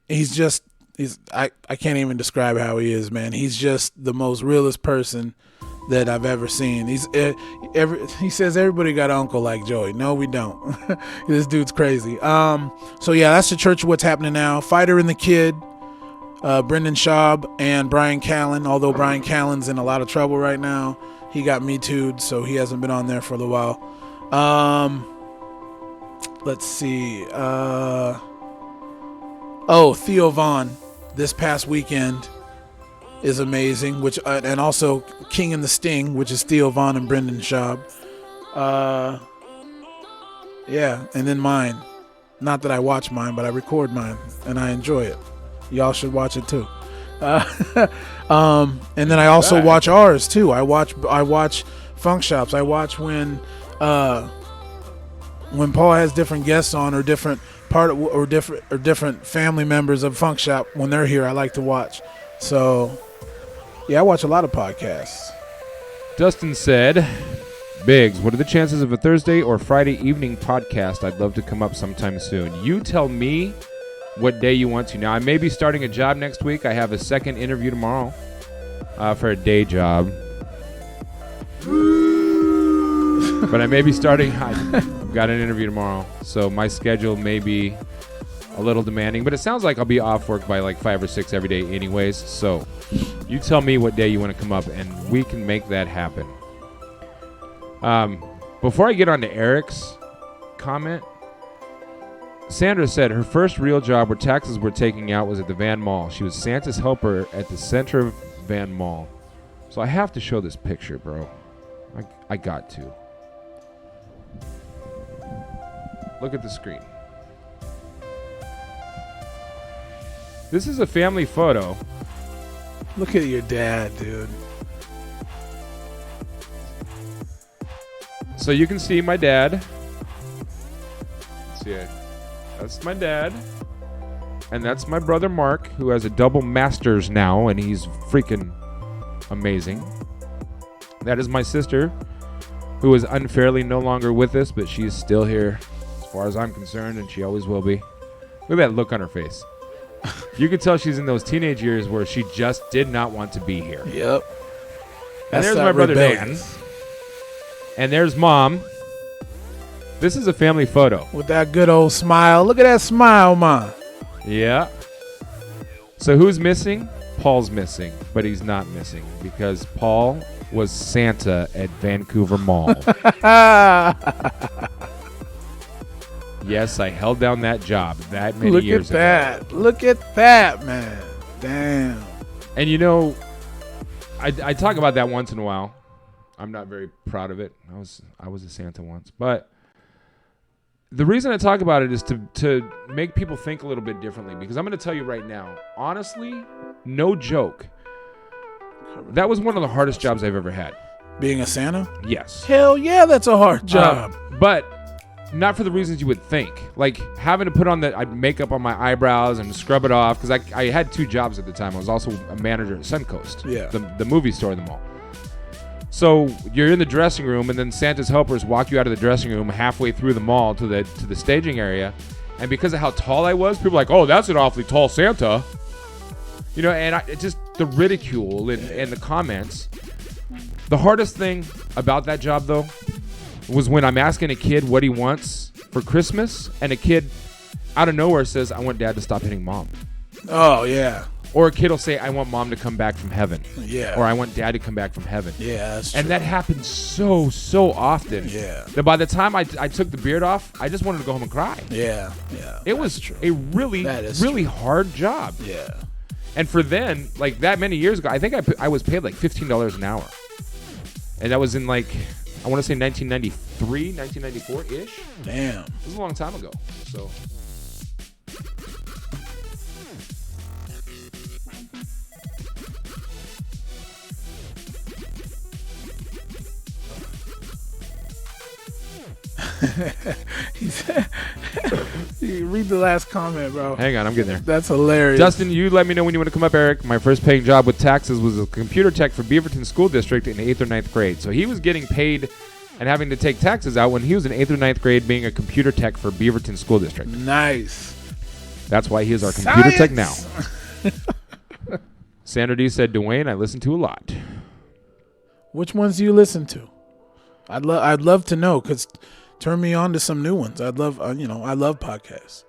I can't even describe how he is, man. He's just the most realest person that I've ever seen. He says everybody got an uncle like Joey. No, we don't. This dude's crazy. So yeah, that's The Church of What's Happening Now. Fighter and the Kid, Brendan Schaub and Brian Callen. Although Brian Callen's in a lot of trouble right now, he got Me Too'd, so he hasn't been on there for a little while. Let's see. Theo Vaughn this past weekend is amazing, which and also King and the Sting, which is Theo Vaughn and Brendan Schaub. Yeah, and then mine. Not that I watch mine, but I record mine and I enjoy it. Y'all should watch it too. And then I also watch ours too. I watch FunkShops. I watch when Paul has different guests on or different family members of FunkShop when they're here. I like to watch. So yeah, I watch a lot of podcasts. Dustin said, Biggz, what are the chances of a Thursday or Friday evening podcast? I'd love to come up sometime soon. You tell me what day you want to. Now, I may be starting a job next week. I have a second interview tomorrow for a day job. But I may be starting. I've got an interview tomorrow, so my schedule may be a little demanding. But it sounds like I'll be off work by like 5 or 6 every day anyways. So you tell me what day you want to come up, and we can make that happen. Before I get on to Eric's comment, Sandra said her first real job where taxes were taken out was at the Van Mall. She was Santa's helper at the center of Van Mall. So I have to show this picture, bro. I got to. Look at the screen. This is a family photo. Look at your dad, dude. So you can see my dad. Let's see, that's my dad. And that's my brother Mark, who has a double master's now, and he's freaking amazing. That is my sister, who is unfairly no longer with us, but she's still here as far as I'm concerned, and she always will be. Look at that look on her face. You can tell she's in those teenage years where she just did not want to be here. Yep. And there's my brother Dan. And there's Mom. This is a family photo. With that good old smile. Look at that smile, Mom. Yeah. So who's missing? Paul's missing, but he's not missing because Paul was Santa at Vancouver Mall. Yes, I held down that job that many years ago. Look at that, man. Damn. And you know, I talk about that once in a while. I'm not very proud of it. I was a Santa once, but the reason I talk about it is to make people think a little bit differently, because I'm going to tell you right now, honestly, no joke, that was one of the hardest jobs I've ever had. Being a Santa? Yes. Hell yeah, that's a hard job. But not for the reasons you would think. Like having to put on the makeup on my eyebrows and scrub it off, because I had 2 jobs at the time. I was also a manager at Suncoast, the movie store in the mall. So you're in the dressing room, and then Santa's helpers walk you out of the dressing room halfway through the mall to the staging area. And because of how tall I was, people were like, "Oh, that's an awfully tall Santa." You know, and it just the ridicule and the comments. The hardest thing about that job, though, was when I'm asking a kid what he wants for Christmas, and a kid out of nowhere says, "I want Dad to stop hitting Mom." Oh, yeah. Or a kid will say, "I want Mom to come back from heaven." Yeah. Or "I want Dad to come back from heaven." Yeah, that's true. And that happens so often. Yeah. That by the time I took the beard off, I just wanted to go home and cry. Yeah. It was true. a really hard job. Yeah. And for then, like that many years ago, I think I was paid like $15 an hour. And that was in like, I want to say 1993, 1994-ish. Damn. It was a long time ago. So... You read the last comment, bro. Hang on, I'm getting there. That's hilarious. Justin, you let me know when you want to come up, Eric. My first paying job with taxes was a computer tech for Beaverton School District in 8th or 9th grade. So he was getting paid and having to take taxes out when he was in 8th or 9th grade being a computer tech for Beaverton School District. Nice. That's why he is our computer tech now. Sandra D said, Duane, I listen to a lot. Which ones do you listen to? I'd love to know, because turn me on to some new ones. I'd love, I love podcasts.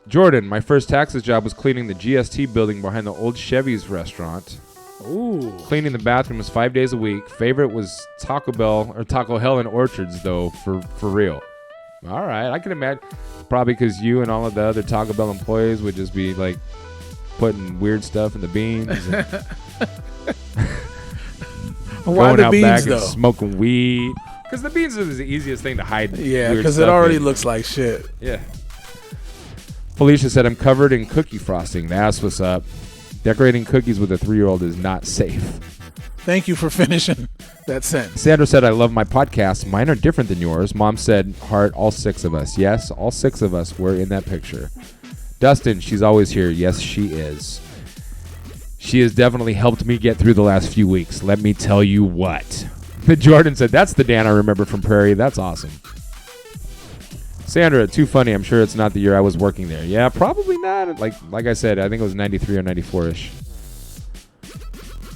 Jordan, my first taxes job was cleaning the GST building behind the old Chevy's restaurant. Ooh. Cleaning the bathrooms 5 days a week. Favorite was Taco Bell or Taco Hell in Orchards, though, for real. All right, I can imagine. Probably because you and all of the other Taco Bell employees would just be like putting weird stuff in the beans. Why going the out beans, back though? and smoking weed. Because the beans is the easiest thing to hide. Yeah, weird because it stuff already in. looks like shit. Yeah. Felicia said, I'm covered in cookie frosting. That's what's up. Decorating cookies with a 3-year-old is not safe. Thank you for finishing that sentence. Sandra said, I love my podcast. Mine are different than yours. Mom said, heart, all 6 of us. Yes, all 6 of us were in that picture. Dustin, she's always here. Yes, she is. She has definitely helped me get through the last few weeks. Let me tell you what. Jordan said, that's the Dan I remember from Prairie. That's awesome. Sandra, too funny. I'm sure it's not the year I was working there. Yeah, probably not. Like I said, I think it was 93 or 94-ish.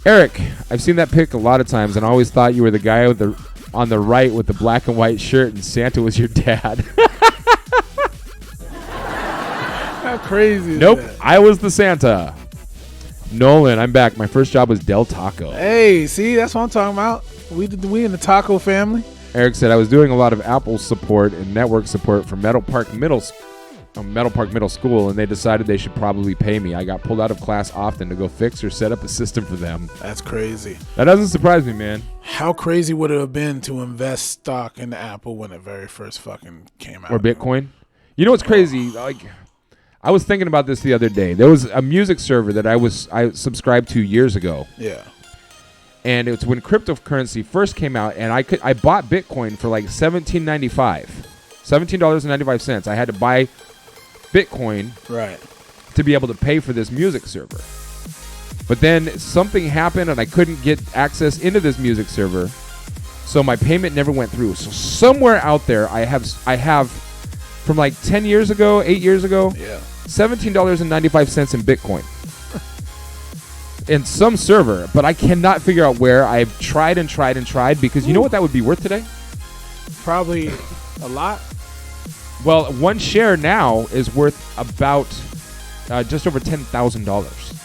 Eric, I've seen that pic a lot of times and always thought you were the guy on the right with the black and white shirt and Santa was your dad. How crazy is Nope, that? I was the Santa. Nolan, I'm back. My first job was Del Taco. Hey, see, that's what I'm talking about. We in the taco family. Eric said, I was doing a lot of Apple support and network support for Meadow Park Middle School, and they decided they should probably pay me. I got pulled out of class often to go fix or set up a system for them. That's crazy. That doesn't surprise me, man. How crazy would it have been to invest stock in Apple when it very first fucking came out? Or Bitcoin. You know what's crazy? Like, I was thinking about this the other day. There was a music server that I subscribed to years ago. Yeah. And it's when cryptocurrency first came out, and I bought Bitcoin for like $17.95. I had to buy Bitcoin Right. to be able to pay for this music server. But then something happened, and I couldn't get access into this music server, so my payment never went through. So somewhere out there, I have from like 10 years ago, 8 years ago, $17.95 in Bitcoin. In some server, but I cannot figure out where. I've tried and tried and tried, because you know what that would be worth today? Probably a lot. Well, one share now is worth about just over $10,000.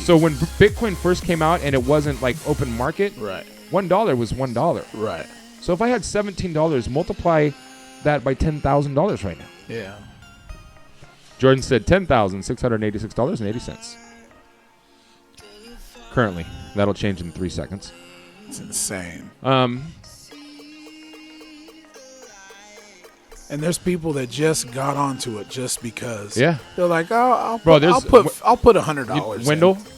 So when Bitcoin first came out and it wasn't like open market, Right. $1 was $1. Right. So if I had $17, multiply that by $10,000 right now. Yeah. Jordan said $10,686.80. Currently. That'll change in 3 seconds. It's insane. And there's people that just got onto it just because. Yeah. They're like, oh, Bro, I'll put $100.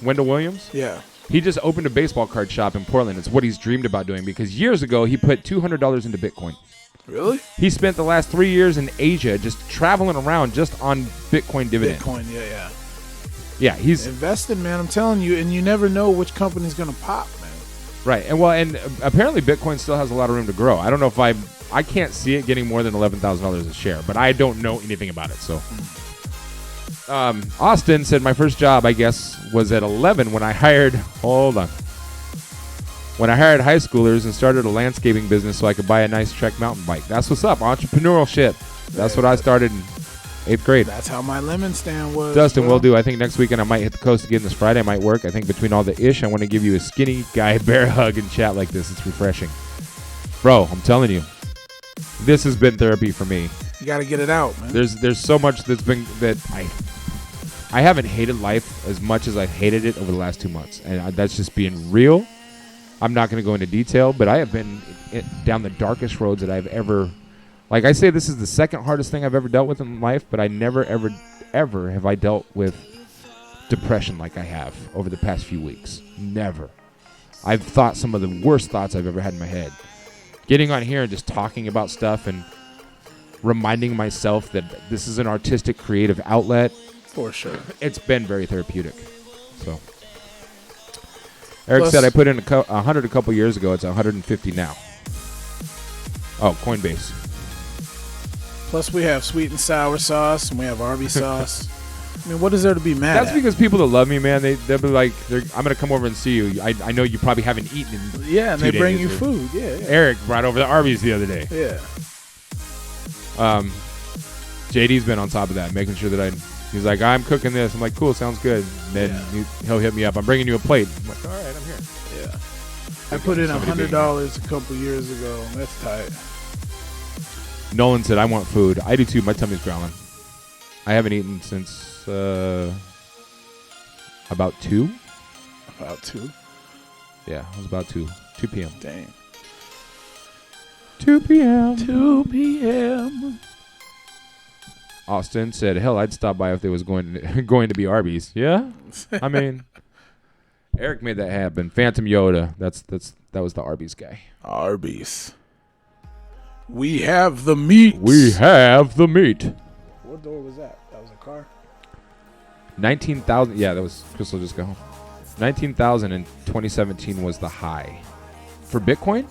Wendell Williams? Yeah. He just opened a baseball card shop in Portland. It's what he's dreamed about doing, because years ago he put $200 into Bitcoin. Really? He spent the last 3 years in Asia just traveling around just on Bitcoin dividends. Bitcoin, yeah. Yeah, he's invested, man. I'm telling you, and you never know which company's gonna pop, man. right. And apparently Bitcoin still has a lot of room to grow. I don't know if I can't see it getting more than $11,000 a share, but I don't know anything about it. So, Austin said my first job, I guess, was at 11 when I hired. When I hired high schoolers and started a landscaping business so I could buy a nice Trek mountain bike. That's what's up, entrepreneurial shit. That's what I started in 8th grade. That's how my lemon stand was. Dustin, will do. I think next weekend I might hit the coast again. This Friday might work. I think between all the ish, I want to give you a skinny guy bear hug and chat like this. It's refreshing. Bro, I'm telling you, this has been therapy for me. You got to get it out, man. There's so much that's been that I haven't hated life as much as I've hated it over the last 2 months. And that's just being real. I'm not going to go into detail, but I have been down the darkest roads that I've ever. Like I say, this is the second hardest thing I've ever dealt with in life, but I never, ever, ever have I dealt with depression like I have over the past few weeks. Never. I've thought some of the worst thoughts I've ever had in my head. Getting on here and just talking about stuff and reminding myself that this is an artistic, creative outlet. For sure. It's been very therapeutic. So, Eric said I put in 100 a couple years ago. It's 150 now. Oh, Coinbase. Plus, we have sweet and sour sauce, and we have Arby's sauce. I mean, what is there to be mad That's at? because people that love me, man, they'll be like, I'm going to come over and see you. I know you probably haven't eaten in Yeah, and 2 they bring days you or- food. Yeah. Eric brought over the Arby's the other day. Yeah. JD's been on top of that, making sure that he's like, I'm cooking this. I'm like, cool, sounds good. And then he'll hit me up. I'm bringing you a plate. I'm like, all right, I'm here. Yeah. I put in $100 a couple years ago. That's tight. Nolan said, I want food. I do too. My tummy's growling. I haven't eaten since about 2. About 2? Yeah, it was about 2 p.m. Dang. 2 p.m. 2 p.m. Austin said, hell, I'd stop by if there was going to be Arby's. Yeah? I mean, Eric made that happen. Phantom Yoda. That was the Arby's guy. Arby's. We have the meat. We have the meat. What door was that? That was a car? 19,000. Yeah, that was Crystal just got home. 19,000 in 2017 was the high. For Bitcoin?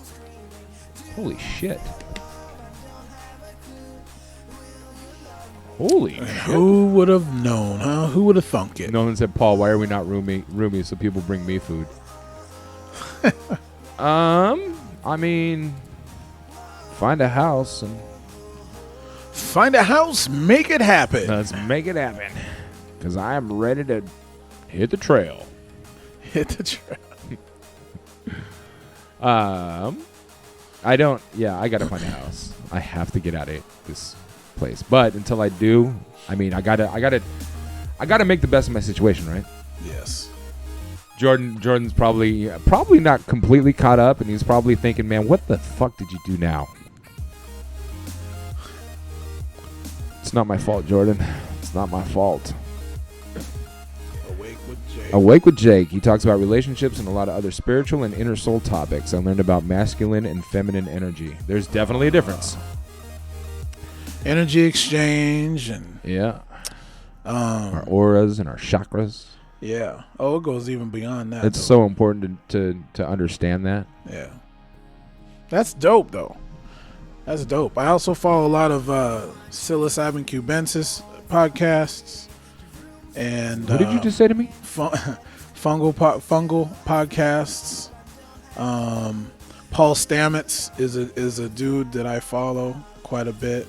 Holy shit. Holy shit. Who would have known, huh? Who would have thunk it? Nolan said, Paul, why are we not roomies so people bring me food? I mean, find a house and Find a house, make it happen. let's make it happen. Because I am ready to hit the trail. Hit the trail. I gotta find a house. I have to get out of this place. But until I do, I mean, I gotta make the best of my situation, right? Yes. Jordan's probably not completely caught up, and he's probably thinking, man, what the fuck did you do now? It's not my fault, Jordan. It's not my fault. Awake with Jay. Awake with Jake. He talks about relationships and a lot of other spiritual and inner soul topics. I learned about masculine and feminine energy. There's definitely a difference. Energy exchange and Yeah. Our auras and our chakras. yeah. Oh, it goes even beyond that. It's so important to understand that. Yeah. That's dope, though. That's dope. I also follow a lot of psilocybin cubensis podcasts. And What did you just say to me? fungal podcasts. Paul Stamets is a dude that I follow quite a bit.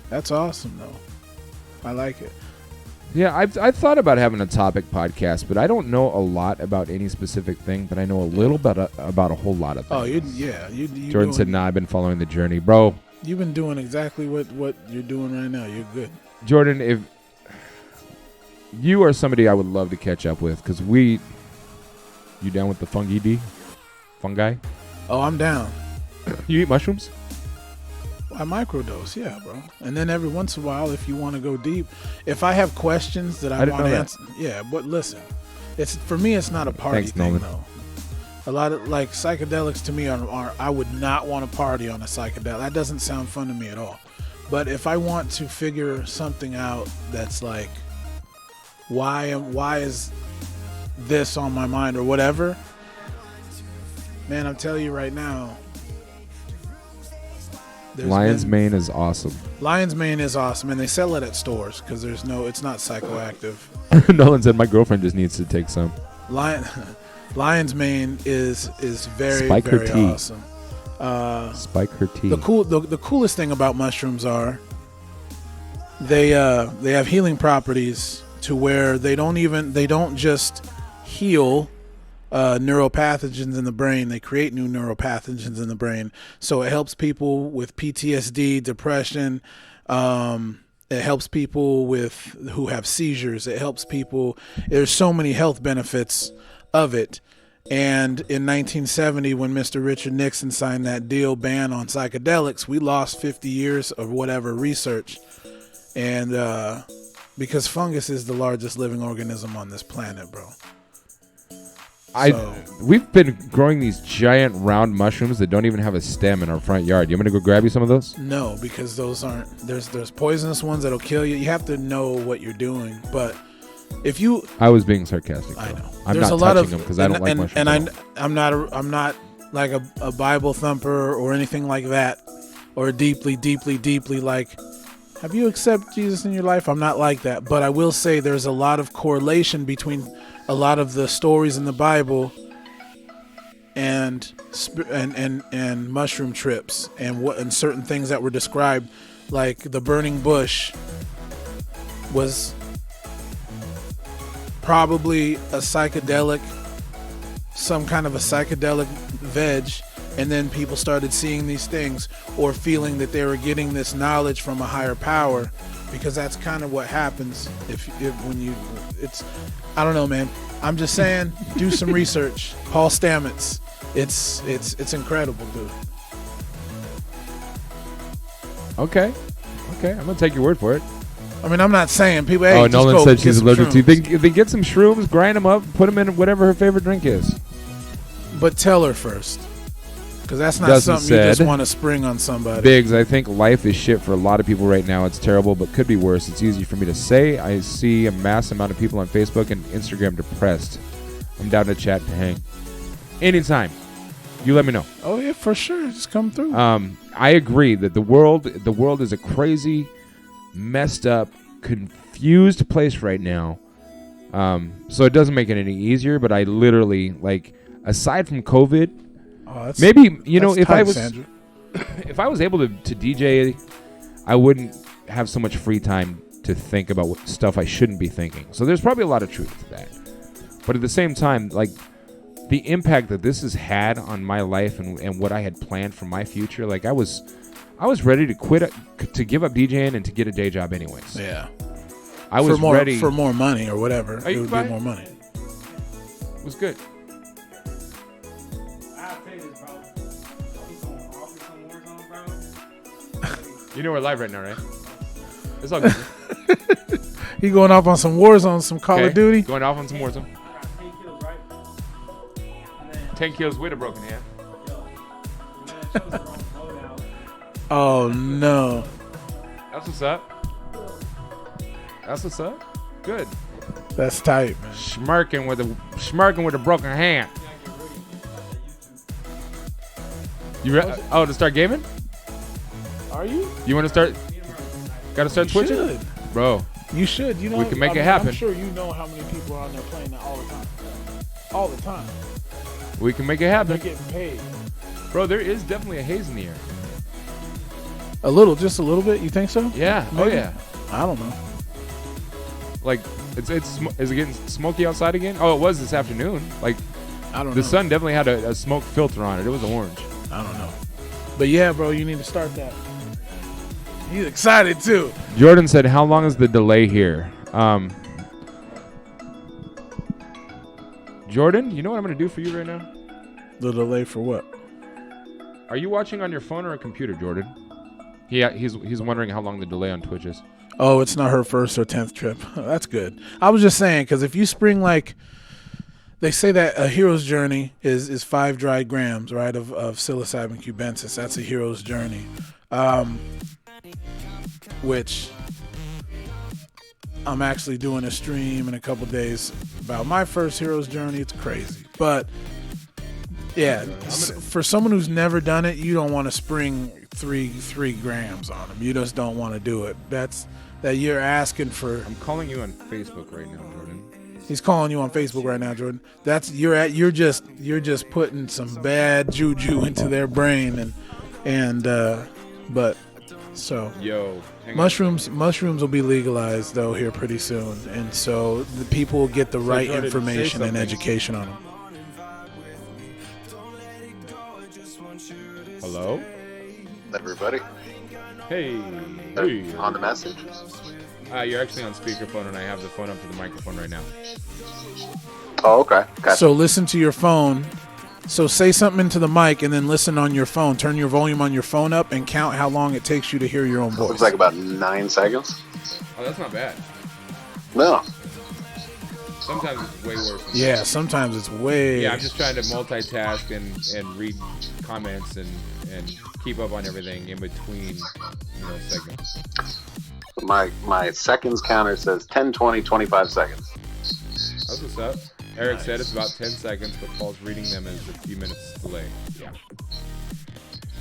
That's awesome, though. I like it. Yeah, I've thought about having a topic podcast, but I don't know a lot about any specific thing, but I know a little about a whole lot of things. Oh, you Jordan said, nah, I've been following the journey. Bro. You've been doing exactly what you're doing right now. You're good. Jordan, if you are somebody I would love to catch up with, because you down with the fungi? Oh, I'm down. You eat mushrooms? I microdose, yeah, bro. And then every once in a while, if you want to go deep, if I have questions that I want to answer, yeah. But listen, for me, it's not a party thing, Nolan. though. A lot of like psychedelics to me are I would not want to party on a psychedelic. That doesn't sound fun to me at all. But if I want to figure something out that's like, why is this on my mind or whatever, man, I'm telling you right now. Lion's Mane is awesome. Lion's Mane is awesome, and they sell it at stores because it's not psychoactive. Nolan said my girlfriend just needs to take some. Lion's Mane is very, Spike her very tea. awesome. Spike her tea. The coolest thing about mushrooms are they have healing properties to where they don't just heal neuropathogens in the brain. They create new neuropathogens in the brain. So it helps people with PTSD, depression. It helps people who have seizures. It helps people. There's so many health benefits of it. And in 1970, when Mr. Richard Nixon signed that deal ban on psychedelics, we lost 50 years of whatever research. And because fungus is the largest living organism on this planet, bro. We've been growing these giant round mushrooms that don't even have a stem in our front yard. You want me to go grab you some of those? No, because those aren't. There's poisonous ones that'll kill you. You have to know what you're doing. But if you, I was being sarcastic. I know. I'm There's not a lot touching of them because I don't like mushrooms. And I'm not like a Bible thumper or anything like that, or deeply like. Have you accepted Jesus in your life? I'm not like that, but I will say there's a lot of correlation between a lot of the stories in the Bible and mushroom trips and certain things that were described, like the burning bush was probably a psychedelic, some kind of a psychedelic veg, and then people started seeing these things or feeling that they were getting this knowledge from a higher power, because that's kind of what happens I don't know, man. I'm just saying, do some research. Paul Stamets. It's incredible, dude. Okay, I'm gonna take your word for it. I mean, I'm not saying people. Hey, Nolan said she's allergic to. shrooms. They get some shrooms, grind them up, put them in whatever her favorite drink is. But tell her first, because that's not Doesn't something you just said. want to spring on somebody. Biggz, I think life is shit for a lot of people right now. It's terrible, but could be worse. It's easy for me to say. I see a mass amount of people on Facebook and Instagram depressed. I'm down to chat and hang. Anytime. You let me know. Oh yeah, for sure. Just come through. I agree that the world is a crazy, messed up, confused place right now. So it doesn't make it any easier, but I literally, like, aside from COVID, maybe, if I was able to DJ, I wouldn't have so much free time to think about stuff I shouldn't be thinking. So there's probably a lot of truth to that. But at the same time, like, the impact that this has had on my life and what I had planned for my future, like, I was ready to quit, to give up DJing and to get a day job anyways. Yeah. I was ready for more money or whatever. Are you it would fine? be more money. It was good. You know we're live right now, right? It's all good. He going off on some Warzone, some Call of Duty. Going off on some Warzone. 10 kills with a broken hand. Oh no. That's what's up. That's what's up. Good. That's tight, man. Smirking with a broken hand. You to start gaming? Are you? You want to start? Got to start twitching, should. bro. You should. You know, we can make it happen. I'm sure you know how many people are on there playing that all the time. All the time. We can make it happen. They're getting paid. Bro, there is definitely a haze in the air. A little, just a little bit. You think so? Yeah. Maybe? Oh yeah. I don't know. Like, is it getting smoky outside again? Oh, it was this afternoon. Like, I don't know. The sun definitely had a smoke filter on it. It was orange. I don't know. But yeah, bro, you need to start that. He's excited too. Jordan said, "How long is the delay here?" Jordan, you know what I'm going to do for you right now? The delay for what? Are you watching on your phone or a computer, Jordan? He's wondering how long the delay on Twitch is. Oh, it's not her first or 10th trip. That's good. I was just saying, because if you spring like, they say that a hero's journey is 5 dry grams, right, of psilocybin cubensis. That's a hero's journey, which I'm actually doing a stream in a couple days about my first hero's journey. It's crazy, but yeah, for someone who's never done it, you don't want to spring 3 grams on them. You just don't want to do it. That you're asking for. I'm calling you on Facebook right now, Jordan. He's calling you on Facebook right now, Jordan. You're just putting some bad juju into their brain but mushrooms will be legalized though here pretty soon, and so the people will get the right Jordan, information and education on them. Hello? Everybody. Hey. On the message? You're actually on speakerphone, and I have the phone up to the microphone right now. Oh, okay. Gotcha. So listen to your phone. So say something into the mic and then listen on your phone. Turn your volume on your phone up and count how long it takes you to hear your own voice. Looks like about 9 seconds. Oh, that's not bad. No. Sometimes it's way worse. Yeah, sometimes it's way. Yeah, I'm just trying to multitask and read comments and keep up on everything in between, segments. My seconds counter says 10, 20, 25 seconds. That's what's up. Eric said it's about 10 seconds, but Paul's reading them as a few minutes delay.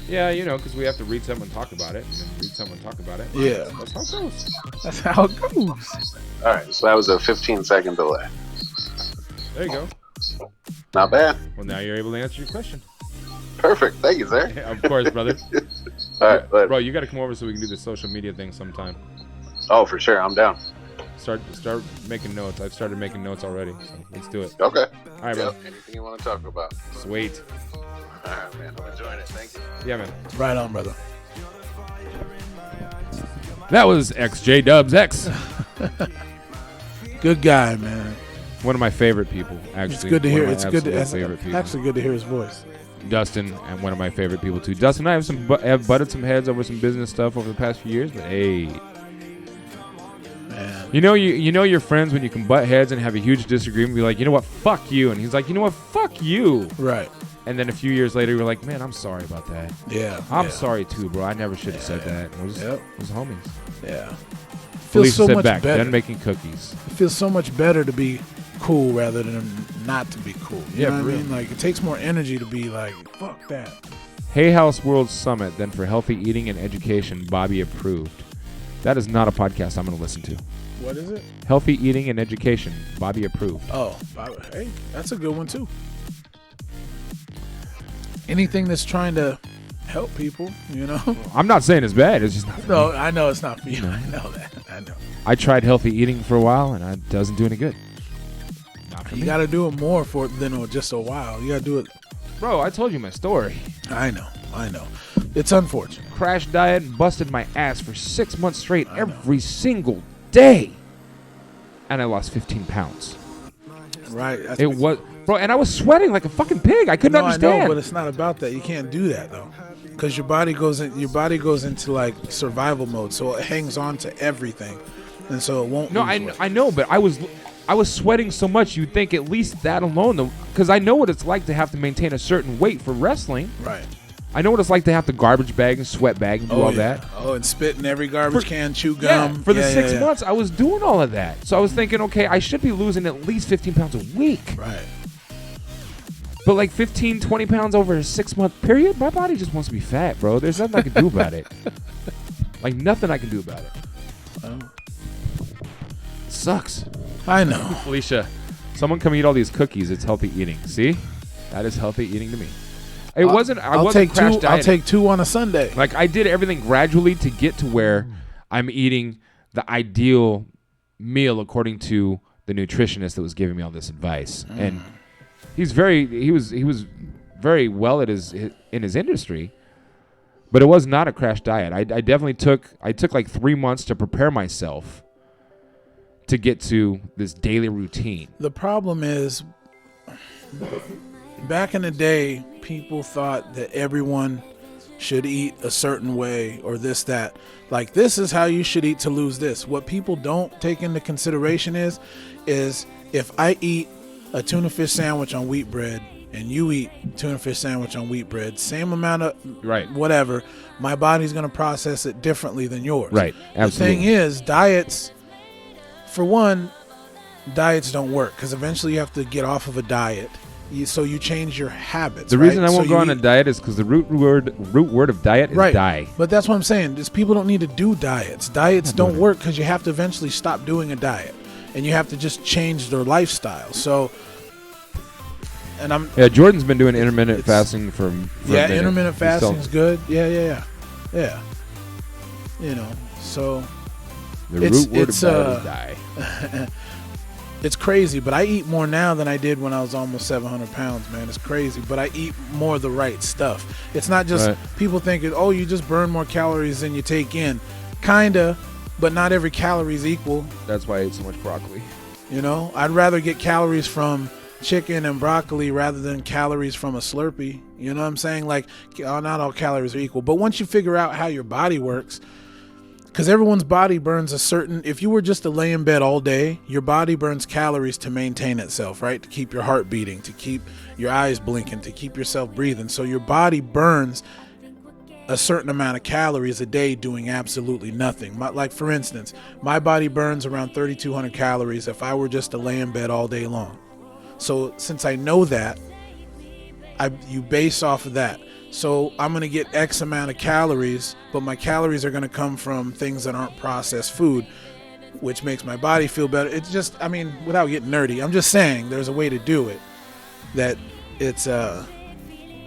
Yeah, because we have to read something and talk about it, and then read something and talk about it. Yeah. That's how it goes. That's how it goes. All right, so that was a 15-second delay. There you go. Not bad. Well, now you're able to answer your question. Perfect. Thank you, sir. Yeah, of course, brother. All right, bro, you got to come over so we can do the social media thing sometime. Oh, for sure. I'm down. Start making notes. I've started making notes already, so let's do it. Okay. All right, bro. Anything you want to talk about? Sweet. All right, man. I'm enjoying it. Thank you. Yeah, man. Right on, brother. That was XJ Dubs X. Good guy, man. One of my favorite people, actually. It's good to hear. It's good to actually good to hear his voice. Dustin, and one of my favorite people too. Dustin and I have butted some heads over some business stuff over the past few years, but hey, man. You know you're friends when you can butt heads and have a huge disagreement. Be like, you know what, fuck you, and he's like, you know what, fuck you. Right. And then a few years later, you're like, man, I'm sorry about that. Yeah. I'm sorry too, bro. I never should have said that. We're just homies. Yeah. Felicia so said much back, better. done making cookies. It feels so much better to be cool rather than not to be cool. You know what I mean? Like, it takes more energy to be like, fuck that. Hay House World Summit, then for healthy eating and education, Bobby approved. That is not a podcast I'm going to listen to. What is it? Healthy eating and education, Bobby approved. Oh, hey, that's a good one too. Anything that's trying to help people, I'm not saying it's bad. It's just not for No, me. I know it's not for you. I know that. I know. I tried healthy eating for a while, and it doesn't do any good. Not for You me. got to do it more than just a while. You got to do it. Bro, I told you my story. I know. It's unfortunate. Crash diet and busted my ass for 6 months straight every single day. And I lost 15 pounds. Right. Bro, and I was sweating like a fucking pig. I couldn't understand. I know, but it's not about that. You can't do that though, because your body goes into like survival mode, so it hangs on to everything, and so it won't. No, I know, but I was sweating so much. You'd think at least that alone, because I know what it's like to have to maintain a certain weight for wrestling. Right. I know what it's like to have to garbage bag and sweat bag and do all that. Oh, and spit in every garbage can, chew gum. For the 6 months, I was doing all of that. So I was thinking, okay, I should be losing at least 15 pounds a week. Right. But like 15, 20 pounds over a 6-month period, my body just wants to be fat, bro. There's nothing I can do about it. Like nothing I can do about it. Oh. It sucks. I know. Felicia, someone come eat all these cookies. It's healthy eating. See? That is healthy eating to me. I wasn't crash dieting. I'll take 2 on a Sunday. Like I did everything gradually to get to where I'm eating the ideal meal according to the nutritionist that was giving me all this advice. And he was very well in his industry, but it was not a crash diet. I definitely took like 3 months to prepare myself to get to this daily routine. The problem is, back in the day, people thought that everyone should eat a certain way or this, that. Like, this is how you should eat to lose this. What people don't take into consideration is if I eat a tuna fish sandwich on wheat bread and you eat tuna fish sandwich on wheat bread, same amount of whatever, my body's going to process it differently than yours. Right, absolutely. The thing is, diets, for one, diets don't work because eventually you have to get off of a diet. So you change your habits. The reason I won't go on a diet is because the root word of diet is die. But that's what I'm saying. Is people don't need to do diets. Diets don't work because you have to eventually stop doing a diet, and you have to just change their lifestyle. So, and Jordan's been doing intermittent fasting for a minute. Intermittent fasting is good. Yeah. You know, so the root word of diet is die. It's crazy, but I eat more now than I did when I was almost 700 pounds, man. It's crazy, but I eat more of the right stuff. It's not just people thinking, oh, you just burn more calories than you take in. Kinda, but not every calorie is equal. That's why I eat so much broccoli. You know, I'd rather get calories from chicken and broccoli rather than calories from a Slurpee. You know what I'm saying? Like, not all calories are equal. But once you figure out how your body works, because everyone's body burns a certain, if you were just to lay in bed all day, your body burns calories to maintain itself, right? To keep your heart beating, to keep your eyes blinking, to keep yourself breathing. So your body burns a certain amount of calories a day doing absolutely nothing. Like, for instance, my body burns around 3,200 calories if I were just to lay in bed all day long. So since I know that, you base off of that. So I'm going to get X amount of calories, but my calories are going to come from things that aren't processed food, which makes my body feel better. It's just, I mean, without getting nerdy, I'm just saying there's a way to do it that it's, I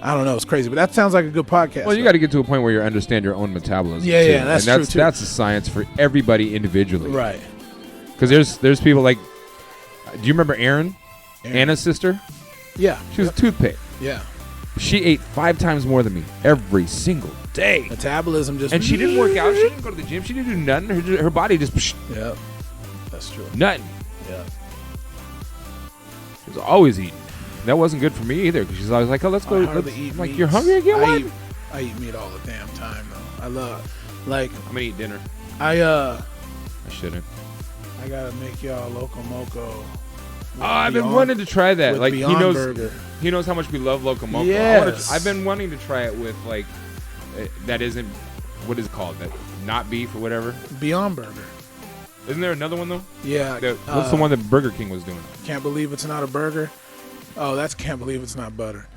don't know, it's crazy, but that sounds like a good podcast. Well, you got to get to a point where you understand your own metabolism. Yeah, that's true too. That's a science for everybody individually. Right. Because there's people like, do you remember Erin? Anna's sister? Yeah. She was a toothpick. Yeah. She ate 5 times more than me every single day. Metabolism just... And she didn't work out. She didn't go to the gym. She didn't do nothing. Her body just... Yeah, that's true. Nothing. Yeah. She was always eating. That wasn't good for me either because she's always like, oh, let's go. Eat like, meats. You're hungry again? I eat meat all the damn time, though. I love... Like... I'm going to eat dinner. I shouldn't. I got to make y'all Loco Moco. Oh, I've been wanting to try that. Like, Burger. He knows how much we love Loco Moco. Yes. I've been wanting to try it with, like, that isn't, what is it called? That not beef or whatever? Beyond Burger. Isn't there another one, though? Yeah. What's the one that Burger King was doing? Can't Believe It's Not a Burger. Oh, that's Can't Believe It's Not Butter.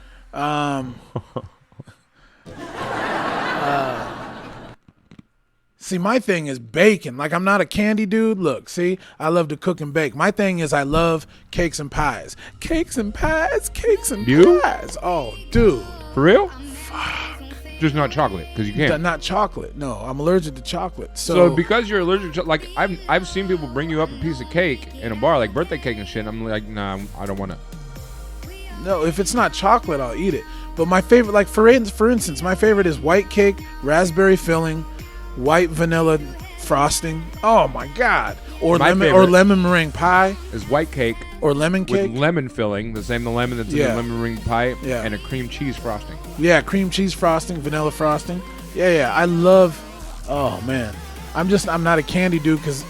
See, my thing is bacon. Like, I'm not a candy dude. Look, see, I love to cook and bake. My thing is I love cakes and pies. Cakes and pies, cakes and pies. Oh, dude. For real? Fuck. Just not chocolate, because you can't. Not chocolate. No, I'm allergic to chocolate. So because you're allergic to, like, I've seen people bring you up a piece of cake in a bar, like birthday cake and shit. I'm like, nah, I don't want to. No, if it's not chocolate, I'll eat it. But my favorite, like, for instance, my favorite is white cake, raspberry filling, white vanilla frosting. Oh my god! Or lemon meringue pie. Is white cake or lemon cake with lemon filling, the lemon that's in the lemon meringue pie, and a cream cheese frosting. Yeah, cream cheese frosting, vanilla frosting. Yeah. I love. Oh man, I'm not a candy dude because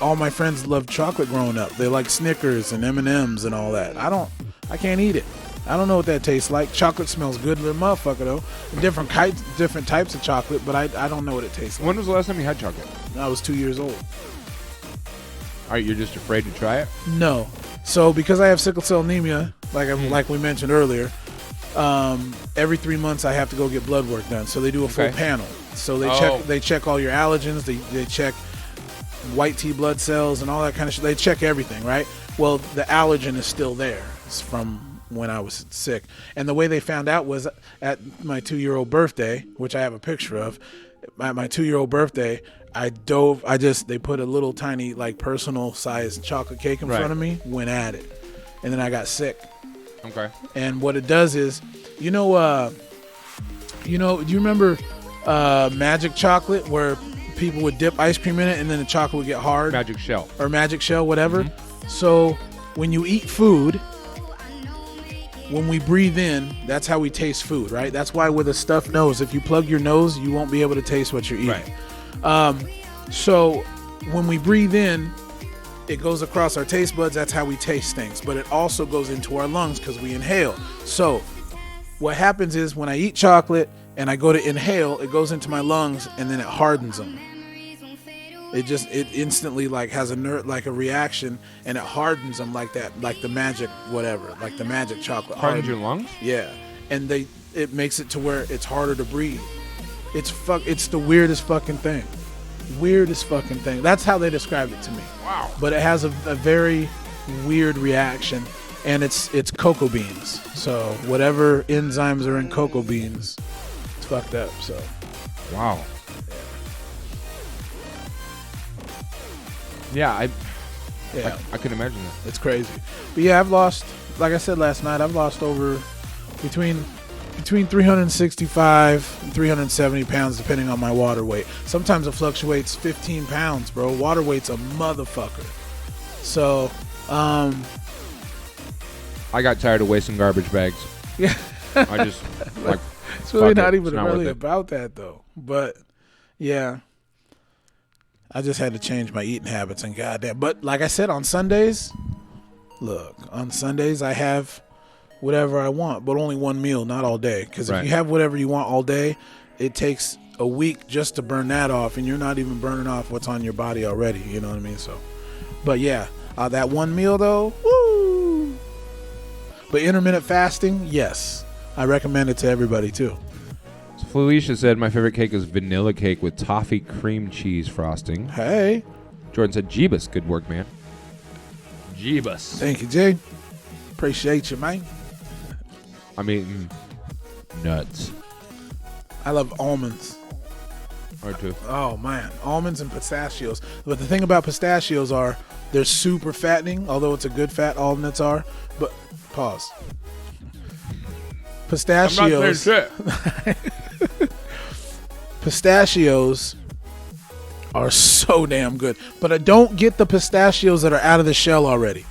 all my friends loved chocolate growing up. They like Snickers and M&Ms and all that. I can't eat it. I don't know what that tastes like. Chocolate smells good, little motherfucker though. Different types of chocolate, but I don't know what it tastes like. When was the last time you had chocolate? I was 2 years old. All right, you're just afraid to try it? No. So because I have sickle cell anemia, like we mentioned earlier, every 3 months I have to go get blood work done. So they do a full panel. So they check all your allergens. They check white T blood cells and all that kind of shit. They check everything, right? Well, the allergen is still there. It's from when I was sick. And the way they found out was at my 2-year-old birthday, which I have a picture of. At my 2-year-old birthday, they put a little tiny personal sized chocolate cake in front of me, went at it. And then I got sick. Okay. And what it does is, do you remember magic chocolate where people would dip ice cream in it and then the chocolate would get hard? Magic shell. Or magic shell, whatever. So when you eat food, when we breathe in, that's how we taste food, right? That's why with a stuffed nose, if you plug your nose, you won't be able to taste what you're eating. Right. So when we breathe in, it goes across our taste buds. That's how we taste things. But it also goes into our lungs because we inhale. So what happens is when I eat chocolate and I go to inhale, it goes into my lungs and then it hardens them. It instantly has a reaction and it hardens them like that, like the magic the magic chocolate. Hardens your lungs? Yeah, and it makes it to where it's harder to breathe. It's the weirdest fucking thing. Weirdest fucking thing. That's how they described it to me. Wow. But it has a very weird reaction, and it's cocoa beans. So whatever enzymes are in cocoa beans, it's fucked up. So. Wow. Yeah, I can imagine that. It's crazy. But yeah, I've lost, like I said last night, I've lost over between 365 and 370 pounds depending on my water weight. Sometimes it fluctuates 15 pounds, bro. Water weight's a motherfucker. So, I got tired of wasting garbage bags. Yeah. I just, it's really not even really about that, though. But, yeah. I just had to change my eating habits and goddamn. But like I said, on Sundays I have whatever I want, but only one meal, not all day. Because if you have whatever you want all day, it takes a week just to burn that off, and you're not even burning off what's on your body already. You know what I mean? So, but yeah, that one meal though, woo. But intermittent fasting, yes, I recommend it to everybody too. Felicia said, my favorite cake is vanilla cake with toffee cream cheese frosting. Hey. Jordan said, Jeebus. Good work, man. Jeebus. Thank you, Jay. Appreciate you, man. I'm eating nuts. I love almonds. Or too. Oh, man. Almonds and pistachios. But the thing about pistachios are they're super fattening, although it's a good fat, all nuts are. But, pause. Pistachios. I'm not saying shit. Pistachios are so damn good, but I don't get the pistachios that are out of the shell already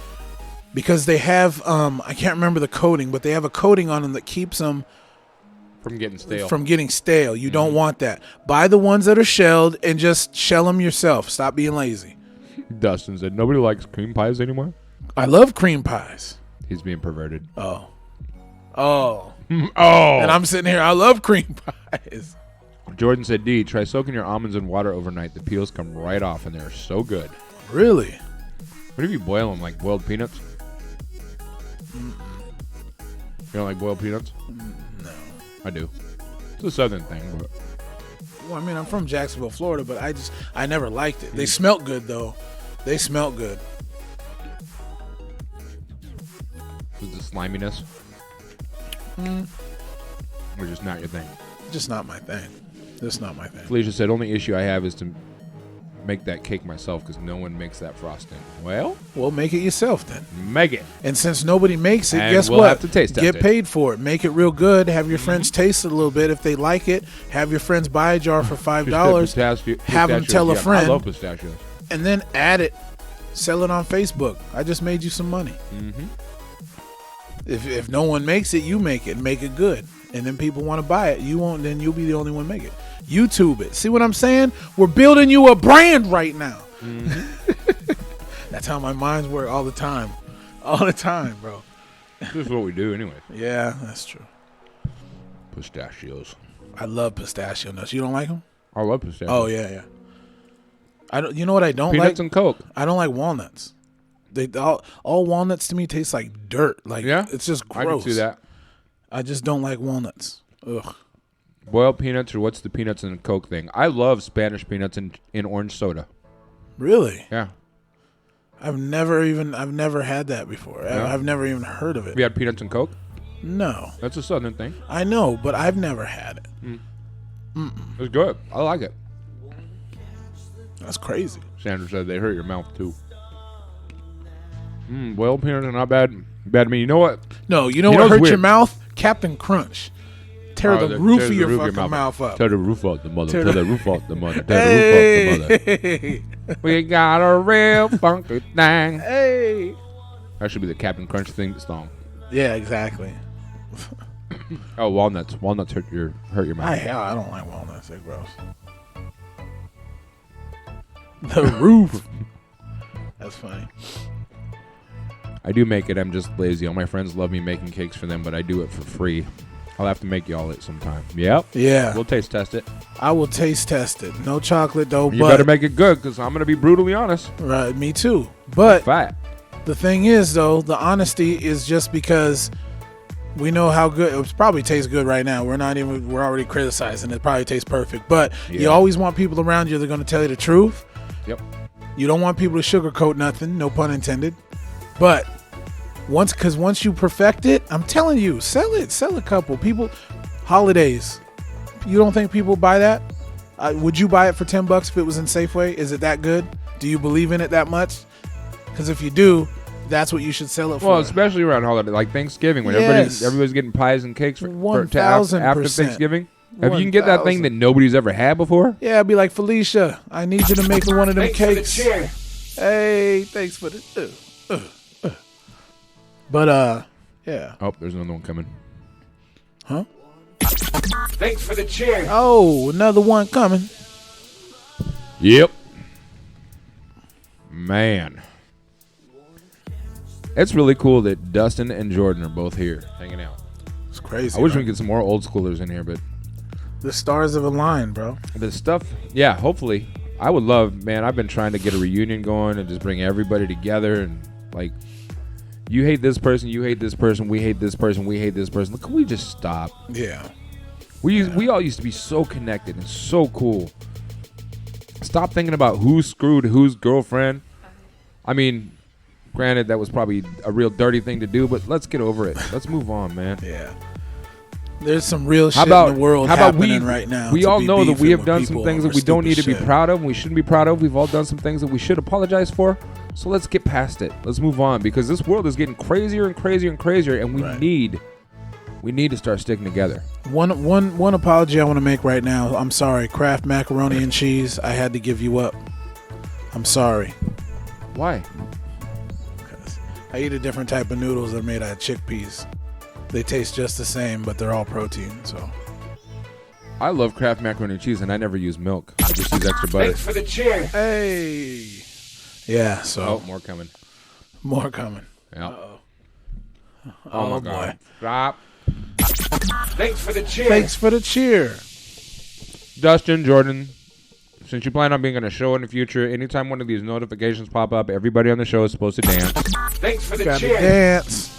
because they have I can't remember the coating, but they have a coating on them that keeps them from getting stale. You don't want that. Buy the ones that are shelled and just shell them yourself. Stop being lazy. Dustin said nobody likes cream pies anymore. I love cream pies. He's being perverted. Oh. And I'm sitting here. I love cream pies. Jordan said, D, try soaking your almonds in water overnight. The peels come right off, and they're so good. Really? What if you boil them, like boiled peanuts? You don't like boiled peanuts? No. I do. It's a southern thing. But. Well, I mean, I'm from Jacksonville, Florida, but I never liked it. They smelt good, though. They smelt good. Is the sliminess? Or just not your thing? Just not my thing. Just not my thing. Felicia said, only issue I have is to make that cake myself because no one makes that frosting. Well, make it yourself then. Make it. And since nobody makes it, and guess we'll what? Have to taste Get paid for it. Make it real good. Have your friends taste it a little bit. If they like it, have your friends buy a jar for $5. Have them tell a friend. I love pistachios. And then add it. Sell it on Facebook. I just made you some money. Mm-hmm. If no one makes it, you make it. Make it good. and then people want to buy it. You won't. Then you'll be the only one make it. YouTube it. See what I'm saying? We're building you a brand right now. Mm-hmm. That's how my minds work all the time. All the time, bro. This is what we do anyway. Yeah, that's true. Pistachios. I love pistachio nuts. You don't like them? I love pistachios. Oh yeah. I don't. You know what I don't Peanuts like? and Coke. I don't like walnuts. They all walnuts to me taste like dirt. Like it's just gross. I can see that. I just don't like walnuts. Ugh. Boiled peanuts, or what's the peanuts and Coke thing? I love Spanish peanuts in orange soda. Really? Yeah. I've never had that before. No? I've never even heard of it. Have you had peanuts and Coke? No. That's a Southern thing. I know, but I've never had it. It's good. I like it. That's crazy. Sandra said they hurt your mouth too. Boiled peanuts are not bad to me. You know what? No, you know what hurts weird? your mouth? Captain Crunch. Tear the roof of your fucking mouth up. Tear the roof off the mother. Tear the roof off the mother. Tear the roof off the mother. We got a real funky thing. Hey. That should be the Captain Crunch thing song. Yeah, exactly. Oh, walnuts. Walnuts hurt your mouth. I don't like walnuts. They're gross. The roof. That's funny. I do make it. I'm just lazy. All my friends love me making cakes for them, but I do it for free. I'll have to make y'all it sometime. Yep. Yeah. We'll taste test it. I will taste test it. No chocolate though. You better make it good, because I'm going to be brutally honest. Right. Me too. But Fat. the thing is, though, the honesty is just because we know how good it probably tastes good right now. We're already criticizing it. Probably tastes perfect. But you always want people around you that are going to tell you the truth. Yep. You don't want people to sugarcoat nothing. No pun intended. But once you perfect it, I'm telling you, sell a couple. People, holidays. You don't think people buy that? Would you buy it for $10 if it was in Safeway? Is it that good? Do you believe in it that much? Because if you do, that's what you should sell it for. Well, especially around holiday, like Thanksgiving, when everybody's getting pies and cakes after 1000%. Thanksgiving. If you can get that thing that nobody's ever had before. Yeah, I'd be like, Felicia, I need you to make me one of them Thanks cakes. for the cheer. Hey, thanks for the. But yeah. Oh, there's another one coming. Huh? Thanks for the cheer. Oh, another one coming. Yep. Man. It's really cool that Dustin and Jordan are both here hanging out. It's crazy. I wish right? we could get some more old schoolers in here, but The stars have aligned, bro. the stuff, yeah, hopefully. I would love, man, I've been trying to get a reunion going and just bring everybody together and, like, you hate this person, you hate this person, we hate this person, we hate this person. Can we just stop? Yeah. We all used to be so connected and so cool. Stop thinking about who screwed whose girlfriend. I mean, granted, that was probably a real dirty thing to do, but let's get over it. Let's move on, man. Yeah. There's some real shit in the world happening right now. We all know that we have done some things that we don't need to be shit. proud of and we shouldn't be proud of. We've all done some things that we should apologize for. So let's get past it. Let's move on, because this world is getting crazier and crazier and crazier, and we need to start sticking together. One apology I want to make right now. I'm sorry, Kraft macaroni and cheese. I had to give you up. I'm sorry. Why? Because I eat a different type of noodles that are made out of chickpeas. They taste just the same, but they're all protein. So I love Kraft macaroni and cheese, and I never use milk. I just use extra butter. Thanks for the cheer. hey, yeah. So Oh, more coming. more coming. Yeah. Uh-oh. Oh, my boy. God. Stop. Thanks for the cheer. Thanks for the cheer. Dustin, Jordan, since you plan on being on a show in the future, anytime one of these notifications pop up, everybody on the show is supposed to dance. Thanks for the Got to cheer. dance.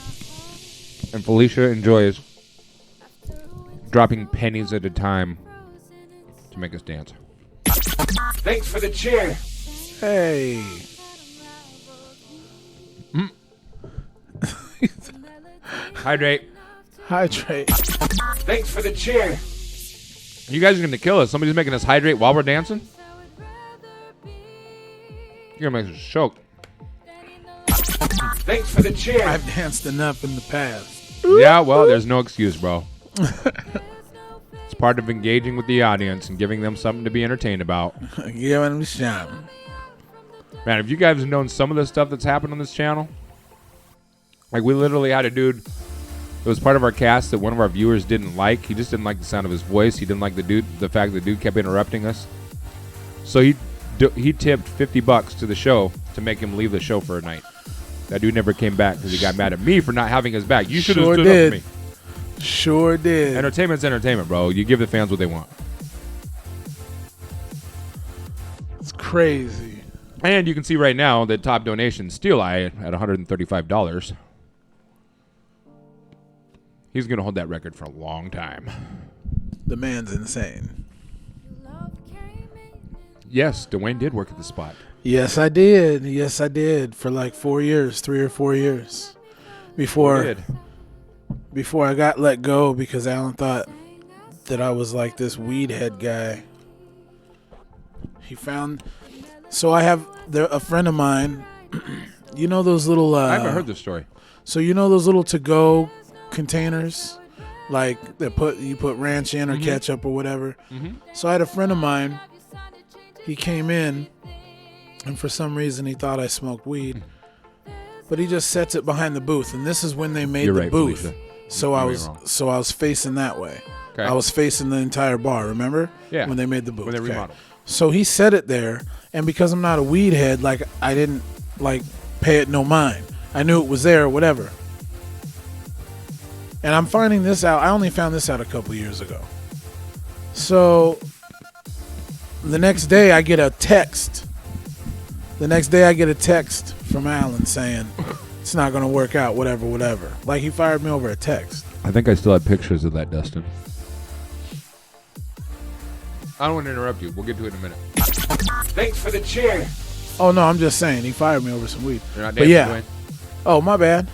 And Felicia enjoys dropping pennies at a time to make us dance. Thanks for the cheer. Hey. Hydrate. Hydrate. Thanks for the cheer. You guys are going to kill us. Somebody's making us hydrate while we're dancing? You're going to make us choke. Thanks for the cheer. I've danced enough in the past. Yeah, well, there's no excuse, bro. It's part of engaging with the audience and giving them something to be entertained about. Give them a shot. Man, have you guys known some of the stuff that's happened on this channel? Like, we literally had a dude It was part of our cast that one of our viewers didn't like. He just didn't like the sound of his voice. He didn't like the fact the dude kept interrupting us. So he tipped $50 to the show to make him leave the show for a night. That dude never came back because he got mad at me for not having his back. You should have stood up for me. Sure did. Entertainment's entertainment, bro. You give the fans what they want. It's crazy. And you can see right now that top donation Steel Eye at $135. He's going to hold that record for a long time. The man's insane. Yes, Duane did work at the spot. Yes, I did. Yes, I did. For like 4 years, 3 or 4 years. Before I got let go because Alan thought that I was like this weed head guy. He found... So I have a friend of mine. You know those little... I haven't heard this story. So you know those little to-go containers? Like you put ranch in or ketchup or whatever. Mm-hmm. So I had a friend of mine. He came in, and for some reason he thought I smoked weed. But he just sets it behind the booth, and this is when they made the booth. Felicia. So I was facing that way. Okay. I was facing the entire bar, remember? Yeah. When they made the booth. When they remodeled. So he set it there, and because I'm not a weed head, like I didn't like pay it no mind. I knew it was there or whatever. And I'm finding this out. I only found this out a couple years ago. So the next day I get a text. From Alan saying it's not going to work out, whatever. Like he fired me over a text. I think I still have pictures of that, Dustin. I don't want to interrupt you. We'll get to it in a minute. Thanks for the cheer. Oh, no, I'm just saying. He fired me over some weed. You're not but dancing, yeah. Duane? Oh, my bad.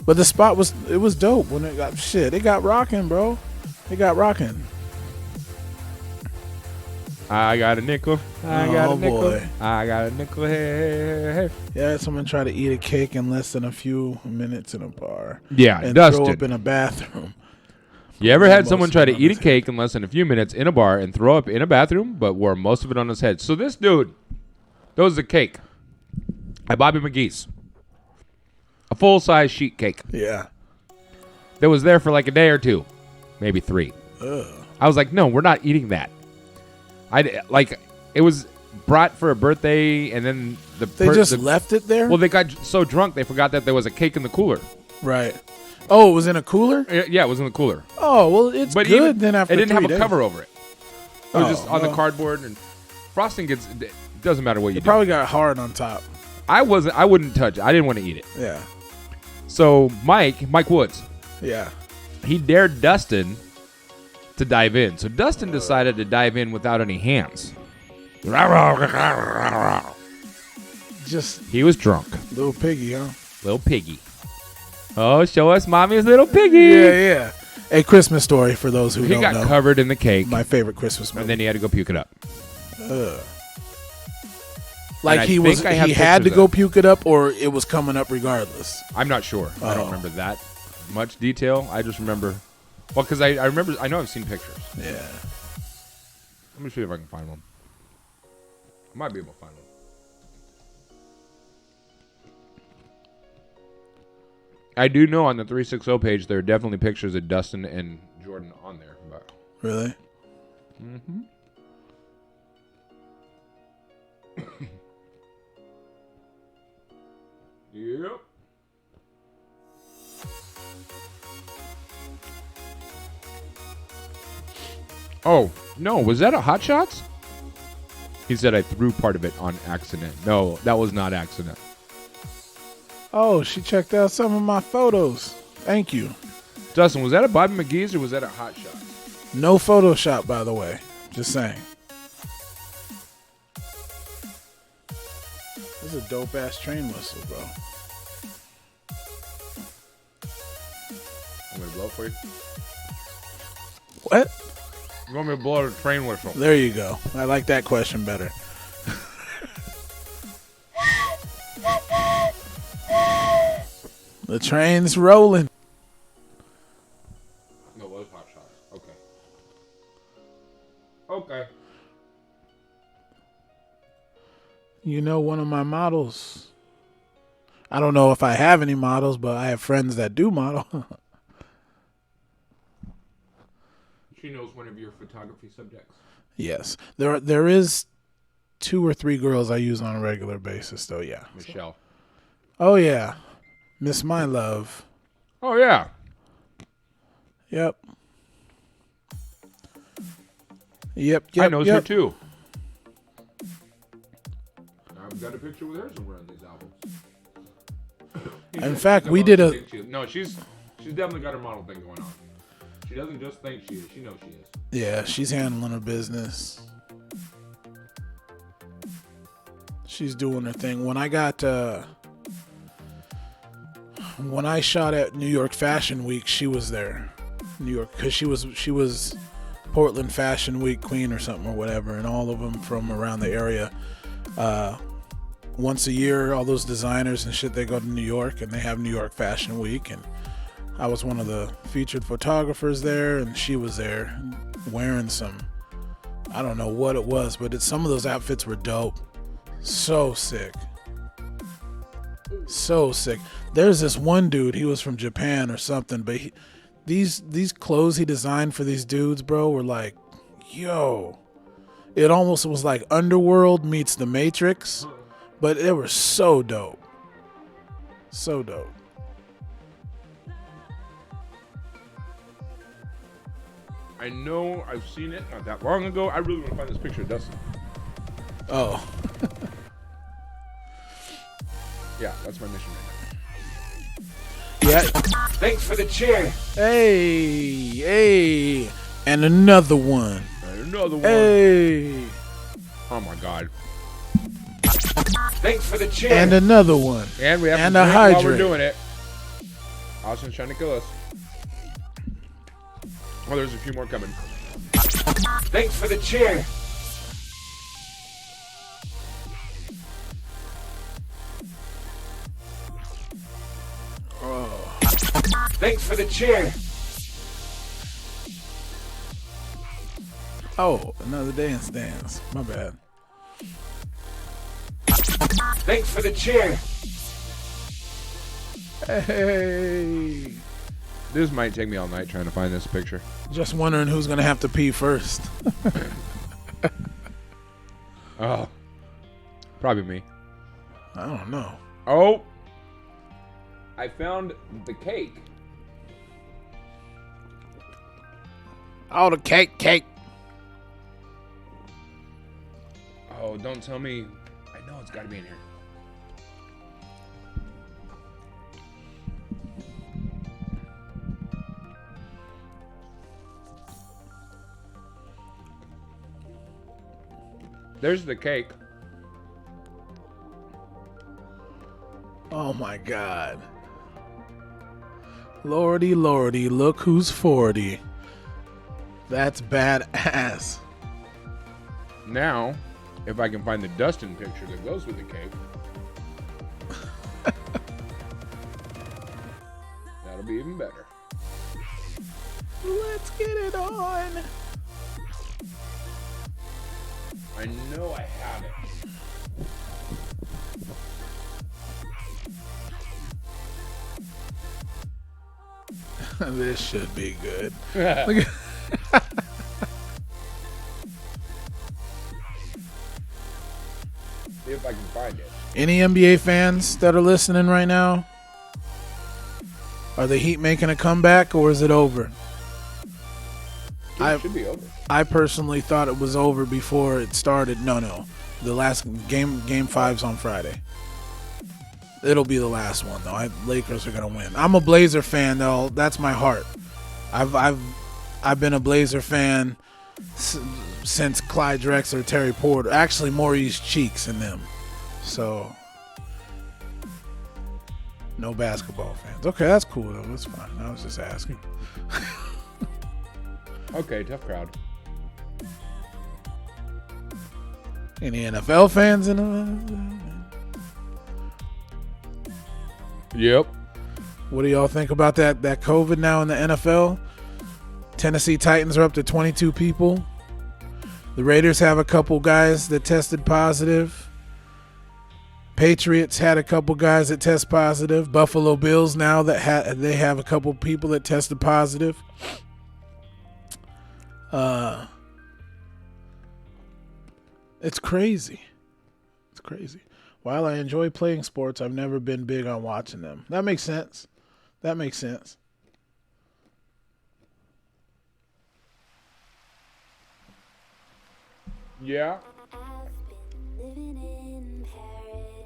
But the spot was dope when it got rocking, bro. It got rocking. I got a nickel. I got a nickel. Boy. I got a nickel. Hey. Yeah, someone tried to eat a cake in less than a few minutes in a bar. Yeah, and Dustin. throw up in a bathroom. You ever had someone try to eat a cake in less than a few minutes in a bar and throw up in a bathroom, but wore most of it on his head? So this dude, that was a cake at Bobby McGee's. A full-size sheet cake. Yeah. That was there for like a day or two, maybe 3. Ugh. I was like, no, we're not eating that. It was brought for a birthday, and then they left it there? Well, they got so drunk they forgot that there was a cake in the cooler. Right. Oh, it was in a cooler? Yeah, it was in the cooler. Oh, well, it's good then after 3 days. It didn't have a cover over it. It was just on the cardboard, and frosting it doesn't matter what you do. It probably got hard on top. I wouldn't touch it. I didn't want to eat it. Yeah. So Mike Woods. Yeah. He dared Dustin to dive in. So Dustin decided to dive in without any hands. Just he was drunk. Little piggy, huh? Little piggy. Oh, show us mommy's little piggy. Yeah. A Christmas Story for those who don't know. He got covered in the cake. My favorite Christmas movie. And then he had to go puke it up. Like he had to go puke it up, or it was coming up regardless. I'm not sure. I don't remember that much detail. I just remember, well, because I remember. I know I've seen pictures. Yeah. Let me see if I can find one. I might be able to find one. I do know on the 360 page there are definitely pictures of Dustin and Jordan on there. But. Really? Mm-hmm. Yep. Oh, no. Was that a Hot Shots? He said I threw part of it on accident. No, that was not accident. Oh, she checked out some of my photos. Thank you. Dustin, was that a Bobby McGee's or was that a Hot Shots? No Photoshop, by the way. Just saying. This is a dope-ass train whistle, bro. I'm going to blow it for you. What? You want me to blow a train whistle? There you go. I like that question better. The train's rolling. No, it was Hot Shots. Okay. You know, one of my models. I don't know if I have any models, but I have friends that do model. She knows one of your photography subjects. Yes. There is 2 or 3 girls I use on a regular basis, though, yeah. Michelle. Oh, yeah. Miss My Love. Oh, yeah. Yep. Yep. I knows her, too. I've got a picture with her somewhere on these albums. In fact, we did a... No, she's definitely got her model thing going on. She doesn't just think she is. She knows she is. Yeah, she's handling her business. She's doing her thing. When I shot at New York Fashion Week, she was there. New York, because she was Portland Fashion Week queen or something or whatever, and all of them from around the area. Once a year, all those designers and shit, they go to New York and they have New York Fashion Week, and I was one of the featured photographers there, and she was there wearing some, I don't know what it was, but some of those outfits were dope. So sick. So sick. There's this one dude, he was from Japan or something, but these clothes he designed for these dudes, bro, were like, yo. It almost was like Underworld meets The Matrix, but it was so dope. So dope. I know I've seen it not that long ago. I really want to find this picture of Dustin. Oh. Yeah, that's my mission right Yeah. Thanks for the cheer. Hey. And another one. now. Another one. Hey. Oh my God. Thanks for the cheer. And another one. And we have And to a drink while we're hydrate. doing it. Austin's trying to kill us. Oh, there's a few more coming. Thanks for the cheer. Thanks for the cheer. Oh, another dance. My bad. Thanks for the cheer. Hey. This might take me all night trying to find this picture. Just wondering who's going to have to pee first. Oh. Probably me. I don't know. Oh. I found the cake. Oh, the cake. Oh, don't tell me. I know it's got to be in here. There's the cake. Oh, my God. Lordy, look who's 40. That's badass. Now, if I can find the Dustin picture that goes with the cake, that'll be even better. Let's get it on. I know I have it. This should be good. Look Look at See if I can find it. any NBA fans that are listening right now? Are the Heat making a comeback, or is it over? It should be over. I personally thought it was over before it started. No. The last game 5's on Friday. It'll be the last one though. Lakers are gonna win. I'm a Blazer fan though. That's my heart. I've been a Blazer fan since Clyde Drexler, Terry Porter. Actually, Maurice Cheeks and them. So no basketball fans. Okay, that's cool though. That's fine. I was just asking. Okay, tough crowd. Any NFL fans in the? Yep. What do y'all think about that COVID now in the NFL? Tennessee Titans are up to 22 people. The Raiders have a couple guys that tested positive. Patriots had a couple guys that test positive. Buffalo Bills now they have a couple people that tested positive. It's crazy. It's crazy. While I enjoy playing sports, I've never been big on watching them. That makes sense. That makes sense. Yeah. Oh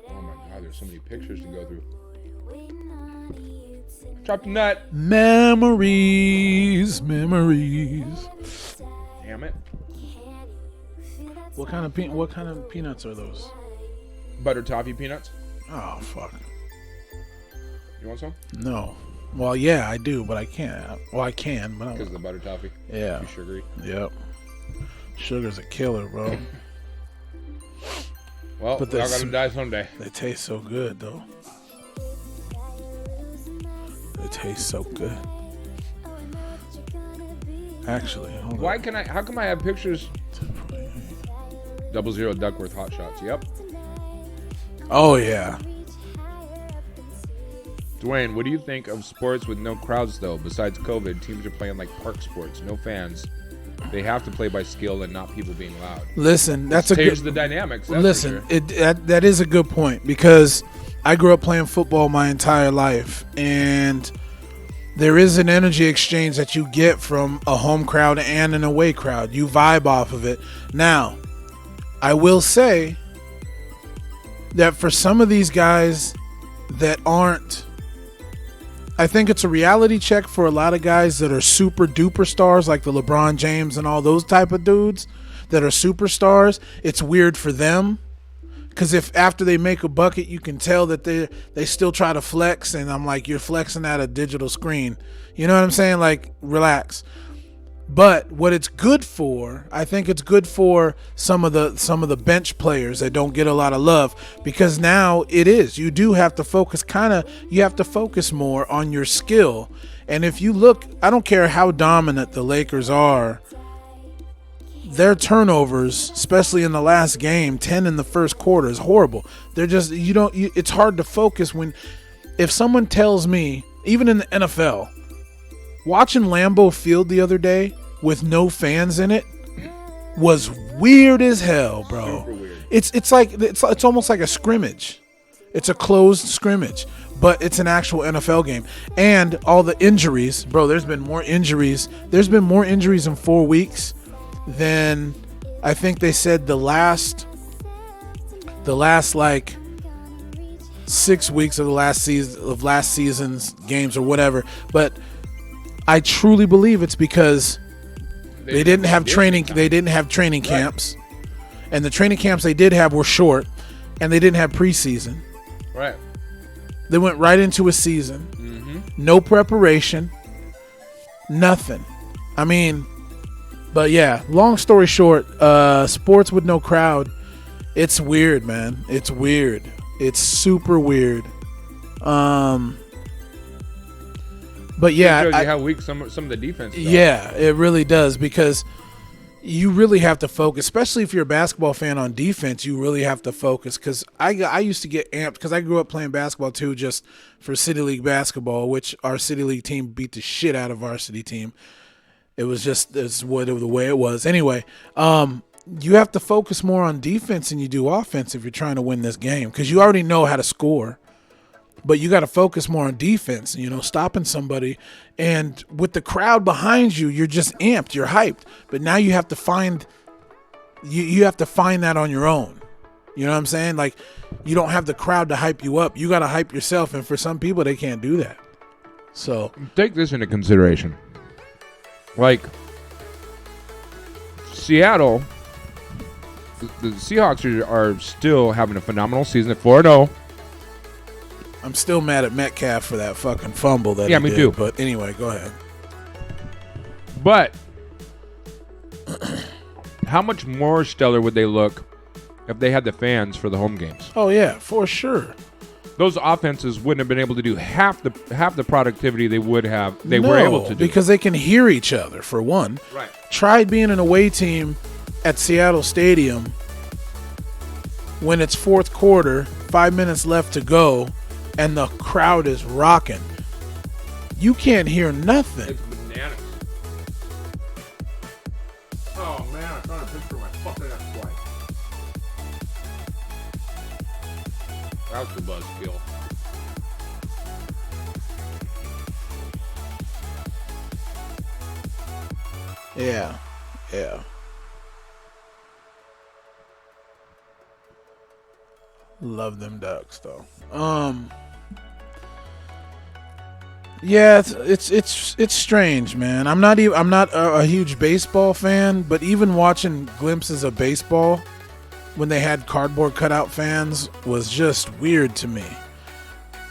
my God, there's so many pictures to go through. Drop the nut. Memories. Damn it. What kind of peanuts are those? Butter toffee peanuts. Oh fuck. You want some? No. Well, yeah, I do, but I can't. Well, I can, but Because of the butter toffee. Yeah. Too sugary. Yep. Sugar's a killer, bro. Well, But we all this- gotta die someday. They taste so good, though. They taste so good. Actually, hold Why on. can I? How come I have pictures? 00 Duckworth hot shots. Yep. Oh yeah. Duane, what do you think of sports with no crowds though? Besides COVID, teams are playing like park sports, no fans. They have to play by skill and not people being loud. Listen, that's a Change good. the dynamics. That's Listen, for sure. that is a good point because I grew up playing football my entire life, and there is an energy exchange that you get from a home crowd and an away crowd. You vibe off of it. Now, I will say that for some of these guys that aren't, I think it's a reality check for a lot of guys that are super duper stars, like the LeBron James and all those type of dudes that are superstars. It's weird for them because if after they make a bucket, you can tell that they still try to flex, and I'm like, you're flexing at a digital screen. You know what I'm saying? Like, relax. But what it's good for, I think it's good for some of the bench players that don't get a lot of love, because now you do have to focus you have to focus more on your skill. And if you look, I don't care how dominant the Lakers are, their turnovers, especially in the last game, 10 in the first quarter, is horrible. They're just, it's hard to focus if someone tells me, even in the NFL, watching Lambeau Field the other day with no fans in it was weird as hell, bro. Super weird. It's almost like a scrimmage. It's a closed scrimmage, but it's an actual NFL game. And all the injuries, bro, there's been more injuries. There's been more injuries in 4 weeks than I think they said the last like 6 weeks of last season's games or whatever. But I truly believe it's because they didn't have training camps, and the training camps they did have were short, and they didn't have preseason. Right. They went right into a season. Mm-hmm. No preparation, nothing. I mean, but yeah, long story short, sports with no crowd, it's weird, man. It's weird. It's super weird. But yeah, it shows you how weak some of the defense is. Yeah, it really does, because you really have to focus, especially if you're a basketball fan on defense. You really have to focus, because I used to get amped because I grew up playing basketball too, just for City League basketball, which our City League team beat the shit out of varsity team. It's the way it was. Anyway, you have to focus more on defense than you do offense if you're trying to win this game, because you already know how to score. But you got to focus more on defense, stopping somebody. And with the crowd behind you, you're just amped, you're hyped. But now you have to find that on your own. You know what I'm saying? Like, you don't have the crowd to hype you up. You got to hype yourself. And for some people, they can't do that. So take this into consideration. Like, Seattle, the Seahawks are still having a phenomenal season at 4-0. I'm still mad at Metcalf for that fucking fumble that Yeah, he me did. too. But anyway, go ahead. But how much more stellar would they look if they had the fans for the home games? Oh yeah, for sure. Those offenses wouldn't have been able to do half the productivity they were able to do, because they can hear each other, for one. Right. Try being an away team at Seattle Stadium when it's fourth quarter, 5 minutes left to go, and the crowd is rocking. You can't hear nothing. It's bananas. That was the buzzkill. Yeah. Love them Ducks though. Yeah, it's strange, man. I'm not a huge baseball fan, but even watching glimpses of baseball when they had cardboard cutout fans was just weird to me.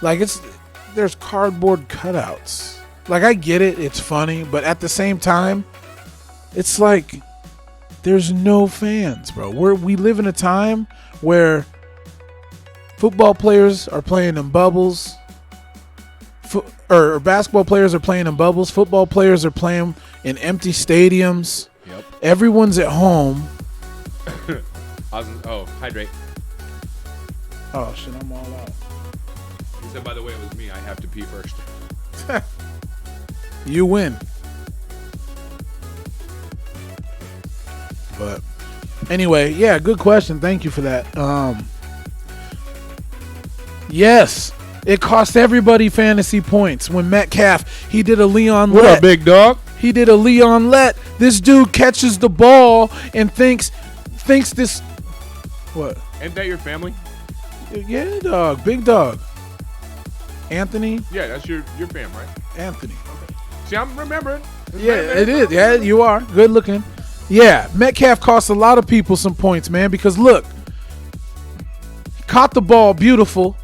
Like there's cardboard cutouts. Like I get it, it's funny, but at the same time, it's like there's no fans, bro. We live in a time where football players are playing in bubbles. Or basketball players are playing in bubbles. Football players are playing in empty stadiums. Yep. Everyone's at home. Hydrate. Oh, shit, I'm all out. He said, by the way, it was me. I have to pee first. You win. But anyway, yeah, good question. Thank you for that. Yes. It cost everybody fantasy points when Metcalf, he did a Leon What Let. up, big dog? He did a Leon Let. This dude catches the ball and thinks this. What? Ain't that your family? Yeah, dog. Big dog. Anthony? Yeah, that's your fam, right? Anthony. See, I'm remembering. Yeah, it is. Yeah, you are. Good looking. Yeah, Metcalf cost a lot of people some points, man, because look, he caught the ball beautiful.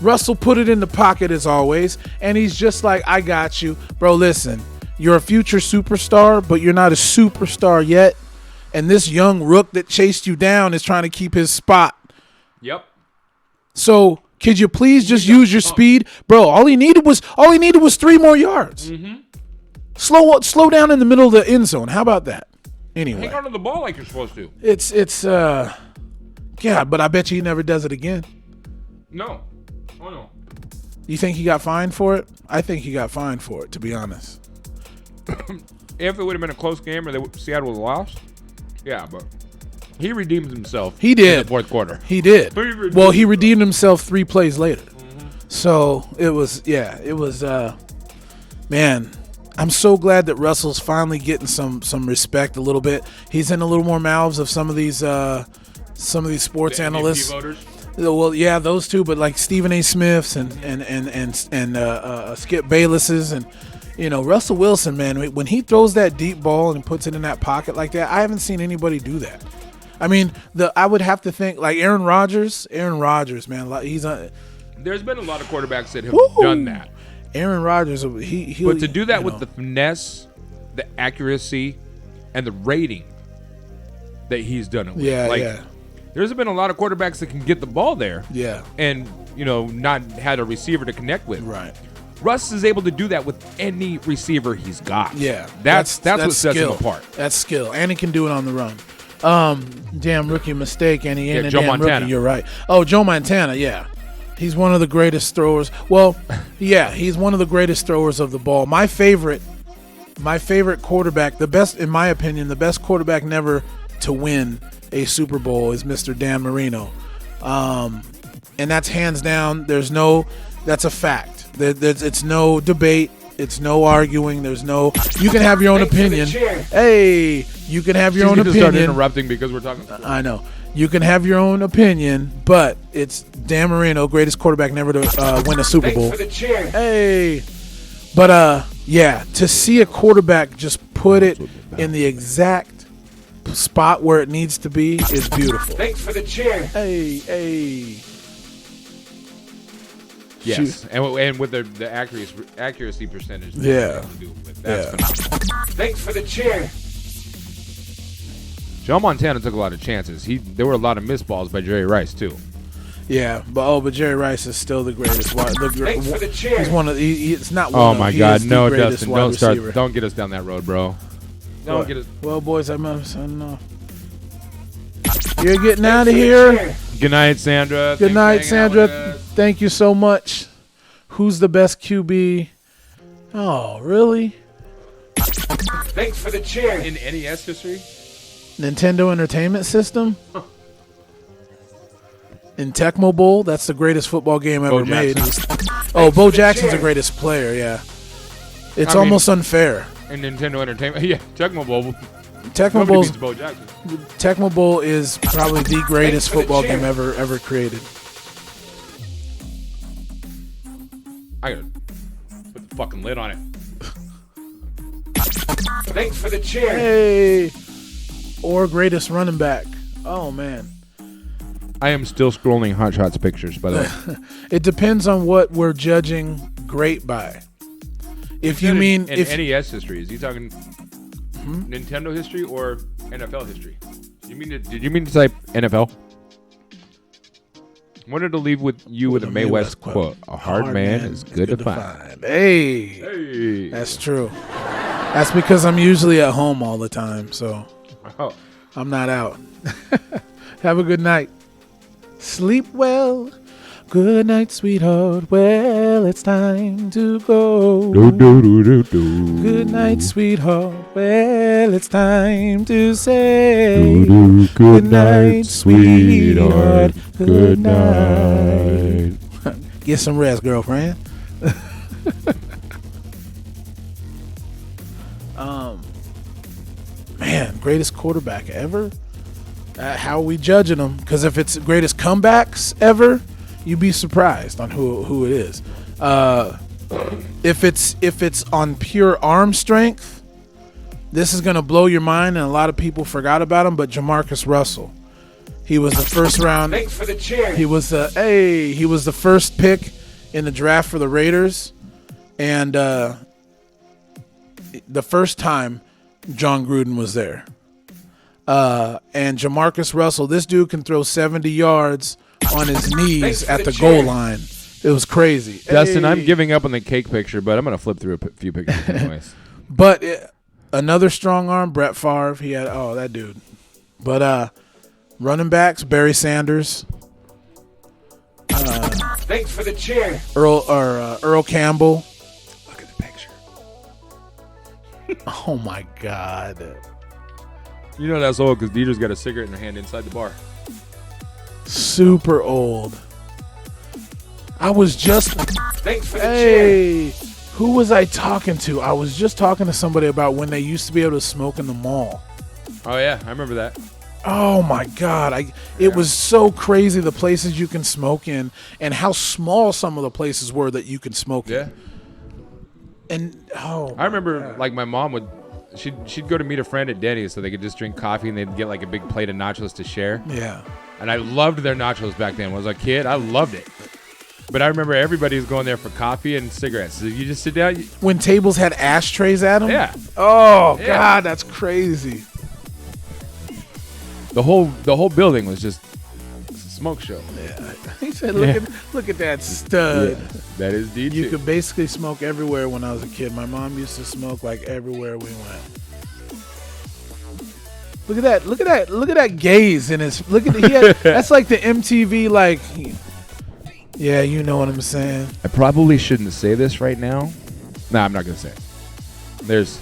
Russell put it in the pocket as always, and he's just like, I got you. Bro, listen, you're a future superstar, but you're not a superstar yet, and this young rook that chased you down is trying to keep his spot. Yep. So could you please just use your speed? Bro, all he needed was 3 more yards. Mm-hmm. Slow down in the middle of the end zone. How about that? Anyway. Hang on to the ball like you're supposed to. It's God, but I bet you he never does it again. No. Oh, no. You think he got fined for it? I think he got fined for it, to be honest. If it would have been a close game or Seattle would have lost, yeah, but he redeemed himself. He did. In the fourth quarter. He did. He redeemed himself 3 plays later. Mm-hmm. So it was, man, I'm so glad that Russell's finally getting some respect a little bit. He's in a little more mouths of some of these sports analysts. Voters. Well, yeah, those two, but like Stephen A. Smith's and Skip Bayless's and Russell Wilson, man, when he throws that deep ball and puts it in that pocket like that, I haven't seen anybody do that. I mean, I would have to think like Aaron Rodgers, man, he's on. There's been a lot of quarterbacks that have done that. Aaron Rodgers, he but to do that with the finesse, the accuracy, and the rating that he's done it with, there's been a lot of quarterbacks that can get the ball there, and not had a receiver to connect with. Right. Russ is able to do that with any receiver he's got. Yeah, that's what sets him apart. That's skill, and he can do it on the run. Damn rookie mistake, and he ain't a Joe damn Montana. rookie. You're right. Oh, Joe Montana, yeah. He's one of the greatest throwers. Well, yeah, he's one of the greatest throwers of the ball. My favorite quarterback, the best, in my opinion, the best quarterback never to win a Super Bowl is Mr. Dan Marino. And that's hands down. That's a fact. It's no debate. It's no arguing. You can have your own opinion. Hey, you can have your own opinion. Start interrupting because we're talking. I know. You can have your own opinion, but it's Dan Marino, greatest quarterback never to win a Super Bowl. Thanks for the cheer. Hey, but to see a quarterback just put it in the exact spot where it needs to be is beautiful. Thanks for the cheer. Hey. Yes, and with the accuracy percentage. Yeah. That's phenomenal. Thanks for the cheer. Joe Montana took a lot of chances. There were a lot of missed balls by Jerry Rice too. Yeah, but Jerry Rice is still the greatest. Thanks for the cheer. He's one of. It's not. Oh one my of, he God! is the No, greatest Dustin, wide receiver. Don't get us down that road, bro. Don't get us. Well, boys, I'm enough. You're getting out of here. Good night, Sandra. Good night, Thanks for hanging out Sandra. with us. Thank you so much. Who's the best QB? Oh, really? Thanks for the cheer. In NES history? Nintendo Entertainment System? In Tecmo Bowl, that's the greatest football game ever made. Oh, Bo Jackson's the greatest player, yeah. It's almost unfair. In Nintendo Entertainment, yeah, Tecmo Bowl. Tecmo Bowl is probably the greatest football game ever created. I gotta put the fucking lid on it. Thanks for the cheer. Hey, or greatest running back. Oh man, I am still scrolling Hot Shots pictures, by the way. it depends on what we're judging great by. If you mean in NES history, is he talking Nintendo history or NFL history? Did you mean to type NFL? Wanted to leave with you with a Mae West quote. A hard man is good to find. Hey, that's true. That's because I'm usually at home all the time, so I'm not out. Have a good night. Sleep well. Good night, sweetheart. Well, it's time to go. Good night, sweetheart. Well, it's time to say good night, sweetheart. Good night. Get some rest, girlfriend. Man, greatest quarterback ever? How are we judging them? Because if it's greatest comebacks ever, you'd be surprised on who it is. If it's on pure arm strength, this is gonna blow your mind, and a lot of people forgot about him. But Jamarcus Russell, he was the first round. Thanks for the cheer. He was the first pick in the draft for the Raiders, and the first time John Gruden was there. And Jamarcus Russell, this dude can throw 70 yards on his knees at the goal line. It was crazy. Dustin, I'm giving up on the cake picture, but I'm going to flip through a few pictures anyways. But another strong arm, Brett Favre. He had, that dude. But running backs, Barry Sanders. Thanks for the cheer. Earl Campbell. Look at the picture. Oh, my God. You know that's old because Dieter's got a cigarette in her hand inside the bar. Super old. I was just... Thanks for the cheer. Who was I talking to? I was just talking to somebody about when they used to be able to smoke in the mall. Oh, yeah. I remember that. Oh, my God. It was so crazy the places you can smoke in and how small some of the places were that you could smoke in. And, I remember, like, my mom would... She'd go to meet a friend at Denny's so they could just drink coffee and they'd get like a big plate of nachos to share. Yeah. And I loved their nachos back then. When I was a kid, I loved it. But I remember everybody was going there for coffee and cigarettes. So you just sit down. When tables had ashtrays at them? Yeah. Oh, yeah. God, that's crazy. The whole building was just a smoke show. Yeah. He said, look at that stud. Yeah, that is D2. You could basically smoke everywhere when I was a kid. My mom used to smoke like everywhere we went. Look at that gaze in his that's like the MTV like yeah, you know what I'm saying. I probably shouldn't say this right now. Nah, I'm not gonna say it. There's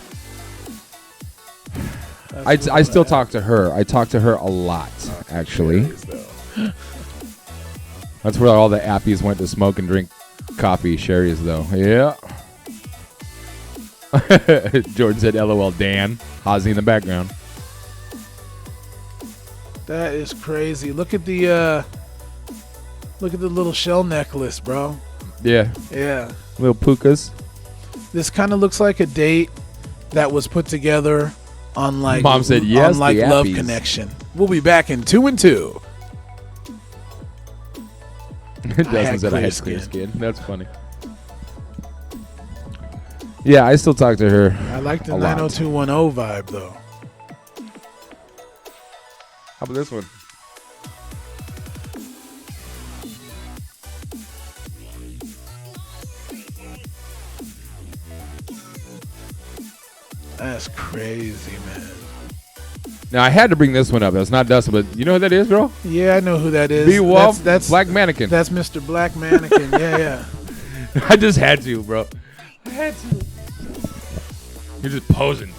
I still talk to her. I talk to her a lot, actually. That's where all the appies went to smoke and drink coffee. Sherry's, though. Yeah. Jordan said, LOL, Dan. Ozzy in the background. That is crazy. Look at the little shell necklace, bro. Yeah. Yeah. Little pukas. This kind of looks like a date that was put together on like Mom said yes, on like the Love appies. Connection. We'll be back in 2 and 2. Dustin said I had clear skin. That's funny. Yeah, I still talk to her. I like the 90210 vibe though. How about this one? That's crazy, man. Now, I had to bring this one up. That's not Dustin, but you know who that is, bro? Yeah, I know who that is. B-Wolf, that's Black Mannequin. That's Mr. Black Mannequin. Yeah. I just had to, bro. I had to. You're just posing.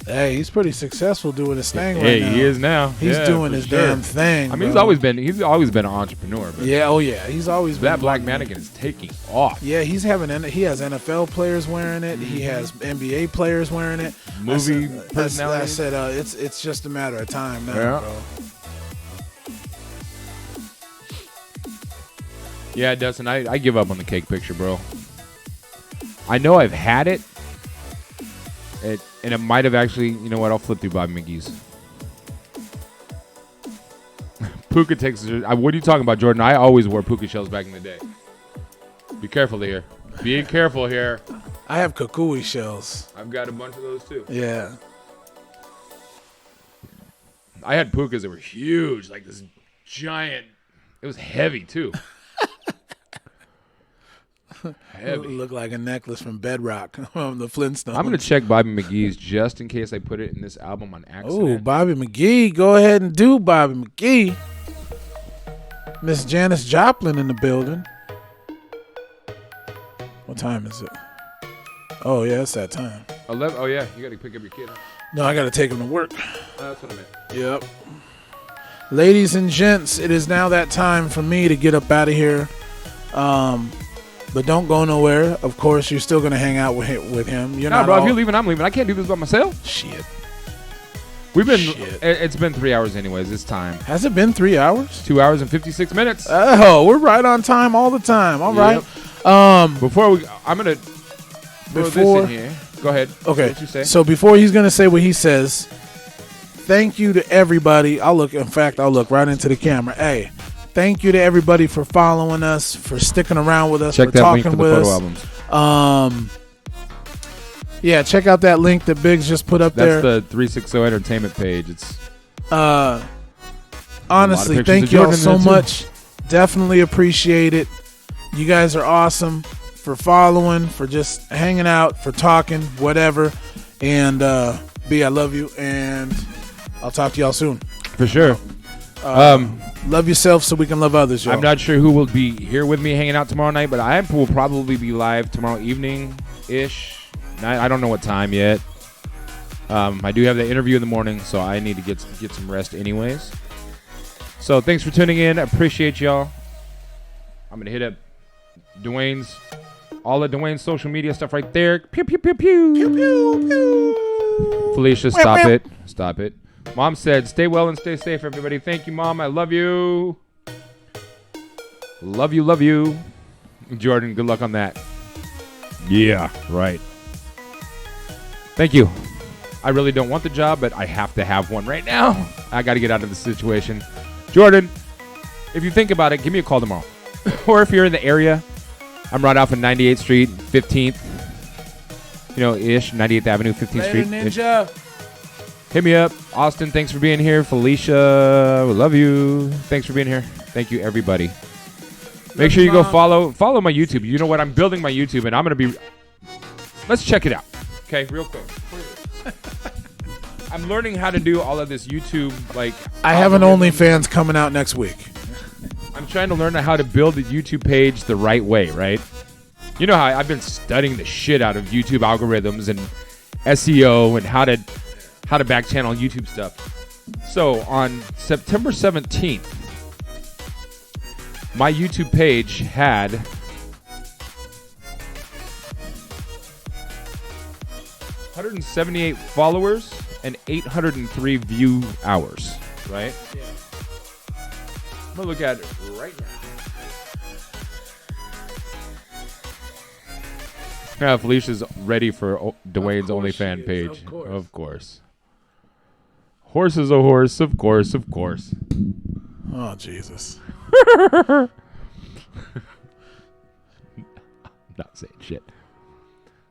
Hey, he's pretty successful doing his thing right Hey, now. he is now. He's Yeah, doing for his sure. damn thing. I mean, bro. he's always been an entrepreneur. But Yeah, oh yeah, he's always been that black doing- mannequin is taking off. Yeah, he has NFL players wearing it. He has NBA players wearing it. Movie I personality. said it's just a matter of time now, Yeah. bro. Yeah, Dustin, I give up on the cake picture, bro. I know I've had it. And it might have actually, you know what, I'll flip through Bobby McGee's. Puka takes, what are you talking about, Jordan? I always wore puka shells back in the day. Be careful here. Be careful here. I have kukui shells. I've got a bunch of those too. Yeah. I had pukas that were huge, like this giant. It was heavy too. Heavy. Look like a necklace from Bedrock from the Flintstones. I'm gonna check Bobby McGee's just in case I put it in this album on Oh, accident. Bobby McGee. Go ahead and do Bobby McGee. Miss Janis Joplin in the building. What time is it? Oh, yeah, it's that time. 11. Oh yeah, you gotta pick up your kid. Huh? No, I got to take him to work. That's what I meant. Yep. Ladies and gents, it is now that time for me to get up out of here. But don't go nowhere. Of course, you're still going to hang out with him. You're Nah, not bro. all- If you're leaving, I'm leaving. I can't do this by myself. Shit. We've been. Shit. It's been 3 hours anyways. This time. Has it been 3 hours? 2 hours and 56 minutes. Oh, we're right on time all the time. All right. Before I'm gonna throw Before- this in here. Go ahead. Okay. What you say? So before he's going to say what he says, thank you to everybody. I'll look right into the camera. Hey, thank you to everybody for following us, for sticking around with us, Check for that link talking for the with photo us. albums. Yeah, check out that link that Biggz just put up That's there. the 360 Entertainment page. It's Honestly, pictures thank of you all Jordan so in there, too. much. Definitely appreciate it. You guys are awesome for following, for just hanging out, for talking, whatever. And B, I love you, and I'll talk to y'all soon. for sure. Love yourself so we can love others, y'all. I'm not sure who will be here with me hanging out tomorrow night, but I will probably be live tomorrow evening ish. I don't know what time yet. I do have the interview in the morning, so I need to get some rest anyways. So thanks for tuning in. I appreciate y'all. I'm gonna hit up all of Duane's social media stuff right there. Pew pew pew pew. Pew pew pew. Felicia, stop it. Stop it. Mom said, stay well and stay safe, everybody. Thank you, Mom. I love you. Love you, love you. Jordan, good luck on that. Yeah, right. Thank you. I really don't want the job, but I have to have one right now. I got to get out of the situation. Jordan, if you think about it, give me a call tomorrow. Or if you're in the area, I'm right off of 98th Street, 15th, ish, 98th Avenue, 15th Later, Street. Ninja. Hit me up. Austin, thanks for being here. Felicia, we love you. Thanks for being here. Thank you, everybody. Make sure you go follow my YouTube. You know what? I'm building my YouTube, and I'm going to be... Let's check it out. Okay, real quick. I'm learning how to do all of this YouTube, I have an OnlyFans coming out next week. I'm trying to learn how to build a YouTube page the right way, right? You know how I've been studying the shit out of YouTube algorithms and SEO and how to back channel YouTube stuff. So on September 17th, my YouTube page had 178 followers and 803 view hours, right? Yeah. I'm gonna look at it right now. Now Felicia's ready for Duane's OnlyFans page. Of course. Horse is a horse, of course, of course. Oh, Jesus. I'm not saying shit.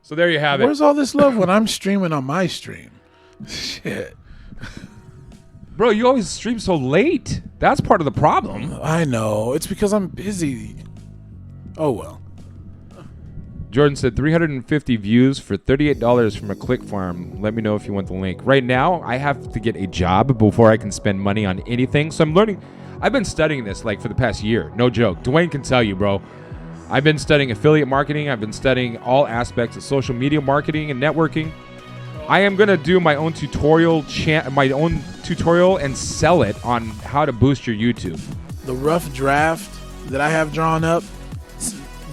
So there you have it. Where's all this love when I'm streaming on my stream? Shit. Bro, you always stream so late. That's part of the problem. I know. It's because I'm busy. Oh, well. Jordan said 350 views for $38 from a click farm. Let me know if you want the link. Right now, I have to get a job before I can spend money on anything. So I'm learning. I've been studying this for the past year. No joke. Duane can tell you, bro. I've been studying affiliate marketing. I've been studying all aspects of social media marketing and networking. I am gonna do my own tutorial and sell it on how to boost your YouTube. The rough draft that I have drawn up,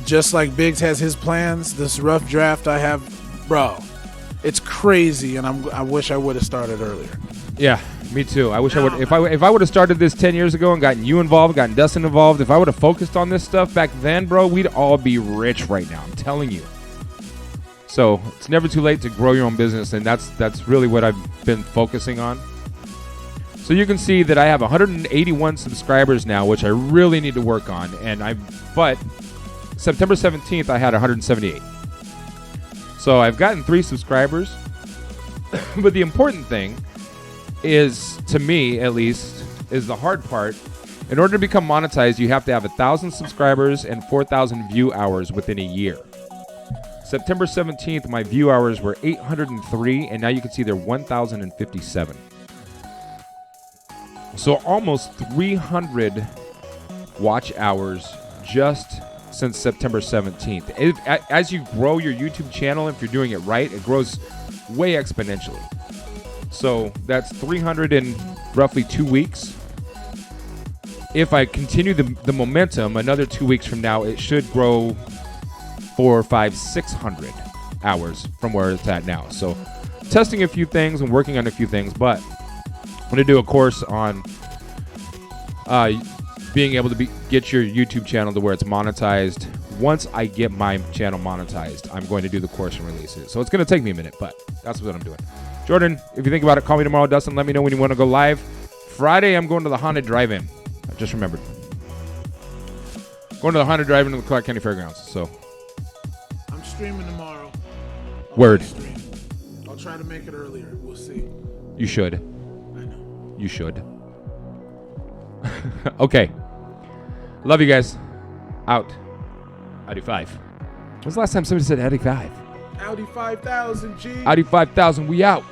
just like Biggz has his plans, this rough draft I have, bro, it's crazy, and I wish I would have started earlier. Yeah, me too. I wish I would. If I would have started this 10 years ago and gotten you involved, gotten Dustin involved, if I would have focused on this stuff back then, bro, we'd all be rich right now. I'm telling you. So it's never too late to grow your own business, and that's really what I've been focusing on. So you can see that I have 181 subscribers now, which I really need to work on. But September 17th, I had 178. So I've gotten 3 subscribers. But the important thing is, to me at least, is the hard part. In order to become monetized, you have to have 1,000 subscribers and 4,000 view hours within a year. September 17th, my view hours were 803, and now you can see they're 1,057. So almost 300 watch hours just since September 17th. As you grow your YouTube channel, if you're doing it right, it grows way exponentially. So that's 300 in roughly 2 weeks. If I continue the momentum, another 2 weeks from now, it should grow 400, 500, 600 hours from where it's at now. So testing a few things and working on a few things, but I'm going to do a course on being able to get your YouTube channel to where it's monetized. Once I get my channel monetized, I'm going to do the course and release it. So it's going to take me a minute, but that's what I'm doing. Jordan, if you think about it, call me tomorrow. Dustin, let me know when you want to go live. Friday, I'm going to the Haunted Drive-In. I just remembered. Going to the Haunted Drive-In to the Clark County Fairgrounds. So I'm streaming tomorrow. Word. I'll try to make it earlier. We'll see. You should. I know. You should. Okay. Love you guys. Out. Audi 5. When's the last time somebody said Audi 5? Audi 5000, G. Audi 5000, we out.